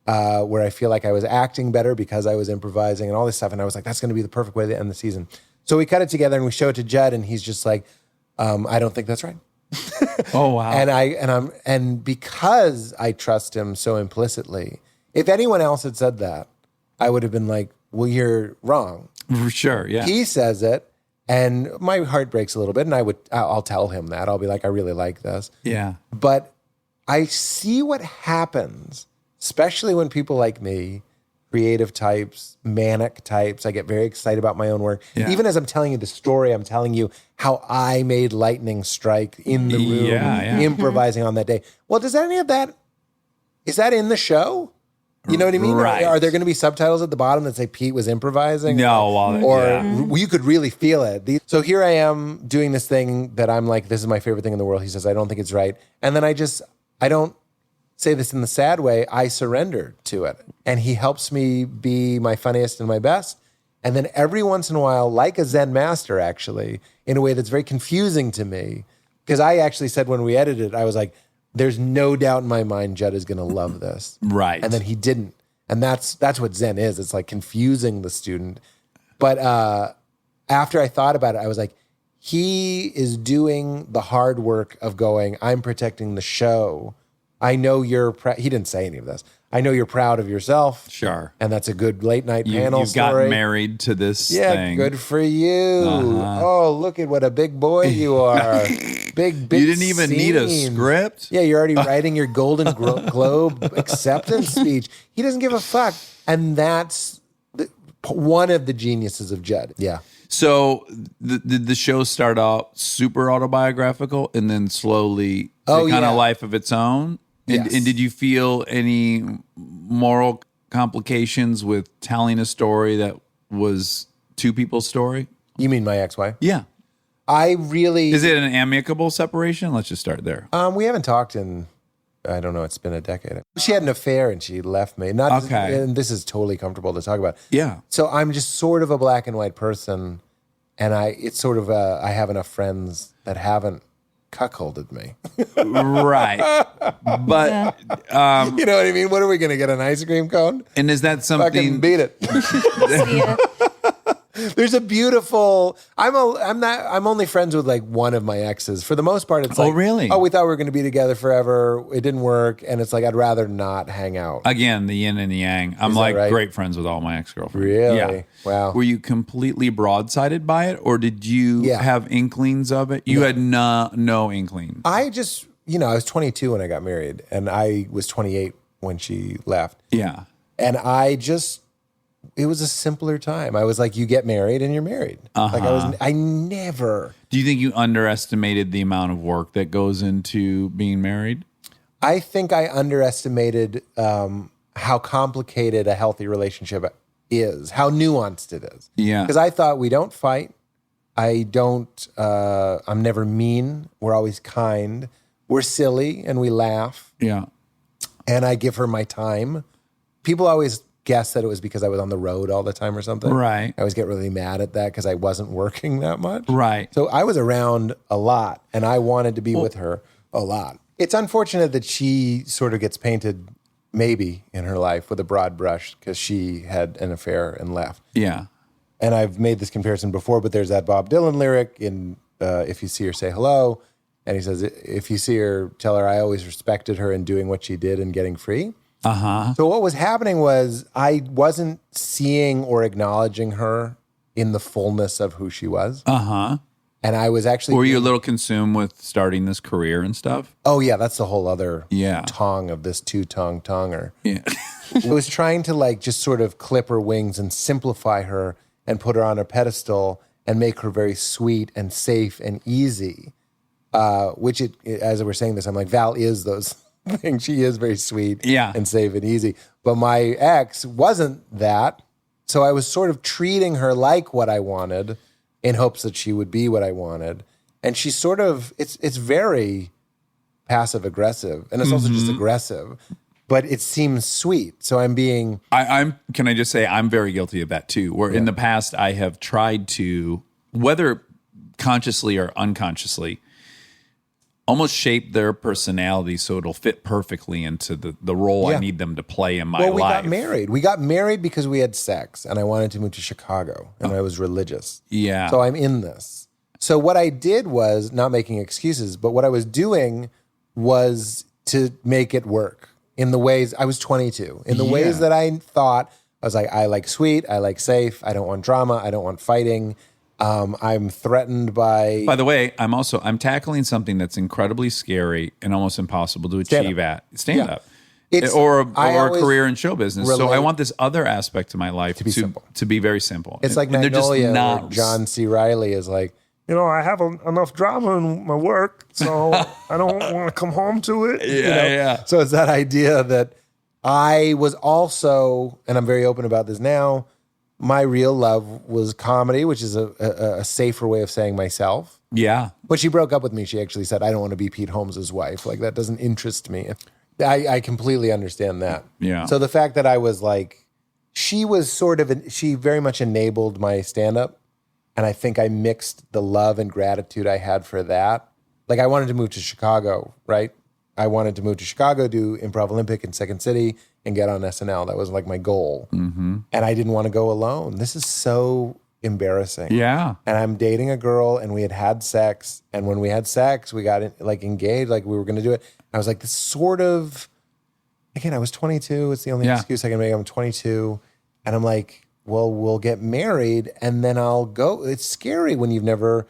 where I feel like I was acting better because I was improvising and all this stuff. And I was like, that's going to be the perfect way to end the season. So we cut it together and we show it to Judd and he's just like, I don't think that's right. Oh, wow. And because I trust him so implicitly, if anyone else had said that, I would have been like, well, you're wrong. For sure, yeah. He says it, and my heart breaks a little bit, and I'll tell him that. I'll be like, I really like this. Yeah. But I see what happens, especially when people like me, creative types, manic types, I get very excited about my own work. Yeah. Even as I'm telling you the story, I'm telling you how I made lightning strike in the room, improvising on that day. Well, does any of that, is that in the show? You know what I mean? Right. Are there going to be subtitles at the bottom that say Pete was improvising? No. Or you could really feel it. So here I am doing this thing that I'm like, this is my favorite thing in the world. He says, I don't think it's right. And then I don't say this in the sad way. I surrender to it. And he helps me be my funniest and my best. And then every once in a while, like a Zen master, actually, in a way that's very confusing to me, because I actually said when we edited, I was like, there's no doubt in my mind Judd is going to love this. Right. And then he didn't. And that's what Zen is. It's like confusing the student. But after I thought about it, I was like, he is doing the hard work of going, I'm protecting the show. I know you're he didn't say any of this. I know you're proud of yourself. Sure. And that's a good late night panel you story. got married to this thing. Good for you. Oh, look at what a big boy you are. Big You didn't even need a script? Yeah, you're already writing your Golden Globe acceptance speech. He doesn't give a fuck. And that's one of the geniuses of Judd. Yeah. So did the show start out super autobiographical and then slowly take on a life of its own? And, and did you feel any moral complications with telling a story that was two people's story? You mean my ex-wife? Yeah. Is it an amicable separation? Let's just start there. We haven't talked in, I don't know, it's been a decade. She had an affair and she left me. And this is totally comfortable to talk about. Yeah. So I'm just sort of a black and white person, and it's sort of I have enough friends that haven't cuckolded me. Right. But you know what I mean? What are we going to get, an ice cream cone? And is that something? Fucking beat it. There's a beautiful. I'm only friends with like one of my exes. For the most part, it's like, really? Oh, we thought we were going to be together forever. It didn't work, and it's like I'd rather not hang out. Again, the yin and the yang. I'm like great friends with all my ex-girlfriends. Really? Yeah. Wow. Were you completely broadsided by it, or did you have inklings of it? You had no inkling. I just, I was 22 when I got married, and I was 28 when she left. Yeah. And it was a simpler time. I was like, you get married and you're married. Like I never. Do you think you underestimated the amount of work that goes into being married? I think I underestimated how complicated a healthy relationship is, how nuanced it is. Yeah. Because I thought we don't fight. I'm never mean. We're always kind. We're silly and we laugh. Yeah. And I give her my time. People always guess that it was because I was on the road all the time or something. Right. I always get really mad at that because I wasn't working that much. Right. So I was around a lot and I wanted to be with her a lot. It's unfortunate that she sort of gets painted maybe in her life with a broad brush because she had an affair and left. Yeah. And I've made this comparison before, but there's that Bob Dylan lyric in If You See Her, Say Hello. And he says, if you see her, tell her I always respected her in doing what she did and getting free. So what was happening was I wasn't seeing or acknowledging her in the fullness of who she was. And I was actually... Were you a little consumed with starting this career and stuff? Oh, yeah, that's the whole other Yeah. tongue of this two-tongue tonger. Yeah. I was trying to like just sort of clip her wings and simplify her and put her on a pedestal and make her very sweet and safe and easy. Which, as we're saying this, I'm like, Val is those things. She is very sweet and safe and easy. But my ex wasn't that. So I was sort of treating her like what I wanted in hopes that she would be what I wanted. And she's sort of, it's very passive aggressive. And it's also just aggressive. But it seems sweet. So I'm being... Can I just say, I'm very guilty of that too. Where in the past, I have tried to, whether consciously or unconsciously, almost shape their personality so it'll fit perfectly into the role I need them to play in my life. Well, we got married. We got married because we had sex, and I wanted to move to Chicago, and I was religious. Yeah. So I'm in this. So what I did was, not making excuses, but what I was doing was to make it work in the ways, I was 22, in the ways that I thought, I was like, I like sweet, I like safe, I don't want drama, I don't want fighting. I'm threatened by... By the way, I'm tackling something that's incredibly scary and almost impossible to achieve at stand-up. Or a career in show business. So I want this other aspect to my life to be very simple. It's like Magnolia, where John C. Reilly is like, I have enough drama in my work, so I don't want to come home to it. Yeah. So it's that idea that I was also, and I'm very open about this now, my real love was comedy, which is a safer way of saying myself. Yeah. When she broke up with me, she actually said, I don't want to be Pete Holmes' wife. Like, that doesn't interest me. I completely understand that. Yeah. So the fact that I was like, she very much enabled my stand-up. And I think I mixed the love and gratitude I had for that. Like, I wanted to move to Chicago, right? I wanted to move to Chicago, do Improv Olympic in Second City, and get on SNL. That was like my goal. Mm-hmm. And I didn't want to go alone. This is so embarrassing. Yeah. And I'm dating a girl, and we had sex. And when we had sex, we got engaged, like we were going to do it. I was like, this sort of, again, I was 22. It's the only excuse I can make. I'm 22. And I'm like, well, we'll get married, and then I'll go. It's scary when you've never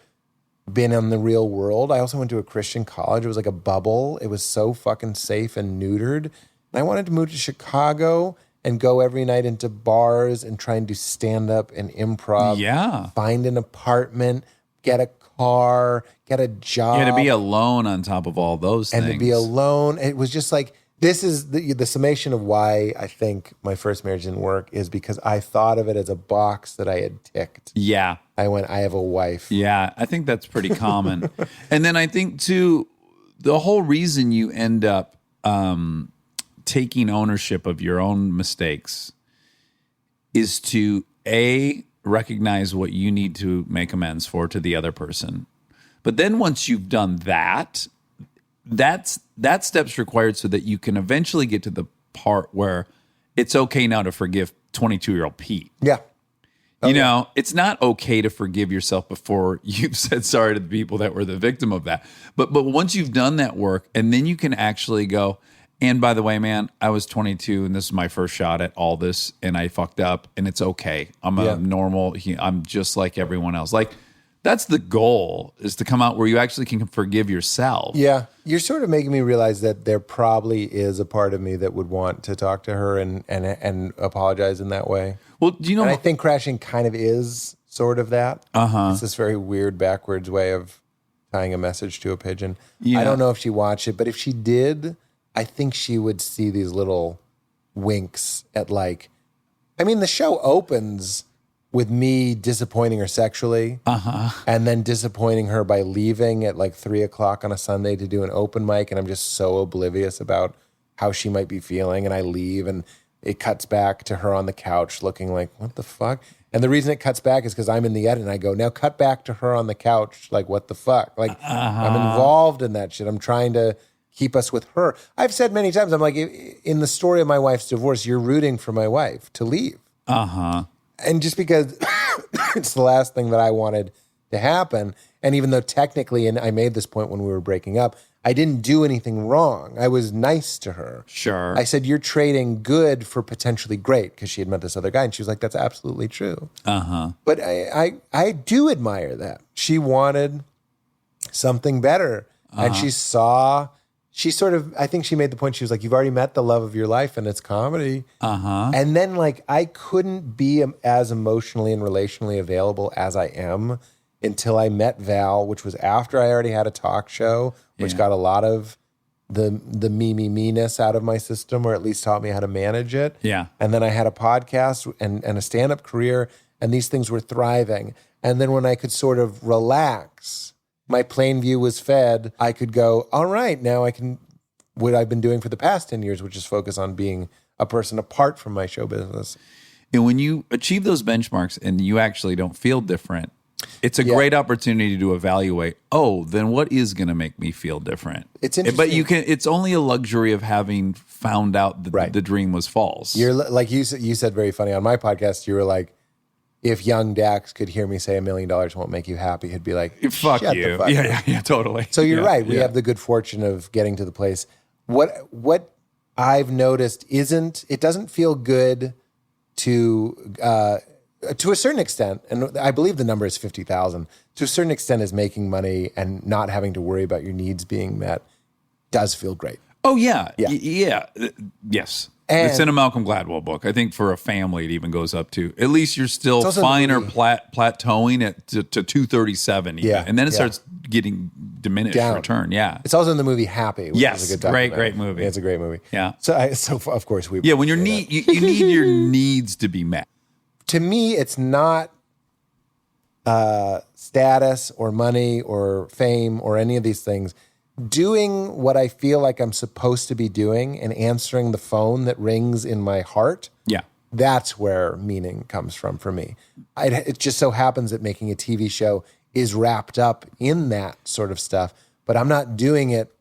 been in the real world. I also went to a Christian college. It was like a bubble. It was so fucking safe and neutered. And I wanted to move to Chicago and go every night into bars and try and do stand-up and improv. Yeah. Find an apartment, get a car, get a job. Yeah, to be alone on top of all those things. And to be alone. It was just like, this is the summation of why I think my first marriage didn't work, is because I thought of it as a box that I had ticked. Yeah. I went, I have a wife. Yeah, I think that's pretty common. And then I think, too, the whole reason you end up taking ownership of your own mistakes is to, A, recognize what you need to make amends for to the other person. But then once you've done that step's required so that you can eventually get to the part where it's okay now to forgive 22-year-old Pete. Yeah. You know, it's not okay to forgive yourself before you've said sorry to the people that were the victim of that. But once you've done that work, and then you can actually go, and by the way, man, I was 22 and this is my first shot at all this, and I fucked up, and it's okay. I'm I'm just like everyone else. Like, that's the goal, is to come out where you actually can forgive yourself. Yeah. You're sort of making me realize that there probably is a part of me that would want to talk to her and apologize in that way. Well, do you know? And I think Crashing kind of is sort of that. It's this very weird backwards way of tying a message to a pigeon. Yeah. I don't know if she watched it, but if she did, I think she would see these little winks at the show opens with me disappointing her sexually, and then disappointing her by leaving at 3:00 on a Sunday to do an open mic, and I'm just so oblivious about how she might be feeling, and I leave, and it cuts back to her on the couch looking like, what the fuck? And the reason it cuts back is because I'm in the edit, and I go, now cut back to her on the couch, like, what the fuck? Like, I'm involved in that shit. I'm trying to keep us with her. I've said many times, I'm like, in the story of my wife's divorce, you're rooting for my wife to leave. And just because it's the last thing that I wanted to happen, and even though technically, and I made this point when we were breaking up, I didn't do anything wrong. I was nice to her. Sure. I said, you're trading good for potentially great, because she had met this other guy. And she was like, that's absolutely true. Uh-huh. But I do admire that. She wanted something better. And she sort of, I think she made the point, she was like, you've already met the love of your life and it's comedy. Uh-huh. And then like, I couldn't be as emotionally and relationally available as I am until I met Val, which was after I already had a talk show, which got a lot of the me-ness out of my system, or at least taught me how to manage it. Yeah. And then I had a podcast and a stand-up career, and these things were thriving. And then when I could sort of relax, my plain view was fed, I could go, all right, now I can, what I've been doing for the past 10 years, which is focus on being a person apart from my show business. And when you achieve those benchmarks and you actually don't feel different, it's a great opportunity to evaluate, then what is going to make me feel different? It's interesting. But it's only a luxury of having found out that the dream was false. You're like, you said very funny on my podcast, you were like, if young Dax could hear me say $1 million won't make you happy, he'd be like, fuck shut you. The fuck Yeah, totally. So you're right. We have the good fortune of getting to the place. What I've noticed it doesn't feel good to a certain extent, and I believe the number is 50,000, to a certain extent is making money and not having to worry about your needs being met does feel great. Oh, yeah. Yes. And it's in a Malcolm Gladwell book. I think for a family, it even goes up to, at least you're still fine or plateauing to 237 even. And then it starts getting diminished return. Yeah. It's also in the movie Happy. Which is a good great movie. Yeah, it's a great movie. Yeah. So of course we. Yeah, when you need your needs to be met. To me, it's not status or money or fame or any of these things. Doing what I feel like I'm supposed to be doing and answering the phone that rings in my heart, that's where meaning comes from for me. It just so happens that making a TV show is wrapped up in that sort of stuff, but I'm not doing it.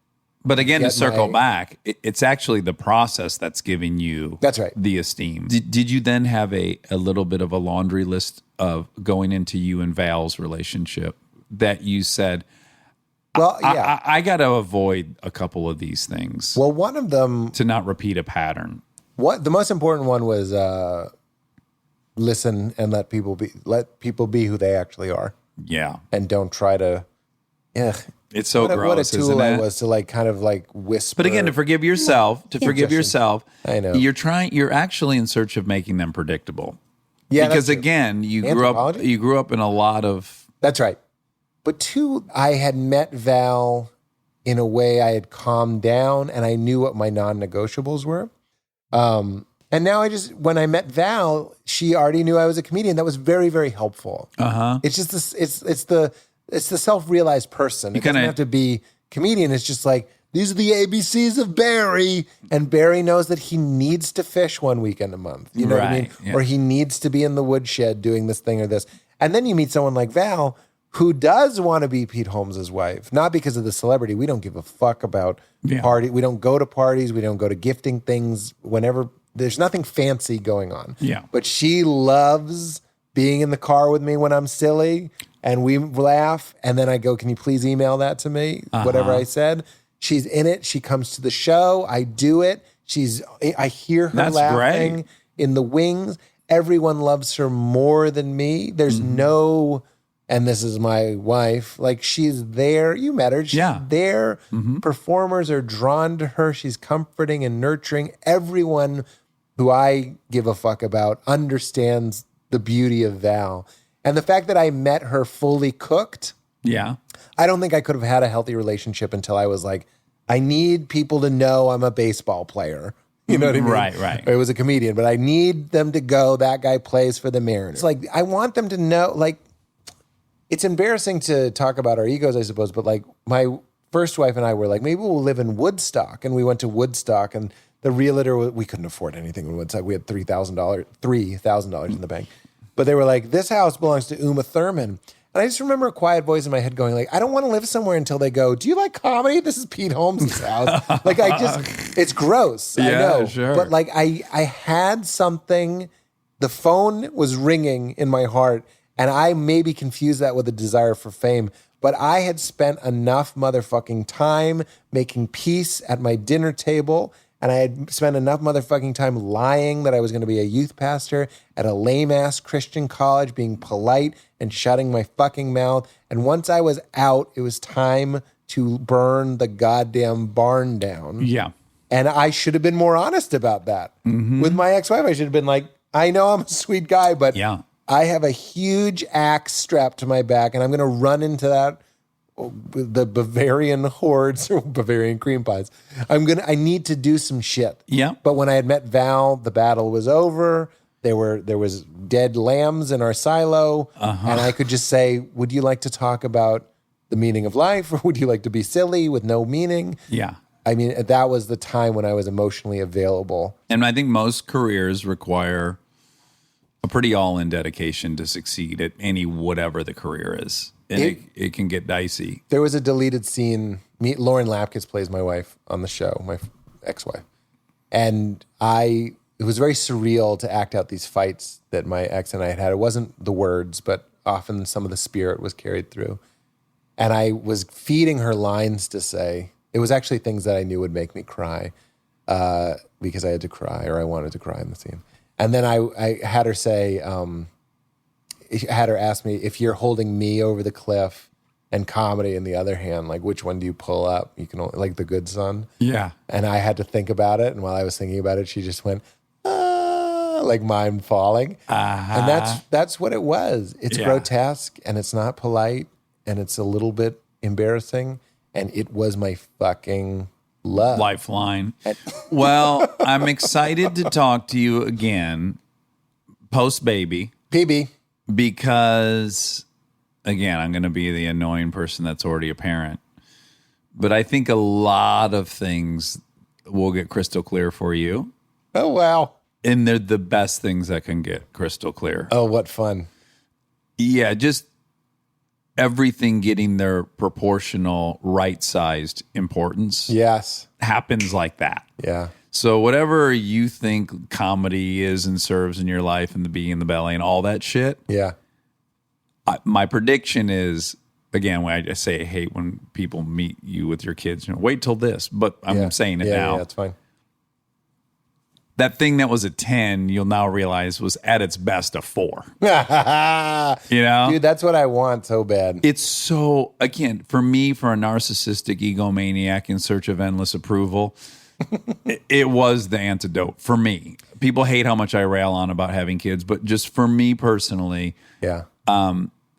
But again, to circle back, it's actually the process that's giving you the esteem. Did you then have a little bit of a laundry list of going into you and Val's relationship that you said, well, yeah, I got to avoid a couple of these things. Well, one of them, to not repeat a pattern. What the most important one was, listen and let people be who they actually are. Yeah, and don't try to. It's so gross. What a tool isn't it? I was to like kind of like whisper. But again, to forgive yourself, I know you're actually in search of making them predictable. Yeah, because again, you grew up in a lot of. That's right. But two, I had met Val in a way I had calmed down and I knew what my non-negotiables were. And now when I met Val, she already knew I was a comedian. That was very, very helpful. It's just this, it's the self-realized person. It doesn't have to be comedian. It's just like, these are the ABCs of Barry. And Barry knows that he needs to fish one weekend a month. You know what I mean? Yeah. Or he needs to be in the woodshed doing this thing or this. And then you meet someone like Val, who does want to be Pete Holmes' wife, not because of the celebrity. We don't give a fuck about party. We don't go to parties. We don't go to gifting things whenever. There's nothing fancy going on. Yeah. But she loves being in the car with me when I'm silly and we laugh. And then I go, can you please email that to me? Whatever I said. She's in it. She comes to the show. I do it. I hear her laughing in the wings. Everyone loves her more than me. There's no... And this is my wife. Like, she's there. You met her. She's there. Performers are drawn to her. She's comforting and nurturing. Everyone who I give a fuck about understands the beauty of Val. And the fact that I met her fully cooked, I don't think I could have had a healthy relationship until I was like, I need people to know I'm a baseball player. You know what I mean? Right. Or I was a comedian, but I need them to go, that guy plays for the Mariners. It's like, I want them to know, like, it's embarrassing to talk about our egos, I suppose, but like my first wife and I were like, maybe we'll live in Woodstock. And we went to Woodstock and the realtor, we couldn't afford anything in Woodstock. We had $3,000 in the bank. But they were like, this house belongs to Uma Thurman. And I just remember a quiet voice in my head going like, I don't want to live somewhere until they go, do you like comedy? This is Pete Holmes' house. Like it's gross. I know. Sure. But like I had something, the phone was ringing in my heart. And I maybe confuse that with a desire for fame, but I had spent enough motherfucking time making peace at my dinner table, and I had spent enough motherfucking time lying that I was going to be a youth pastor at a lame-ass Christian college, being polite and shutting my fucking mouth. And once I was out, it was time to burn the goddamn barn down. Yeah. And I should have been more honest about that. With my ex-wife, I should have been like, I know I'm a sweet guy, but I have a huge axe strapped to my back, and I'm going to run into that, the Bavarian hordes or Bavarian cream pies. I need to do some shit. Yeah. But when I had met Val, the battle was over. There was dead lambs in our silo, and I could just say, would you like to talk about the meaning of life, or would you like to be silly with no meaning? Yeah. I mean, that was the time when I was emotionally available. And I think most careers require a pretty all-in dedication to succeed at any whatever the career is. And it can get dicey. There was a deleted scene. Lauren Lapkus plays my wife on the show, my ex-wife. And it was very surreal to act out these fights that my ex and I had. It wasn't the words, but often some of the spirit was carried through. And I was feeding her lines to say, it was actually things that I knew would make me cry because I had to cry, or I wanted to cry in the scene. And then I had her say, had her ask me, if you're holding me over the cliff and comedy in the other hand, like which one do you pull up? You can only, like The Good Son. Yeah. And I had to think about it. And while I was thinking about it, she just went, like mime falling. And that's what it was. It's grotesque, and it's not polite, and it's a little bit embarrassing. And it was my fucking love. Lifeline. Well, I'm excited to talk to you again post-baby. PB. Because, again, I'm going to be the annoying person that's already a parent. But I think a lot of things will get crystal clear for you. Oh, wow. And they're the best things that can get crystal clear. Oh, what fun. Yeah, just everything getting their proportional, right-sized importance. Yes. Happens like that. Yeah. So whatever you think comedy is and serves in your life, and the bee and the belly and all that shit. Yeah. My prediction is, again, when I say I hate when people meet you with your kids, wait till this, but I'm saying it now. Yeah, that's fine. That thing that was a 10, you'll now realize was at its best a 4. Dude, that's what I want so bad. It's so, again, for me, for a narcissistic egomaniac in search of endless approval, it was the antidote for me. People hate how much I rail on about having kids, but just for me personally,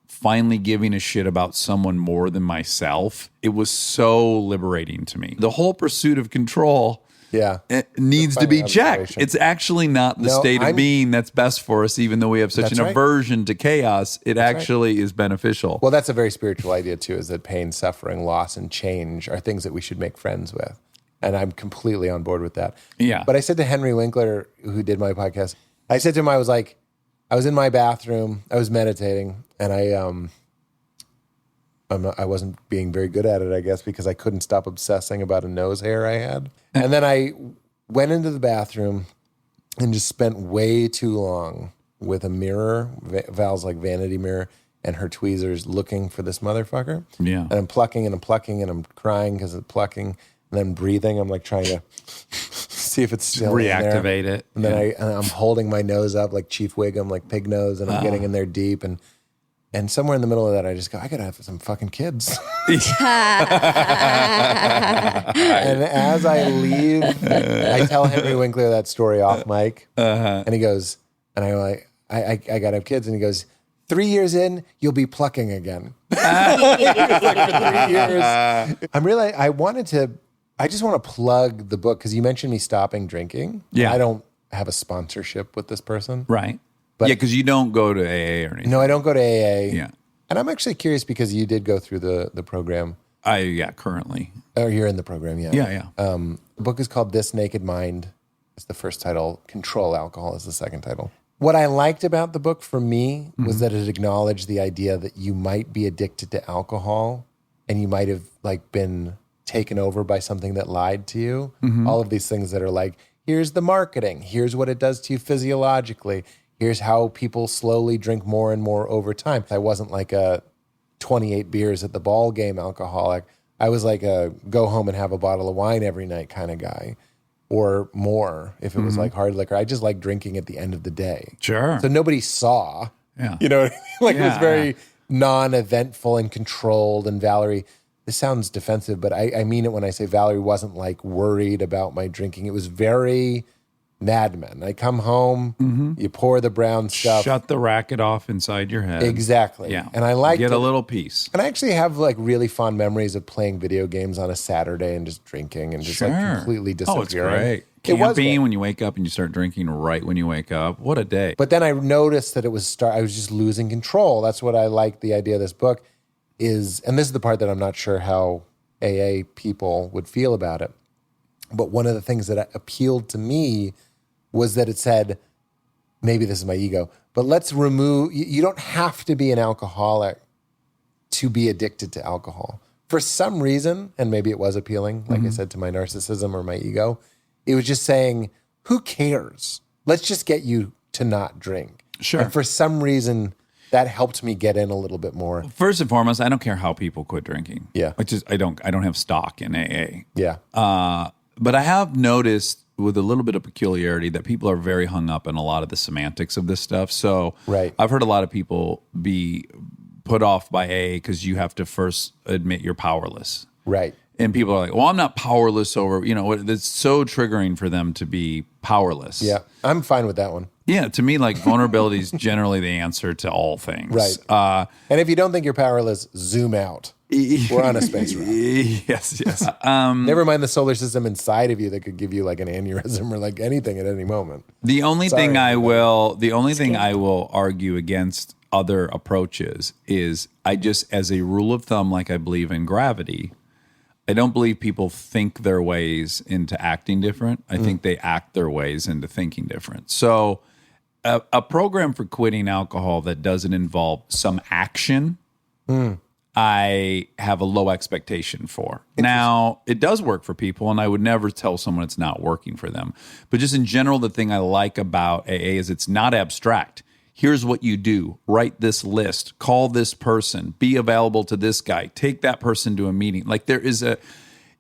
finally giving a shit about someone more than myself, it was so liberating to me. The whole pursuit of control it needs to be checked. It's actually not the state of being that's best for us, even though we have such an aversion to chaos. It actually is beneficial. Well, that's a very spiritual idea, too, is that pain, suffering, loss, and change are things that we should make friends with. And I'm completely on board with that. Yeah. But I said to Henry Winkler, who did my podcast, I said to him, I was in my bathroom, I was meditating, and I wasn't being very good at it, I guess, because I couldn't stop obsessing about a nose hair I had. And then I went into the bathroom and just spent way too long with a mirror, Val's like vanity mirror, and her tweezers looking for this motherfucker. Yeah. And I'm plucking and I'm plucking and I'm crying because of plucking, and then breathing. I'm like trying to see if it's still reactivate in there. it. And then I'm holding my nose up like Chief Wiggum, like pig nose, and I'm getting in there deep. And somewhere in the middle of that, I just go, I gotta have some fucking kids. And as I leave, I tell Henry Winkler that story off mic, and he goes, and I'm like, I gotta have kids, and he goes, 3 years in, you'll be plucking again. Like for 3 years. I just want to plug the book because you mentioned me stopping drinking. Yeah, I don't have a sponsorship with this person, right? But, because you don't go to AA or anything. No, I don't go to AA. Yeah. And I'm actually curious because you did go through the program. Currently. Oh, you're in the program, yeah. Yeah. The book is called This Naked Mind. It's the first title. Control Alcohol is the second title. What I liked about the book for me was that it acknowledged the idea that you might be addicted to alcohol and you might have been taken over by something that lied to you. All of these things that are like, here's the marketing. Here's what it does to you physiologically. Here's how people slowly drink more and more over time. I wasn't like a 28 beers at the ball game alcoholic. I was like a go home and have a bottle of wine every night kind of guy, or more if it was like hard liquor. I just like drinking at the end of the day. Sure. So nobody saw. Yeah. You know what I mean? Like it was very non-eventful and controlled. And Valerie, this sounds defensive, but I mean it when I say Valerie wasn't like worried about my drinking. It was very Mad Men. I come home, you pour the brown stuff. Shut the racket off inside your head. Exactly. Yeah. And I like Get a little piece. And I actually have like really fond memories of playing video games on a Saturday and just drinking and just like completely disappearing. Oh, it's great. It was Camping great. when you wake up and you start drinking right when you wake up. What a day. But then I noticed that I was just losing control. That's what I like the idea of this book is, and this is the part that I'm not sure how AA people would feel about it. But one of the things that appealed to me was that it said, maybe this is my ego, but let's remove, you don't have to be an alcoholic to be addicted to alcohol. For some reason, and maybe it was appealing, like I said, to my narcissism or my ego, it was just saying, who cares? Let's just get you to not drink. Sure. And for some reason, that helped me get in a little bit more. First and foremost, I don't care how people quit drinking. Yeah. Which is I don't have stock in AA. Yeah. But I have noticed with a little bit of peculiarity that people are very hung up in a lot of the semantics of this stuff. So Right. I've heard a lot of people be put off by AA because you have to first admit you're powerless. Right. And people are like, well, I'm not powerless over, it's so triggering for them to be powerless. Yeah. I'm fine with that one. Yeah. To me, like vulnerability is generally the answer to all things. Right. And if you don't think you're powerless, zoom out. We're on a space rock. Yes. Never mind the solar system inside of you that could give you like an aneurysm or like anything at any moment. The only Sorry, thing everybody. thing I will argue against other approaches is I just, as a rule of thumb, like I believe in gravity, I don't believe people think their ways into acting different. I think they act their ways into thinking different. So a program for quitting alcohol that doesn't involve some action, I have a low expectation for. Now, it does work for people, and I would never tell someone it's not working for them. But just in general, the thing I like about AA is it's not abstract. Here's what you do. Write this list. Call this person. Be available to this guy. Take that person to a meeting. Like there is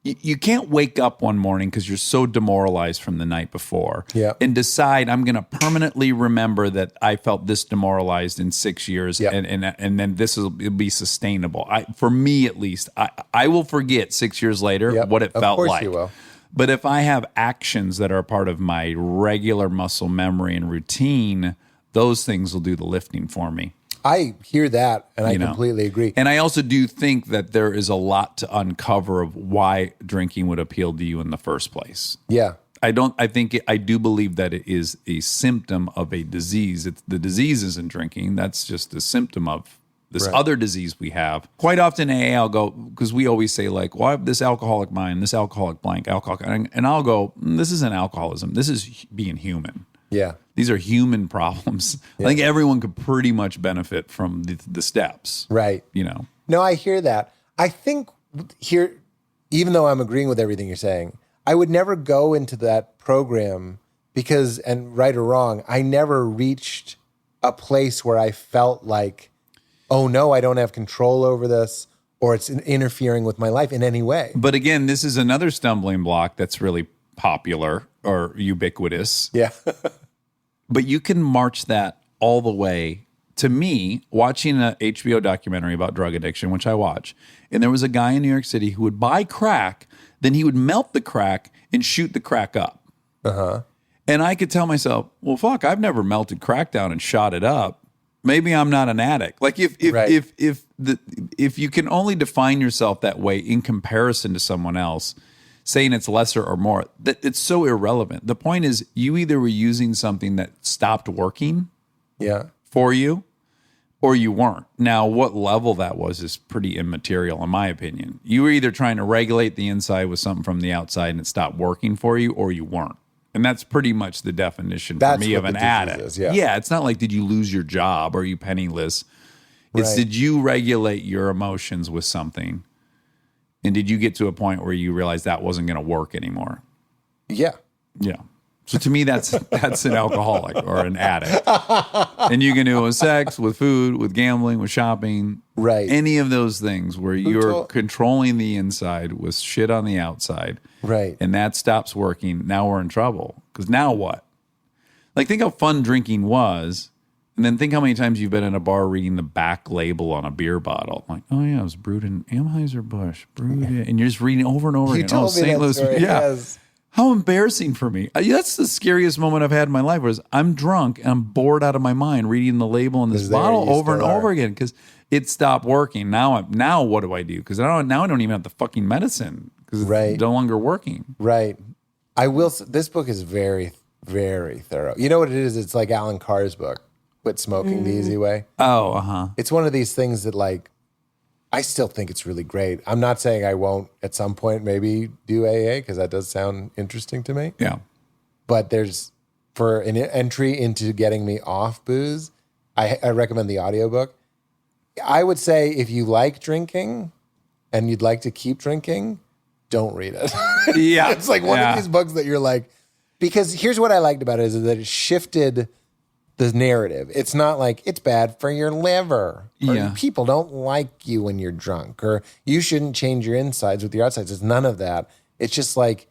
you can't wake up one morning because you're so demoralized from the night before and decide I'm going to permanently remember that I felt this demoralized in 6 years and then this will be sustainable. For me, at least, I will forget 6 years later what it felt like. Of course you will. But if I have actions that are part of my regular muscle memory and routine, those things will do the lifting for me. I hear that, and I completely agree. And I also do think that there is a lot to uncover of why drinking would appeal to you in the first place. Yeah. I do believe that it is a symptom of a disease. The disease isn't drinking. That's just a symptom of this other disease we have. Quite often AA, I'll go, because we always say like, well, I have this alcoholic mind, this alcoholic blank, alcoholic. And I'll go, this isn't alcoholism. This is being human. Yeah. These are human problems. I think everyone could pretty much benefit from the steps. Right. No, I hear that. I think here, even though I'm agreeing with everything you're saying, I would never go into that program because, and right or wrong, I never reached a place where I felt like, oh no, I don't have control over this, or it's interfering with my life in any way. But again, this is another stumbling block that's really popular or ubiquitous. Yeah. But you can march that all the way. To me, watching an HBO documentary about drug addiction, which I watch, and there was a guy in New York City who would buy crack, then he would melt the crack and shoot the crack up. Uh-huh. And I could tell myself, well, fuck, I've never melted crack down and shot it up. Maybe I'm not an addict. Like if you can only define yourself that way in comparison to someone else, saying it's lesser or more, that it's so irrelevant. The point is, you either were using something that stopped working for you, or you weren't. Now, what level that was is pretty immaterial, in my opinion. You were either trying to regulate the inside with something from the outside and it stopped working for you, or you weren't. And that's pretty much the definition for me of an addict. Yeah, it's not like, did you lose your job? Or are you penniless? It's did you regulate your emotions with something? And did you get to a point where you realized that wasn't going to work anymore? Yeah. Yeah. So to me, that's an alcoholic or an addict. And you can do it with sex, with food, with gambling, with shopping. Right. Any of those things where you're controlling the inside with shit on the outside. Right. And that stops working. Now we're in trouble. Because now what? Like, think how fun drinking was. And then think how many times you've been in a bar reading the back label on a beer bottle. Like, oh, yeah, it was brewed in Anheuser-Busch. And you're just reading over and over You again. told me St. that Louis. story, Yeah. yes. How embarrassing for me. That's the scariest moment I've had in my life was I'm drunk and I'm bored out of my mind reading the label on this bottle over and over again because it stopped working. Now what do I do? Because now I don't even have the fucking medicine because it's no longer working. Right. This book is very, very thorough. You know what it is? It's like Alan Carr's book, Quit Smoking the Easy Way. Oh, uh-huh. It's one of these things that, like, I still think it's really great. I'm not saying I won't at some point maybe do AA because that does sound interesting to me. Yeah. But for an entry into getting me off booze, I recommend the audiobook. I would say if you like drinking and you'd like to keep drinking, don't read it. Yeah. It's like one of these books that you're like, because here's what I liked about it is that it shifted the narrative. It's not like it's bad for your liver. Or people don't like you when you're drunk. Or you shouldn't change your insides with your outsides. It's none of that. It's just like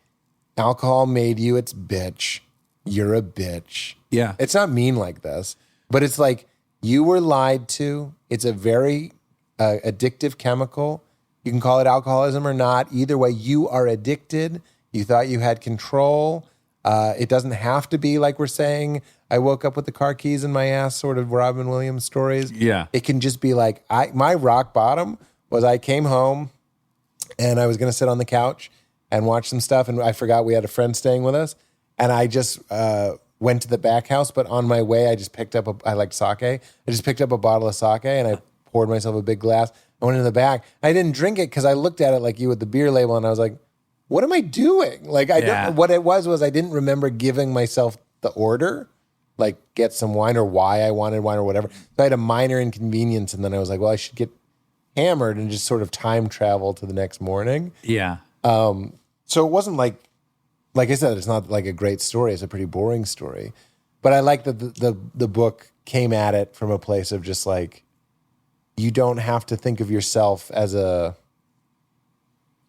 alcohol made you its bitch. You're a bitch. Yeah. It's not mean like this. But it's like you were lied to. It's a very addictive chemical. You can call it alcoholism or not. Either way, you are addicted. You thought you had control. It doesn't have to be like we're saying, I woke up with the car keys in my ass, sort of Robin Williams stories. Yeah. It can just be like, my rock bottom was I came home and I was going to sit on the couch and watch some stuff. And I forgot we had a friend staying with us. And I just went to the back house. But on my way, I just picked up, I like sake. I just picked up a bottle of sake and I poured myself a big glass. I went in the back. I didn't drink it because I looked at it like you with the beer label. And I was like, what am I doing? Like, what it was I didn't remember giving myself the order, like get some wine or why I wanted wine or whatever. So I had a minor inconvenience. And then I was like, well, I should get hammered and just sort of time travel to the next morning. Yeah. So it wasn't like I said, it's not like a great story. It's a pretty boring story. But I like that the book came at it from a place of just like, you don't have to think of yourself as an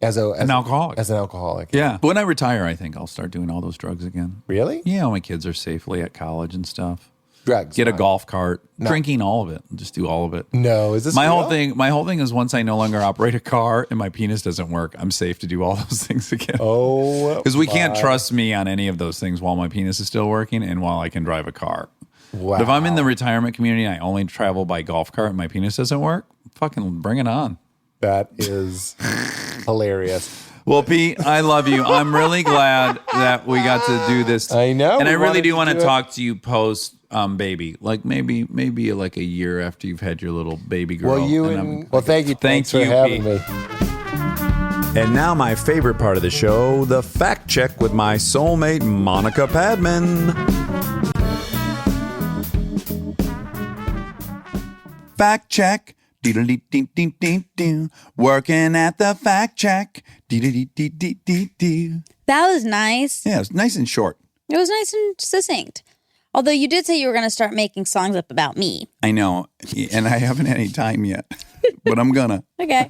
alcoholic. Yeah. When I retire, I think I'll start doing all those drugs again. Really? Yeah, my kids are safely at college and stuff. Drugs. Get a golf cart. No. Drinking all of it. Just do all of it. No, is this my real? whole thing is once I no longer operate a car and my penis doesn't work, I'm safe to do all those things again. Oh. Because we can't trust me on any of those things while my penis is still working and while I can drive a car. Wow. But if I'm in the retirement community and I only travel by golf cart and my penis doesn't work, fucking bring it on. That is hilarious. Well, Pete, I love you. I'm really glad that we got to do this. I know. And I really do want to talk to you post baby. Like maybe like a year after you've had your little baby girl. Well, thank you. Thanks for having me. And now my favorite part of the show, the fact check with my soulmate, Monica Padman. Fact check. Working at the fact check. That was nice. Yeah, it was nice and short. It was nice and succinct. Although you did say you were going to start making songs up about me. I know, and I haven't had any time yet, but I'm gonna. Okay.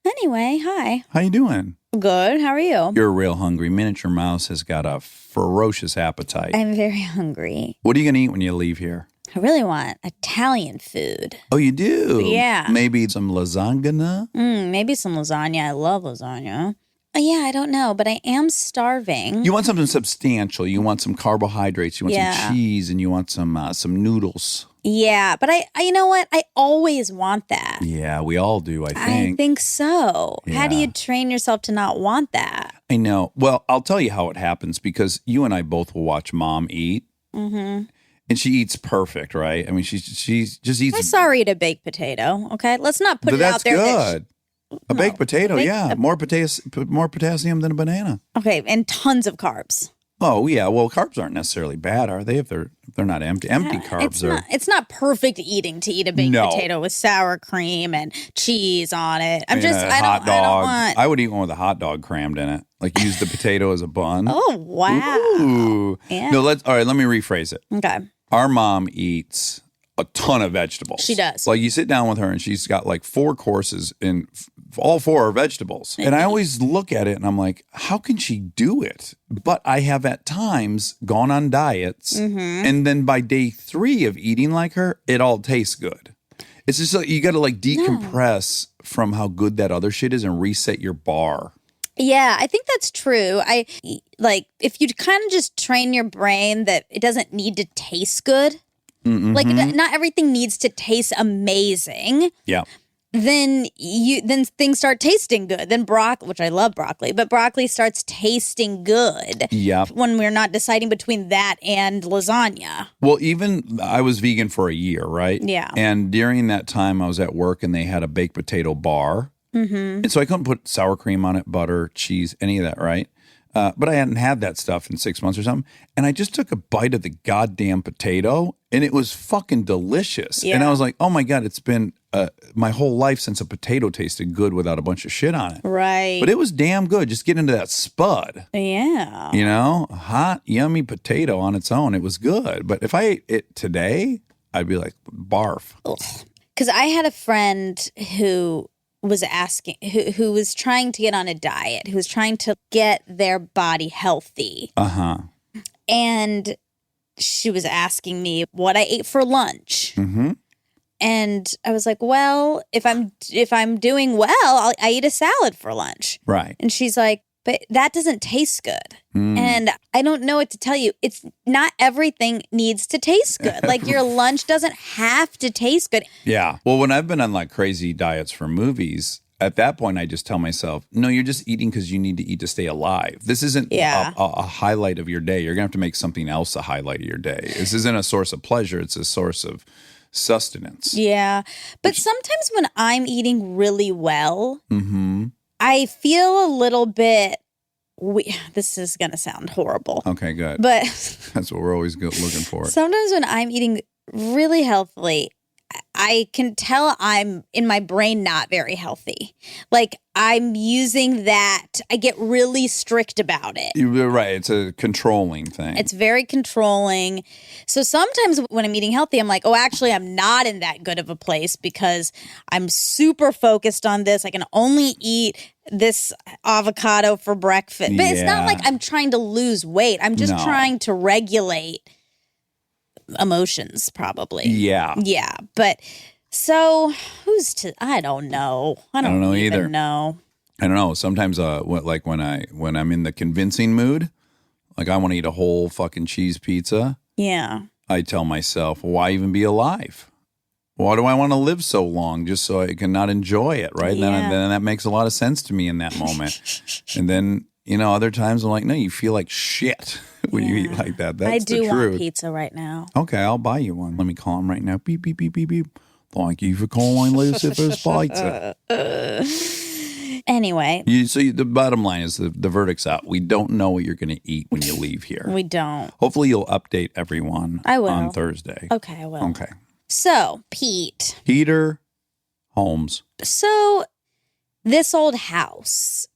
Anyway, hi. How you doing? Good. How are you? You're real hungry. Miniature Mouse has got a ferocious appetite. I'm very hungry. What are you going to eat when you leave here? I really want Italian food. Oh, you do? Yeah. Maybe some lasagna? Maybe some lasagna. I love lasagna. Yeah, I don't know, but I am starving. You want something substantial. You want some carbohydrates. You want some cheese, and you want some noodles. Yeah, but I you know what? I always want that. Yeah, we all do, I think. I think so. Yeah. How do you train yourself to not want that? I know. Well, I'll tell you how it happens because you and I both will watch Mom eat. Mm-hmm. And she eats perfect, right? I mean, she just eats. I saw her eat a baked potato. Okay, let's not put it out there. That's good. A baked potato, more potassium than a banana. Okay, and tons of carbs. Oh yeah, well, carbs aren't necessarily bad, are they? If they're not empty. Empty carbs are. It's not perfect eating to eat a baked potato with sour cream and cheese on it. I don't want. I would eat one with a hot dog crammed in it. Like use the potato as a bun. Oh wow! Ooh. Yeah. No, all right. Let me rephrase it. Okay. Our mom eats a ton of vegetables. She does. Like you sit down with her and she's got like 4 courses and all 4 are vegetables. And I always look at it and I'm like, how can she do it? But I have at times gone on diets and then by day 3 of eating like her, it all tastes good. It's just like you got to like decompress from how good that other shit is and reset your bar. Yeah, I think that's true. I like if you kind of just train your brain that it doesn't need to taste good. Like not everything needs to taste amazing. Yeah. Then things start tasting good. Then broccoli, which I love broccoli, but broccoli starts tasting good. Yeah. When we're not deciding between that and lasagna. Well, even I was vegan for a year, right? Yeah. And during that time, I was at work and they had a baked potato bar. And so I couldn't put sour cream on it, butter, cheese, any of that, right? But I hadn't had that stuff in 6 months or something. And I just took a bite of the goddamn potato and it was fucking delicious. Yeah. And I was like, oh my God, it's been my whole life since a potato tasted good without a bunch of shit on it. Right. But it was damn good. Just get into that spud. Yeah. You know, hot, yummy potato on its own. It was good. But if I ate it today, I'd be like, barf. Because I had a friend who was asking, who was trying to get on a diet, who was trying to get their body healthy. And she was asking me what I ate for lunch. And I was like, well, if I'm doing well, I eat a salad for lunch. Right. And she's like, but that doesn't taste good. And I don't know what to tell you. It's not everything needs to taste good. Like your lunch doesn't have to taste good. Yeah. Well, when I've been on like crazy diets for movies, at that point, I just tell myself, no, you're just eating because you need to eat to stay alive. This isn't a highlight of your day. You're going to have to make something else a highlight of your day. This isn't a source of pleasure. It's a source of sustenance. Yeah. But sometimes when I'm eating really well, I feel a little bit, this is going to sound horrible. Okay, good. But that's what we're always looking for. Sometimes when I'm eating really healthily, I can tell I'm in my brain not very healthy. Like I'm using that. I get really strict about it. You're right. It's a controlling thing. It's very controlling. So sometimes when I'm eating healthy, I'm like, oh, actually, I'm not in that good of a place because I'm super focused on this. I can only eat this avocado for breakfast. But it's not like I'm trying to lose weight. I'm just trying to regulate emotions, probably. Yeah. But so I don't know. I don't know either. Know. I don't know. Sometimes like when I'm in the convincing mood, like I want to eat a whole fucking cheese pizza. Yeah. I tell myself, why even be alive? Why do I want to live so long just so I can not enjoy it, right? Yeah. And then that makes a lot of sense to me in that moment. And then, other times I'm like, no, you feel like shit when you eat like that. That's the truth. I do want pizza right now. Okay, I'll buy you one. Let me call him right now. Beep, beep, beep, beep, beep. Thank you for calling Lucifer's Pizza. Anyway. The bottom line is the verdict's out. We don't know what you're going to eat when you leave here. We don't. Hopefully you'll update everyone on Thursday. Okay, I will. Okay. So, Peter Holmes. So, this old house.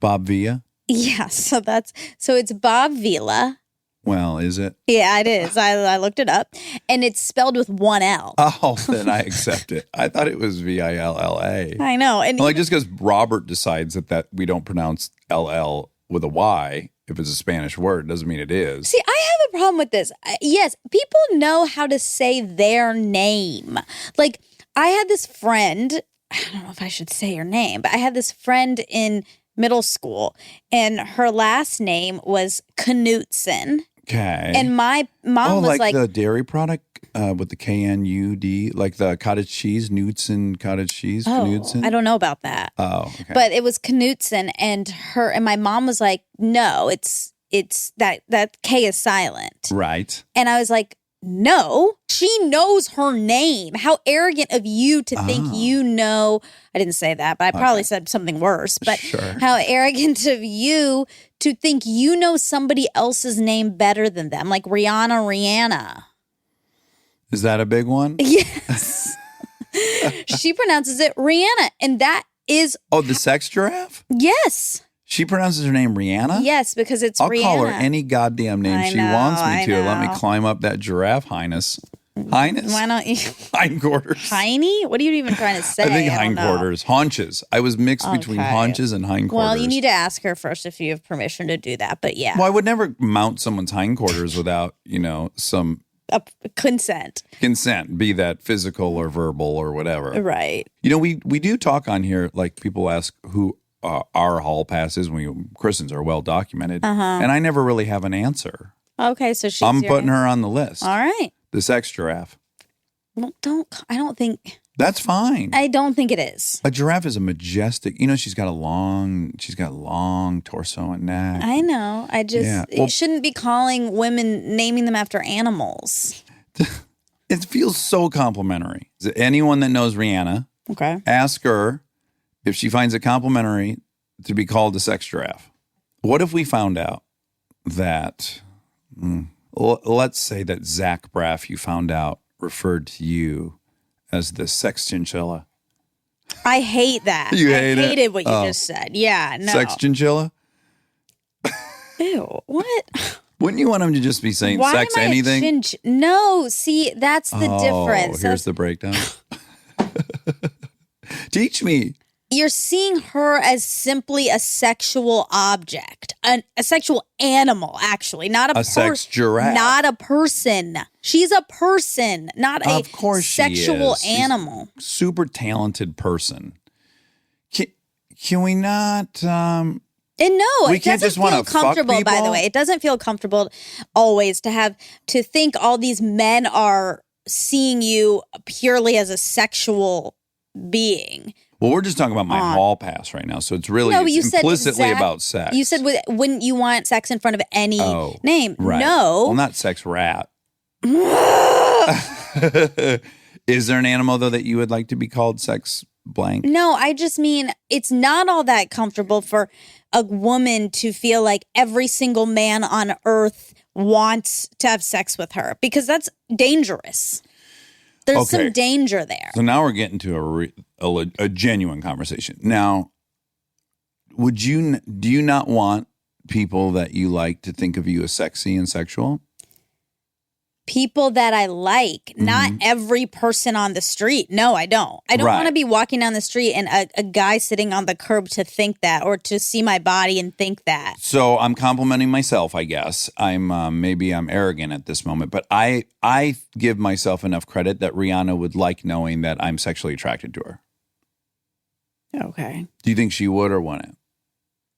Bob Vila? Yeah, so it's Bob Vila. Well, is it? Yeah, it is. I looked it up, and it's spelled with one L. Oh, then I accept it. I thought it was Villa. I know. And just because Robert decides that we don't pronounce LL with a Y, if it's a Spanish word, doesn't mean it is. See, I have a problem with this. Yes, people know how to say their name. Like, I had this friend, I don't know if I should say her name, but I had this friend in middle school, and her last name was Knutson. Okay. And my mom was like the dairy product with the KNUD, like the cottage cheese, Knutson cottage cheese, Knudsen? I don't know about that. Oh, okay. But it was Knutson, and my mom was like, no, it's that K is silent. Right. And I was like, no, she knows her name. How arrogant of you to think you know. I didn't say that, but I probably said something worse. But how arrogant of you to think you know somebody else's name better than them, like Rihanna. Is that a big one? Yes. She pronounces it Rihanna, and that is... Oh, the sex giraffe? Yes. She pronounces her name Rihanna? Yes, because it's I'll Rihanna. call her any goddamn name she wants me to. Let me climb up that giraffe highness. Highness? Why not? Hindquarters. Hiney? What are you even trying to say? I think don't know. hindquarters. Haunches. I was mixed between Okay. haunches and hindquarters. Well, you need to ask her first if you have permission to do that. But yeah, Well, I would never mount someone's hindquarters without, some consent. consent, be that physical or verbal or whatever. Right. We do talk on here, like people ask who our hall passes when Christians are well documented. And I never really have an answer. Okay, so she's I'm putting her on the list. All right. The sex giraffe. Well, I don't think That's fine. it is. A giraffe is a majestic, she's got long torso and neck. I know. I just, Yeah. Well- you shouldn't be calling women, naming them after animals. It feels so complimentary. Anyone that knows Rihanna, Okay. ask her if she finds it complimentary to be called a sex giraffe. What if we found out that, let's say that Zach Braff, you found out, referred to you as the sex chinchilla? I hate that. You hate it? I hated what you Oh. just said. Yeah, no. Sex chinchilla? Ew, what? Wouldn't you want him to just be saying Why sex am I a anything? No, see, that's the difference. Here's the breakdown. Teach me. You're seeing her as simply a sexual object, a sexual animal, actually, not A sex giraffe. not a person. She's a person, not a Of course she sexual is. She's animal. super talented person. Can we not? And no, We it can't doesn't just wanna feel fuck comfortable. By the people? way, it doesn't feel comfortable always to think all these men are seeing you purely as a sexual being. Well, we're just talking about my hall pass right now, so it's really No, but you it's said implicitly Zach- about sex. You said wouldn't you want sex in front of any name? right. No. Well, not sex rat. Is there an animal though that you would like to be called sex blank? No, I just mean it's not all that comfortable for a woman to feel like every single man on earth wants to have sex with her because that's dangerous. There's Okay. some danger there. So now we're getting to a genuine conversation. Now, do you not want people that you like to think of you as sexy and sexual? People that I like, not every person on the street. No, I don't. I don't Right. want to be walking down the street and a guy sitting on the curb to think that or to see my body and think that. So I'm complimenting myself, I guess. Maybe I'm arrogant at this moment, but I give myself enough credit that Rihanna would like knowing that I'm sexually attracted to her. Okay. Do you think she would or wouldn't?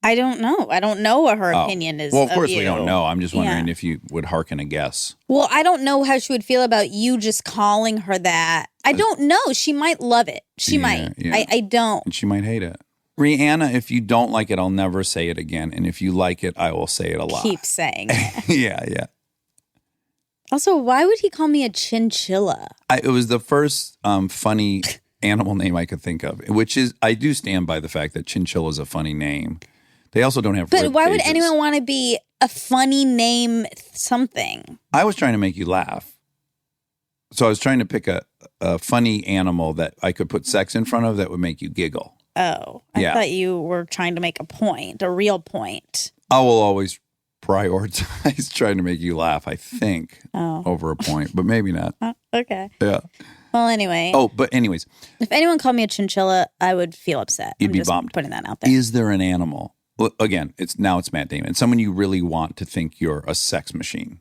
I don't know. I don't know what her Oh. opinion is. Well, of course we you. don't know. I'm just wondering Yeah. if you would hearken a guess. Well, I don't know how she would feel about you just calling her that. I don't know. She might love it. She Yeah, might. yeah. I don't. And she might hate it. Rihanna, if you don't like it, I'll never say it again. And if you like it, I will say it a lot. Keep saying it. Yeah. Also, why would he call me a chinchilla? It was the first funny animal name I could think of, which is, I do stand by the fact that chinchilla is a funny name. They also don't have But rib why would cages. anyone want to be a funny name something? I was trying to make you laugh. So I was trying to pick a funny animal that I could put sex in front of that would make you giggle. Oh, I Yeah. thought you were trying to make a point, a real point. I will always prioritize trying to make you laugh, I think, Oh. over a point, but maybe not. Okay. Yeah. Well, anyway. Oh, but anyways, If anyone called me a chinchilla, I would feel upset. You'd I'm be just bummed. putting that out there. is there an animal? Well, again, it's Matt Damon. Someone you really want to think you're a sex machine,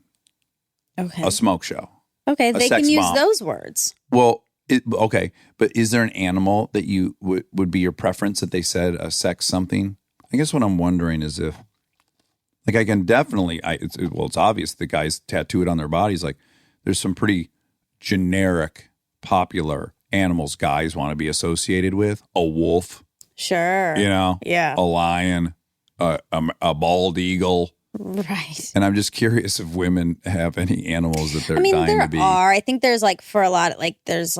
Okay. a smoke show. Okay, they sex can use bomb. those words. Well, okay, but is there an animal that you would be your preference that they said a sex something? I guess what I'm wondering is if, like, I can definitely, it's obvious the guys tattoo it on their bodies. Like, there's some pretty generic, popular animals guys want to be associated with. A wolf, Sure. Yeah. a lion, a bald eagle. Right. And I'm just curious if women have any animals that they're I mean, dying there to be. are. I think there's like for a lot of there's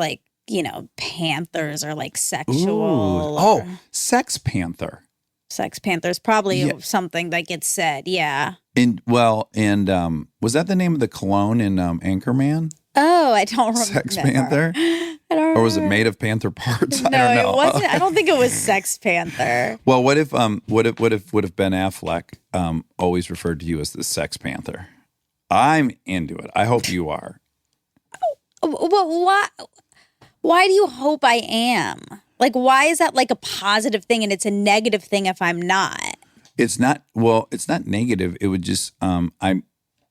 panthers or like sexual. or Sex panther. sex panthers. Probably Yeah. something that gets said. Yeah. And was that the name of the cologne in Anchorman? Oh, I don't remember. Sex Panther? I don't remember. Or was it made of panther parts? No, I don't know. it wasn't. I don't think it was Sex Panther. Well, what if Ben Affleck always referred to you as the Sex Panther? I'm into it. I hope you are. but why do you hope I am? Like, why is that like a positive thing and it's a negative thing if I'm not? It's not, well, it's not negative. It would just, I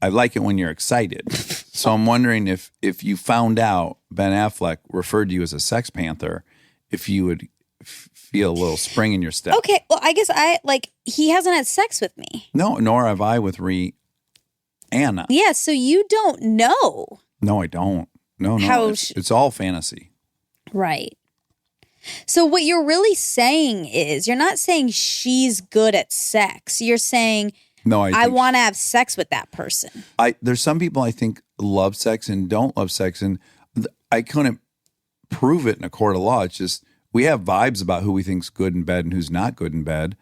like it when you're excited. So I'm wondering if you found out Ben Affleck referred to you as a sex panther, if you would feel a little spring in your step. Okay, well, I guess he hasn't had sex with me. No, nor have I with Rihanna. Yeah, so you don't know. No, I don't. No, it's all fantasy. Right. So what you're really saying is, you're not saying she's good at sex. You're saying, no, I want to have sex with that person. There's some people I think love sex and don't love sex, and I couldn't prove it in a court of law. It's just we have vibes about who we think's good in bed and who's not good in bed.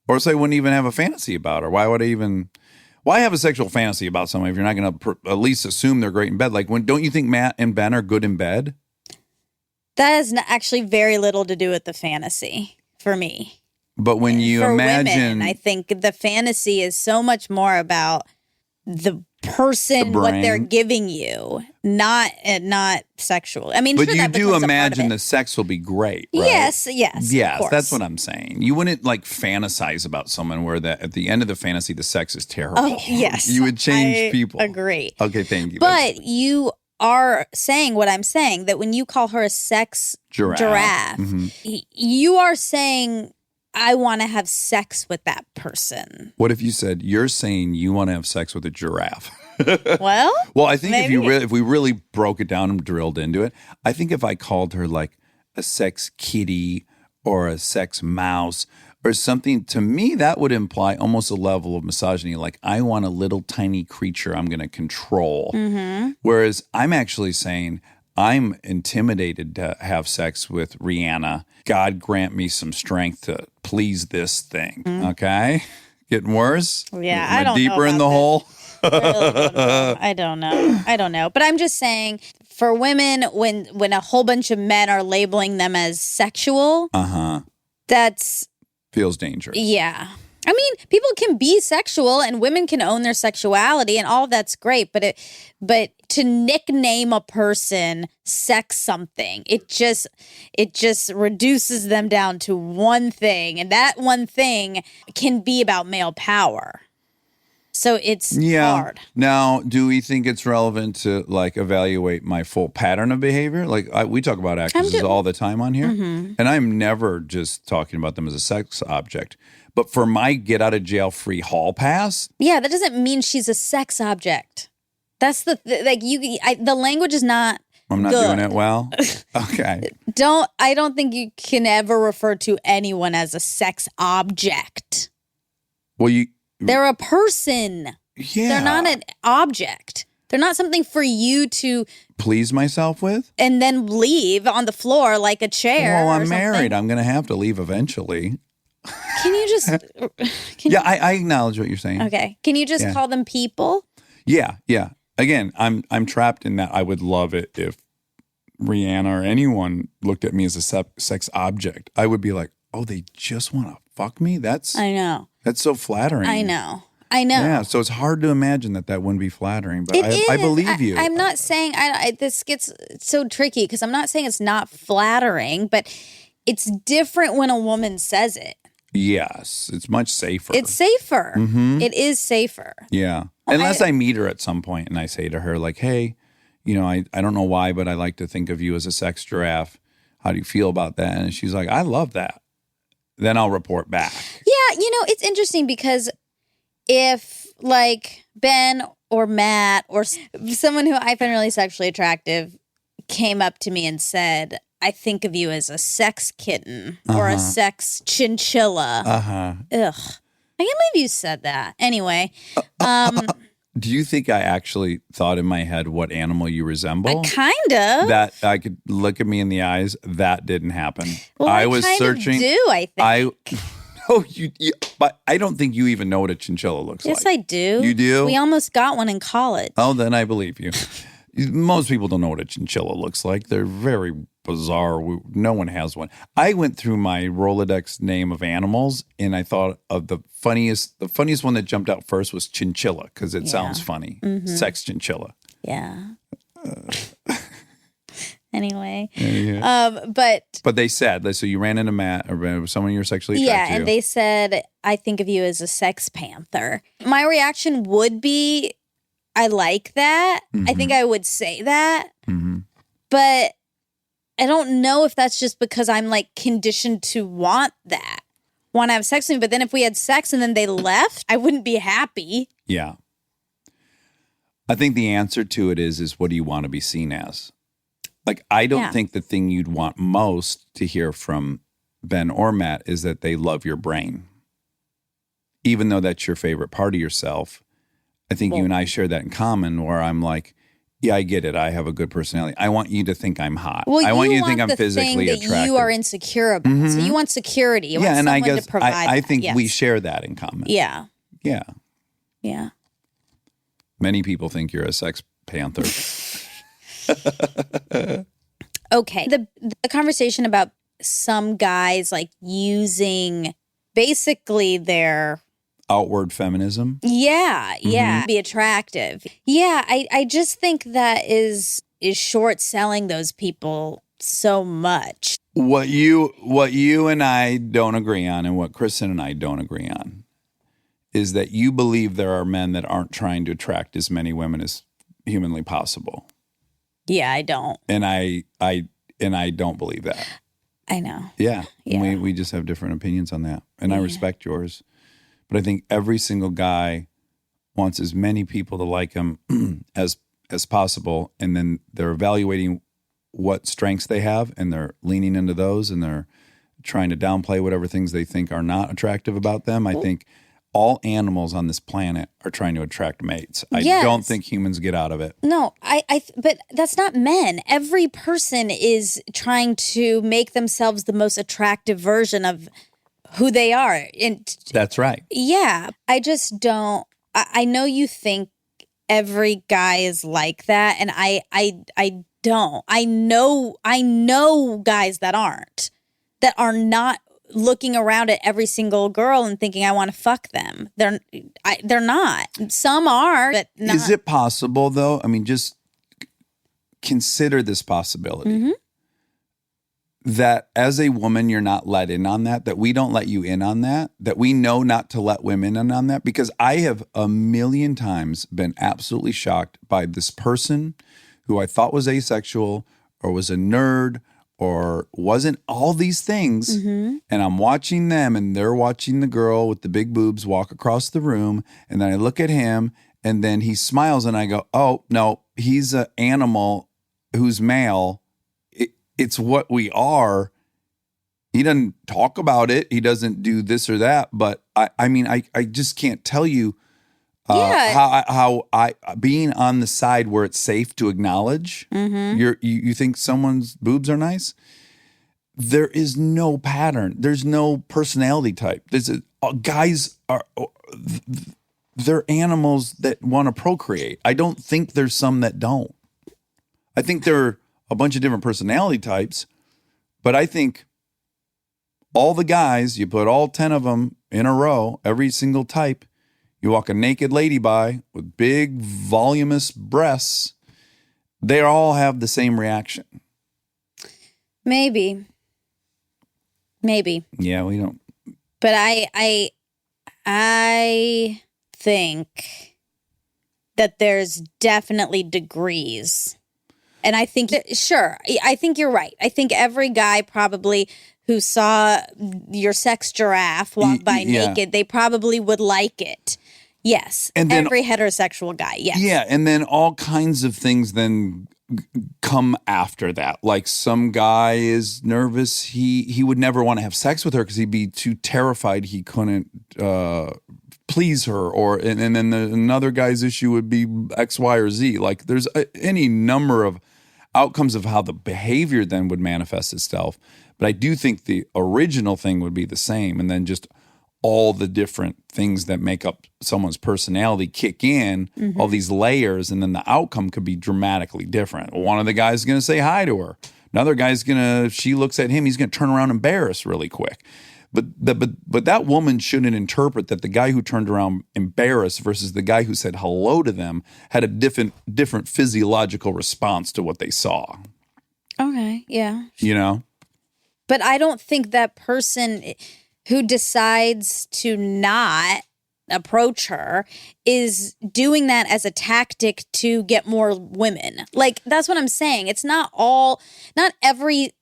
Or so I wouldn't even have a fantasy about her. Why have a sexual fantasy about someone if you're not going to at least assume they're great in bed? Like, don't you think Matt and Ben are good in bed? That has actually very little to do with the fantasy for me. But when you for imagine, women, I think the fantasy is so much more about the person, what they're giving you, not sexual. I mean, but sure, you that do becomes a part of imagine it. the sex will be great, right? Yes, Yes, of that's course. what I'm saying. You wouldn't like fantasize about someone where at the end of the fantasy, the sex is terrible. Oh, yes. You would change people. Agree. Okay, thank you. But you are saying what I'm saying, that when you call her a sex giraffe, you are saying, I want to have sex with that person. What if you said, you're saying you want to have sex with a giraffe? Well, I think maybe. if we really broke it down and drilled into it, I think if I called her like a sex kitty or a sex mouse or something, to me, that would imply almost a level of misogyny. Like, I want a little tiny creature I'm going to control. Whereas I'm actually saying, I'm intimidated to have sex with Rihanna. God grant me some strength to please this thing. Okay? Getting worse? Yeah, Am I don't know deeper in about the this. hole? I don't know. But I'm just saying, for women, when a whole bunch of men are labeling them as sexual, that's Feels dangerous. yeah. I mean, people can be sexual and women can own their sexuality and all of that's great, but to nickname a person sex something, it just reduces them down to one thing, and that one thing can be about male power. So it's hard. Now, do we think it's relevant to like evaluate my full pattern of behavior? Like we talk about actresses all the time on here, and I'm never just talking about them as a sex object. But for my get out of jail free hall pass, Yeah, that doesn't mean she's a sex object. That's the the language is not. I'm not good. doing it well. Okay. I don't think you can ever refer to anyone as a sex object. Well, They're a person. yeah. They're not an object. They're not something for you to please myself with. and then leave on the floor like a chair. Well, or I'm something. married. I'm going to have to leave eventually. Can you just? I acknowledge what you're saying. Okay. Can you just call them people? Yeah. Again, I'm trapped in that. I would love it if Rihanna or anyone looked at me as a sex object. I would be like, oh, they just want to fuck me? I know. That's so flattering. I know. Yeah, so it's hard to imagine that wouldn't be flattering, but It I is. believe you. I'm not saying this gets so tricky because I'm not saying it's not flattering, but it's different when a woman says it. Yes, it's much safer. It's safer. Mm-hmm. It is safer. Yeah. Unless I meet her at some point and I say to her, like, hey, I don't know why, but I like to think of you as a sex giraffe. How do you feel about that? And she's like, I love that. Then I'll report back. Yeah, it's interesting because if like Ben or Matt or someone who I find really sexually attractive came up to me and said, I think of you as a sex kitten or a sex chinchilla. Ugh. I can't believe you said that. Anyway. Do you think I actually thought in my head what animal you resemble? Kind of. That I could look at me in the eyes. That didn't happen. Well, I was kind searching. Of do I think? But I don't think you even know what a chinchilla looks like. Yes, I do. You do? We almost got one in college. Oh, then I believe you. Most people don't know what a chinchilla looks like. They're very bizarre. No one has one. I went through my Rolodex name of animals, and I thought of the funniest one that jumped out first was chinchilla because it sounds funny. Sex chinchilla. Yeah. anyway. Yeah. But they said, so you ran into Matt or someone you're sexually attracted to. and they said, I think of you as a sex panther. My reaction would be, I like that. Mm-hmm. I think I would say that. Mm-hmm. But I don't know if that's just because I'm like conditioned to want to have sex with me. But then if we had sex and then they left, I wouldn't be happy. Yeah. I think the answer to it is what do you want to be seen as? Like, I don't think the thing you'd want most to hear from Ben or Matt is that they love your brain. Even though that's your favorite part of yourself, I think you and I share that in common where I'm like, yeah, I get it. I have a good personality. I want you to think I'm hot. Well, I want you to think the I'm physically thing that attractive. you are insecure about. So you want security. You want and I someone guess to provide I think that. we Yes. share that in common. Yeah. Yeah. Yeah. Many people think you're a sex panther. Okay. The conversation about some guys like using basically their Outward feminism. be attractive. Yeah, I just think that is short selling those people so much. What you and I don't agree on, and what Kristen and I don't agree on, is that you believe there are men that aren't trying to attract as many women as humanly possible. Yeah, I don't. And I don't believe that. I know. Yeah. Yeah. We just have different opinions on that. And I respect yours. But I think every single guy wants as many people to like him as possible. And then they're evaluating what strengths they have and they're leaning into those and they're trying to downplay whatever things they think are not attractive about them. I think all animals on this planet are trying to attract mates. I don't think humans get out of it. No, but that's not men. Every person is trying to make themselves the most attractive version of who they are. And That's right. yeah, I just don't. I know you think every guy is like that, and I don't. I know guys that are not looking around at every single girl and thinking I want to fuck them. They're not. Some are, but not. Is it possible though? I mean, just consider this possibility. That as a woman, you're not let in on that we don't let you in on that we know not to let women in on that, because I have a million times been absolutely shocked by this person who I thought was asexual or was a nerd or wasn't all these things. And I'm watching them and they're watching the girl with the big boobs walk across the room. And then I look at him and then he smiles and I go, oh, no, he's an animal who's male. It's what we are. He doesn't talk about it. He doesn't do this or that. But I mean, I just can't tell you how I being on the side where it's safe to acknowledge you think someone's boobs are nice. There is no pattern. There's no personality type. Guys are they're animals that want to procreate. I don't think there's some that don't. I think there are a bunch of different personality types, but I think all the guys, you put all 10 of them in a row, every single type, you walk a naked lady by with big, voluminous breasts, they all have the same reaction. Maybe. Yeah, we don't. But I think that there's definitely degrees. And I think, sure, I think you're right. I think every guy probably who saw your sex giraffe walk by naked, they probably would like it. Yes. And then, every heterosexual guy, yes. Yeah, and then all kinds of things then come after that. Like some guy is nervous. He would never want to have sex with her because he'd be too terrified he couldn't please her. And then another guy's issue would be X, Y, or Z. Like there's any number of outcomes of how the behavior then would manifest itself. But I do think the original thing would be the same. And then just all the different things that make up someone's personality kick in, all these layers, and then the outcome could be dramatically different. One of the guys is going to say hi to her. Another guy's going to, if she looks at him, he's going to turn around embarrassed really quick. But that woman shouldn't interpret that the guy who turned around embarrassed versus the guy who said hello to them had a different physiological response to what they saw. Okay, yeah. You know? But I don't think that person who decides to not approach her is doing that as a tactic to get more women. Like, that's what I'm saying. It's not every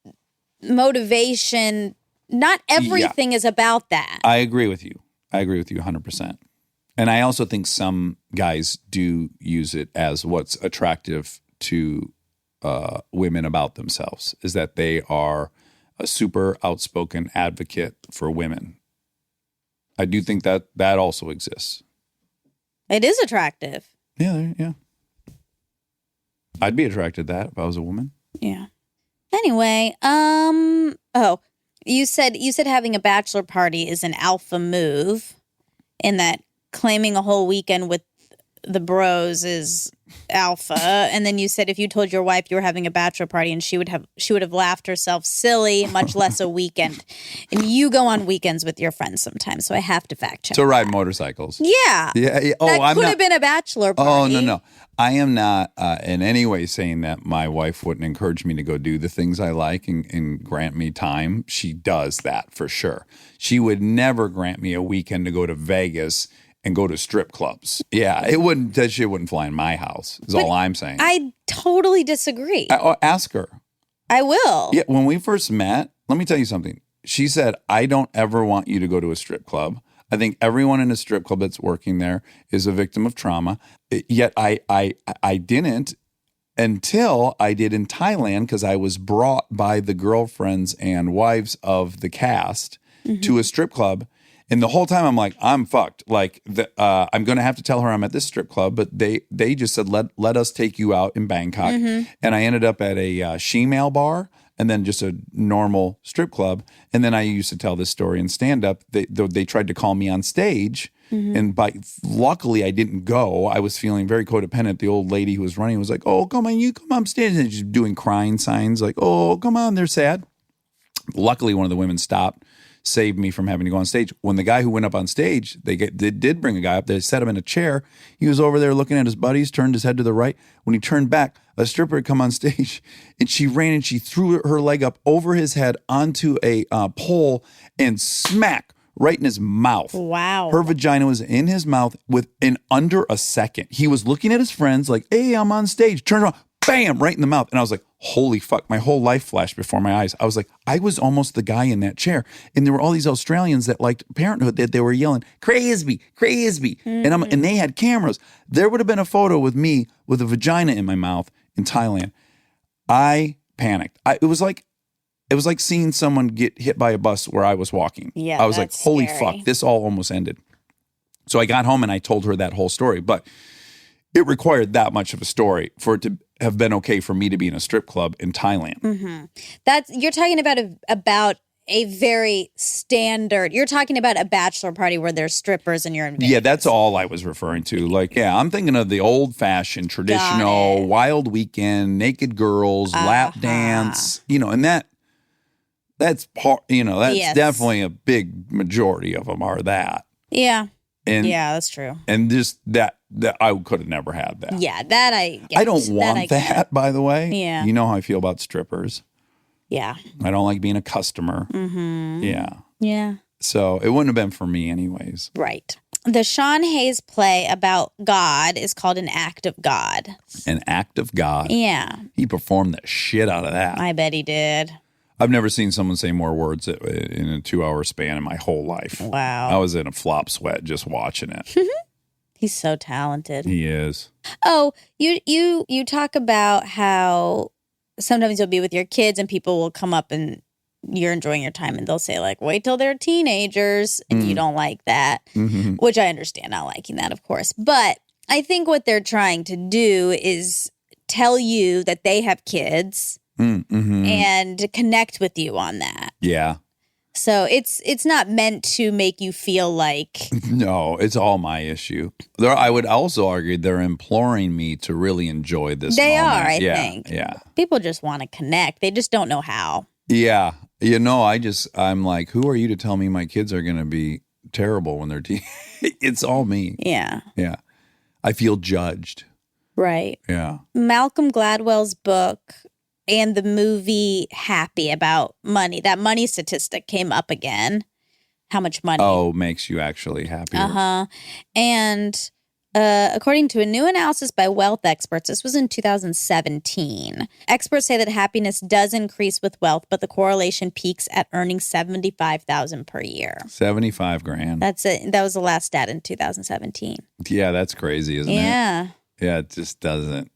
motivation, not everything is about that. I agree with you. 100%. And I also think some guys do use it as what's attractive to women about themselves is that they are a super outspoken advocate for women. I do think that also exists. It is attractive. Yeah. I'd be attracted to that if I was a woman. Yeah. Anyway, you said having a bachelor party is an alpha move, and that claiming a whole weekend with the bros is alpha. And then you said if you told your wife you were having a bachelor party and she would have laughed herself silly, much less a weekend. And you go on weekends with your friends sometimes, so I have to fact check. To ride motorcycles. Yeah. Yeah. Oh, that could have been a bachelor party. Oh, no. I am not in any way saying that my wife wouldn't encourage me to go do the things I like and grant me time. She does that for sure. She would never grant me a weekend to go to Vegas and go to strip clubs. Yeah, that shit wouldn't fly in my house, is all I'm saying. I totally disagree. Ask her. I will. Yeah, when we first met, let me tell you something. She said, I don't ever want you to go to a strip club. I think everyone in a strip club that's working there is a victim of trauma. Yet I didn't until I did in Thailand because I was brought by the girlfriends and wives of the cast to a strip club. And the whole time I'm like, I'm fucked. Like, I'm going to have to tell her I'm at this strip club. But they just said, let us take you out in Bangkok. And I ended up at a she-male bar and then just a normal strip club. And then I used to tell this story in stand-up. They tried to call me on stage. And luckily, I didn't go. I was feeling very codependent. The old lady who was running was like, oh, come on, you come on stage. And just doing crying signs like, oh, come on, they're sad. Luckily, one of the women stopped. Saved me from having to go on stage. When the guy who went up on stage, they did bring a guy up. They set him in a chair. He was over there looking at his buddies, turned his head to the right. When he turned back, a stripper had come on stage, and she ran and she threw her leg up over his head onto a pole and smack right in his mouth. Wow. Her vagina was in his mouth in under a second. He was looking at his friends like, hey, I'm on stage. Turned around, bam, right in the mouth. And I was like, holy fuck, my whole life flashed before my eyes. I was like, I was almost the guy in that chair. And there were all these Australians that liked Parenthood that they were yelling, crazy. And they had cameras. There would have been a photo with me with a vagina in my mouth in Thailand. I panicked. It was like seeing someone get hit by a bus where I was walking. Yeah, I was like, holy scary. fuck, this all almost ended. So I got home and I told her that whole story. But it required that much of a story for it to have been okay for me to be in a strip club in Thailand. You're talking about a very standard. You're talking about a bachelor party where there's strippers and you're in Vegas. Yeah, that's all I was referring to. Like, yeah, I'm thinking of the old-fashioned, traditional, wild weekend, naked girls, lap dance, and that's part. That's definitely a big majority of them are that. Yeah. And yeah, that's true. And just that I could have never had that. Yeah, that I get. I don't want that, by the way. Yeah. You know how I feel about strippers. Yeah. I don't like being a customer. Yeah. Yeah. So it wouldn't have been for me anyways. Right. The Sean Hayes play about God is called An Act of God. An Act of God. Yeah. He performed the shit out of that. I bet he did. I've never seen someone say more words in a 2-hour span in my whole life. Wow. I was in a flop sweat just watching it. He's so talented. He is. Oh, you talk about how sometimes you'll be with your kids and people will come up and you're enjoying your time and they'll say like, wait till they're teenagers, and you don't like that, which I understand not liking that, of course. But I think what they're trying to do is tell you that they have kids and connect with you on that. Yeah. So it's not meant to make you feel like... No, it's all my issue. I would also argue they're imploring me to really enjoy this They moment. are, I think. Yeah. People just want to connect. They just don't know how. Yeah. I'm like, who are you to tell me my kids are going to be terrible when they're It's all me. Yeah. Yeah. I feel judged. Right. Yeah. Malcolm Gladwell's book and the movie Happy about money. That money statistic came up again. How much money? Oh, makes you actually happier. Uh-huh. And according to a new analysis by wealth experts, this was in 2017, experts say that happiness does increase with wealth, but the correlation peaks at earning $75,000 per year. 75 grand. That's it. That was the last stat in 2017. Yeah, that's crazy, isn't it? Yeah. Yeah, it just doesn't.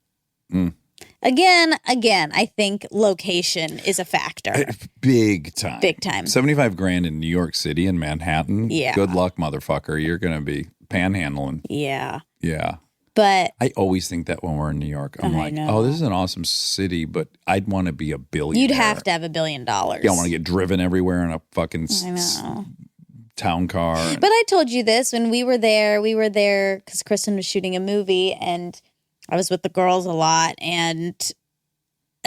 Again, I think location is a factor. Big time. Big time. 75 grand in New York City and Manhattan. Yeah. Good luck, motherfucker. You're going to be panhandling. Yeah. Yeah. But I always think that when we're in New York, I'm like, know. oh, this is an awesome city, but I'd want to be a billionaire. you'd have to have $1 billion. Yeah, I want to get driven everywhere in a fucking town car. But I told you this when we were there because Kristen was shooting a movie and I was with the girls a lot, and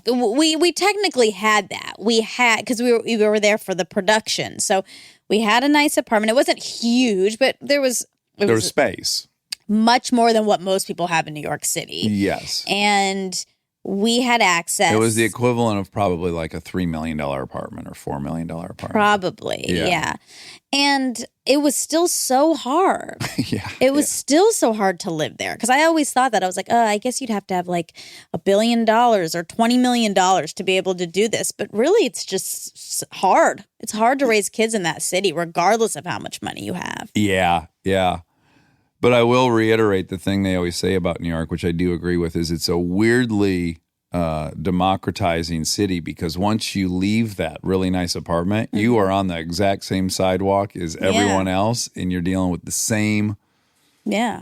we technically had that. We had, because we were there for the production, so we had a nice apartment. It wasn't huge, but there was space. Much more than what most people have in New York City. Yes, and we had access. It was the equivalent of probably like a $3 million apartment or $4 million apartment. Probably, yeah. And it was still so hard. It was still so hard to live there. Because I always thought that. I was like, I guess you'd have to have like $1 billion or $20 million to be able to do this. But really, it's just hard. It's hard to raise kids in that city, regardless of how much money you have. Yeah. But I will reiterate the thing they always say about New York, which I do agree with, is it's a weirdly democratizing city, because once you leave that really nice apartment, you are on the exact same sidewalk as everyone else, and you're dealing with the same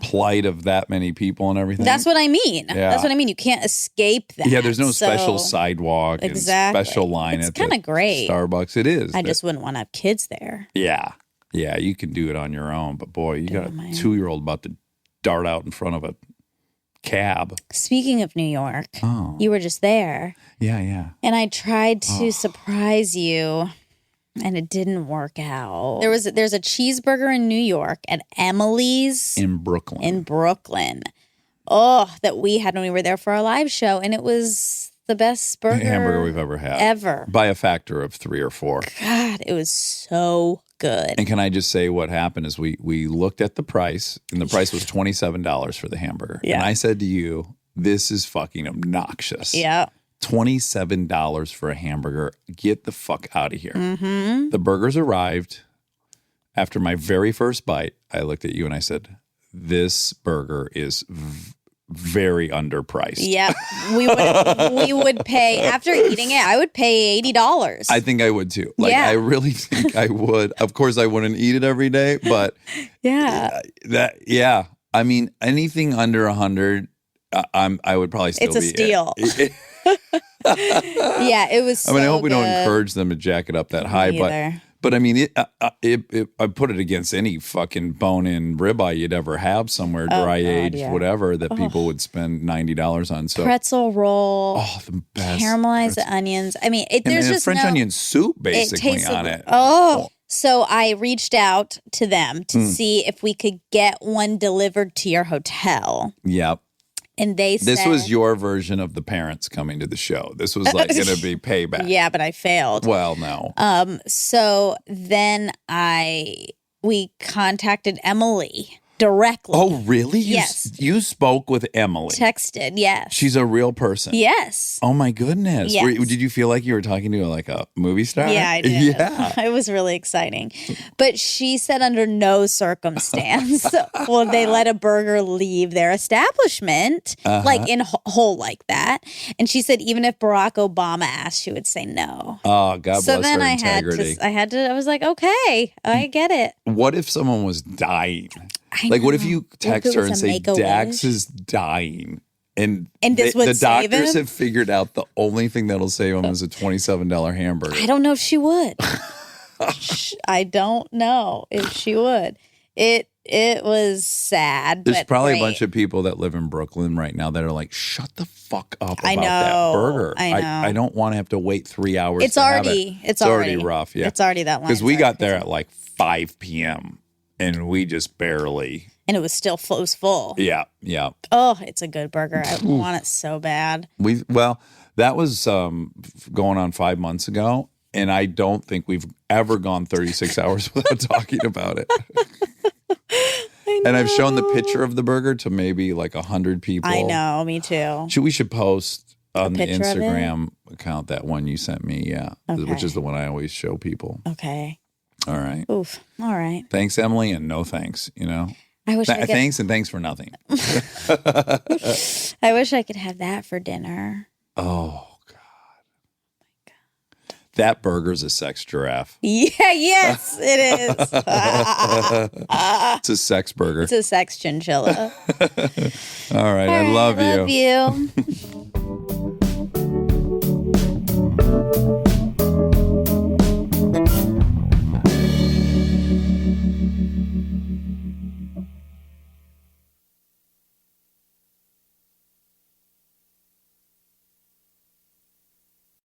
plight of that many people and everything. That's what I mean. Yeah. That's what I mean. You can't escape that. Yeah, there's no special sidewalk and special line it's at kind of great. Starbucks. It is. I just wouldn't want to have kids there. Yeah, you can do it on your own, but boy, you got a 2-year-old about to dart out in front of a cab. Speaking of New York, you were just there. Yeah. And I tried to surprise you, and it didn't work out. There's a cheeseburger in New York at Emily's in Brooklyn. Oh, that we had when we were there for our live show, and it was the best hamburger we've ever had. Ever. By a factor of 3 or 4. God, it was so good. And can I just say what happened is we looked at the price, and the price was $27 for the hamburger. Yeah. And I said to you, this is fucking obnoxious. Yeah. $27 for a hamburger. Get the fuck out of here. Mm-hmm. The burgers arrived. After my very first bite, I looked at you and I said, this burger is very underpriced. Yep. We would pay, after eating it, I would pay $80. I think I would too. I really think I would. Of course, I wouldn't eat it every day, but I mean, anything under 100, I would probably still be. It's a steal. Yeah, it was. I hope we don't encourage them to jack it up that high, but I mean, I put it against any fucking bone-in ribeye you'd ever have somewhere, dry aged, whatever, that people would spend $90 on. So pretzel roll, the best, caramelized onions. I mean, there's just French onion soup basically on it. So I reached out to them to see if we could get one delivered to your hotel. Yep. And they said... This was your version of the parents coming to the show. This was like going to be payback. Yeah, but I failed. Well, no. So then we contacted Emily directly. Oh, really? Yes. You spoke with Emily. Texted, yes. She's a real person. Yes. Oh, my goodness. Yes. Did you feel like you were talking to like a movie star? Yeah, I did. Yeah. It was really exciting. But she said under no circumstance will they let a burger leave their establishment, like in whole like that. And she said even if Barack Obama asked, she would say no. Oh, God bless her integrity. I was like, okay, I get it. What if someone was dying? What if you text her and say, Dax is dying? And the doctors have figured out the only thing that'll save him is a $27 hamburger. I don't know if she would. I don't know if she would. It was sad. There's probably great. a bunch of people that live in Brooklyn right now that are like, shut the fuck up about that burger. I know. I don't want to have to wait 3 hours. It's already rough. Yeah. It's already that long. Because we got there at like 5 p.m. and we just barely. And it was still full. It was full. Yeah. Oh, it's a good burger. I want it so bad. That was going on 5 months ago, and I don't think we've ever gone 36 hours without talking about it. And I've shown the picture of the burger to maybe like 100 people. I know, me too. We should post on the picture of it? Instagram account that one you sent me, Okay. which is the one I always show people. Okay. All right. Oof. All right. Thanks, Emily, and no thanks, you know. I wish I could, Thanks and thanks for nothing. I wish I could have that for dinner. Oh, God. That burger's a sex giraffe. Yeah, yes, it is. It's a sex burger. It's a sex chinchilla. All right. I love you. Love you.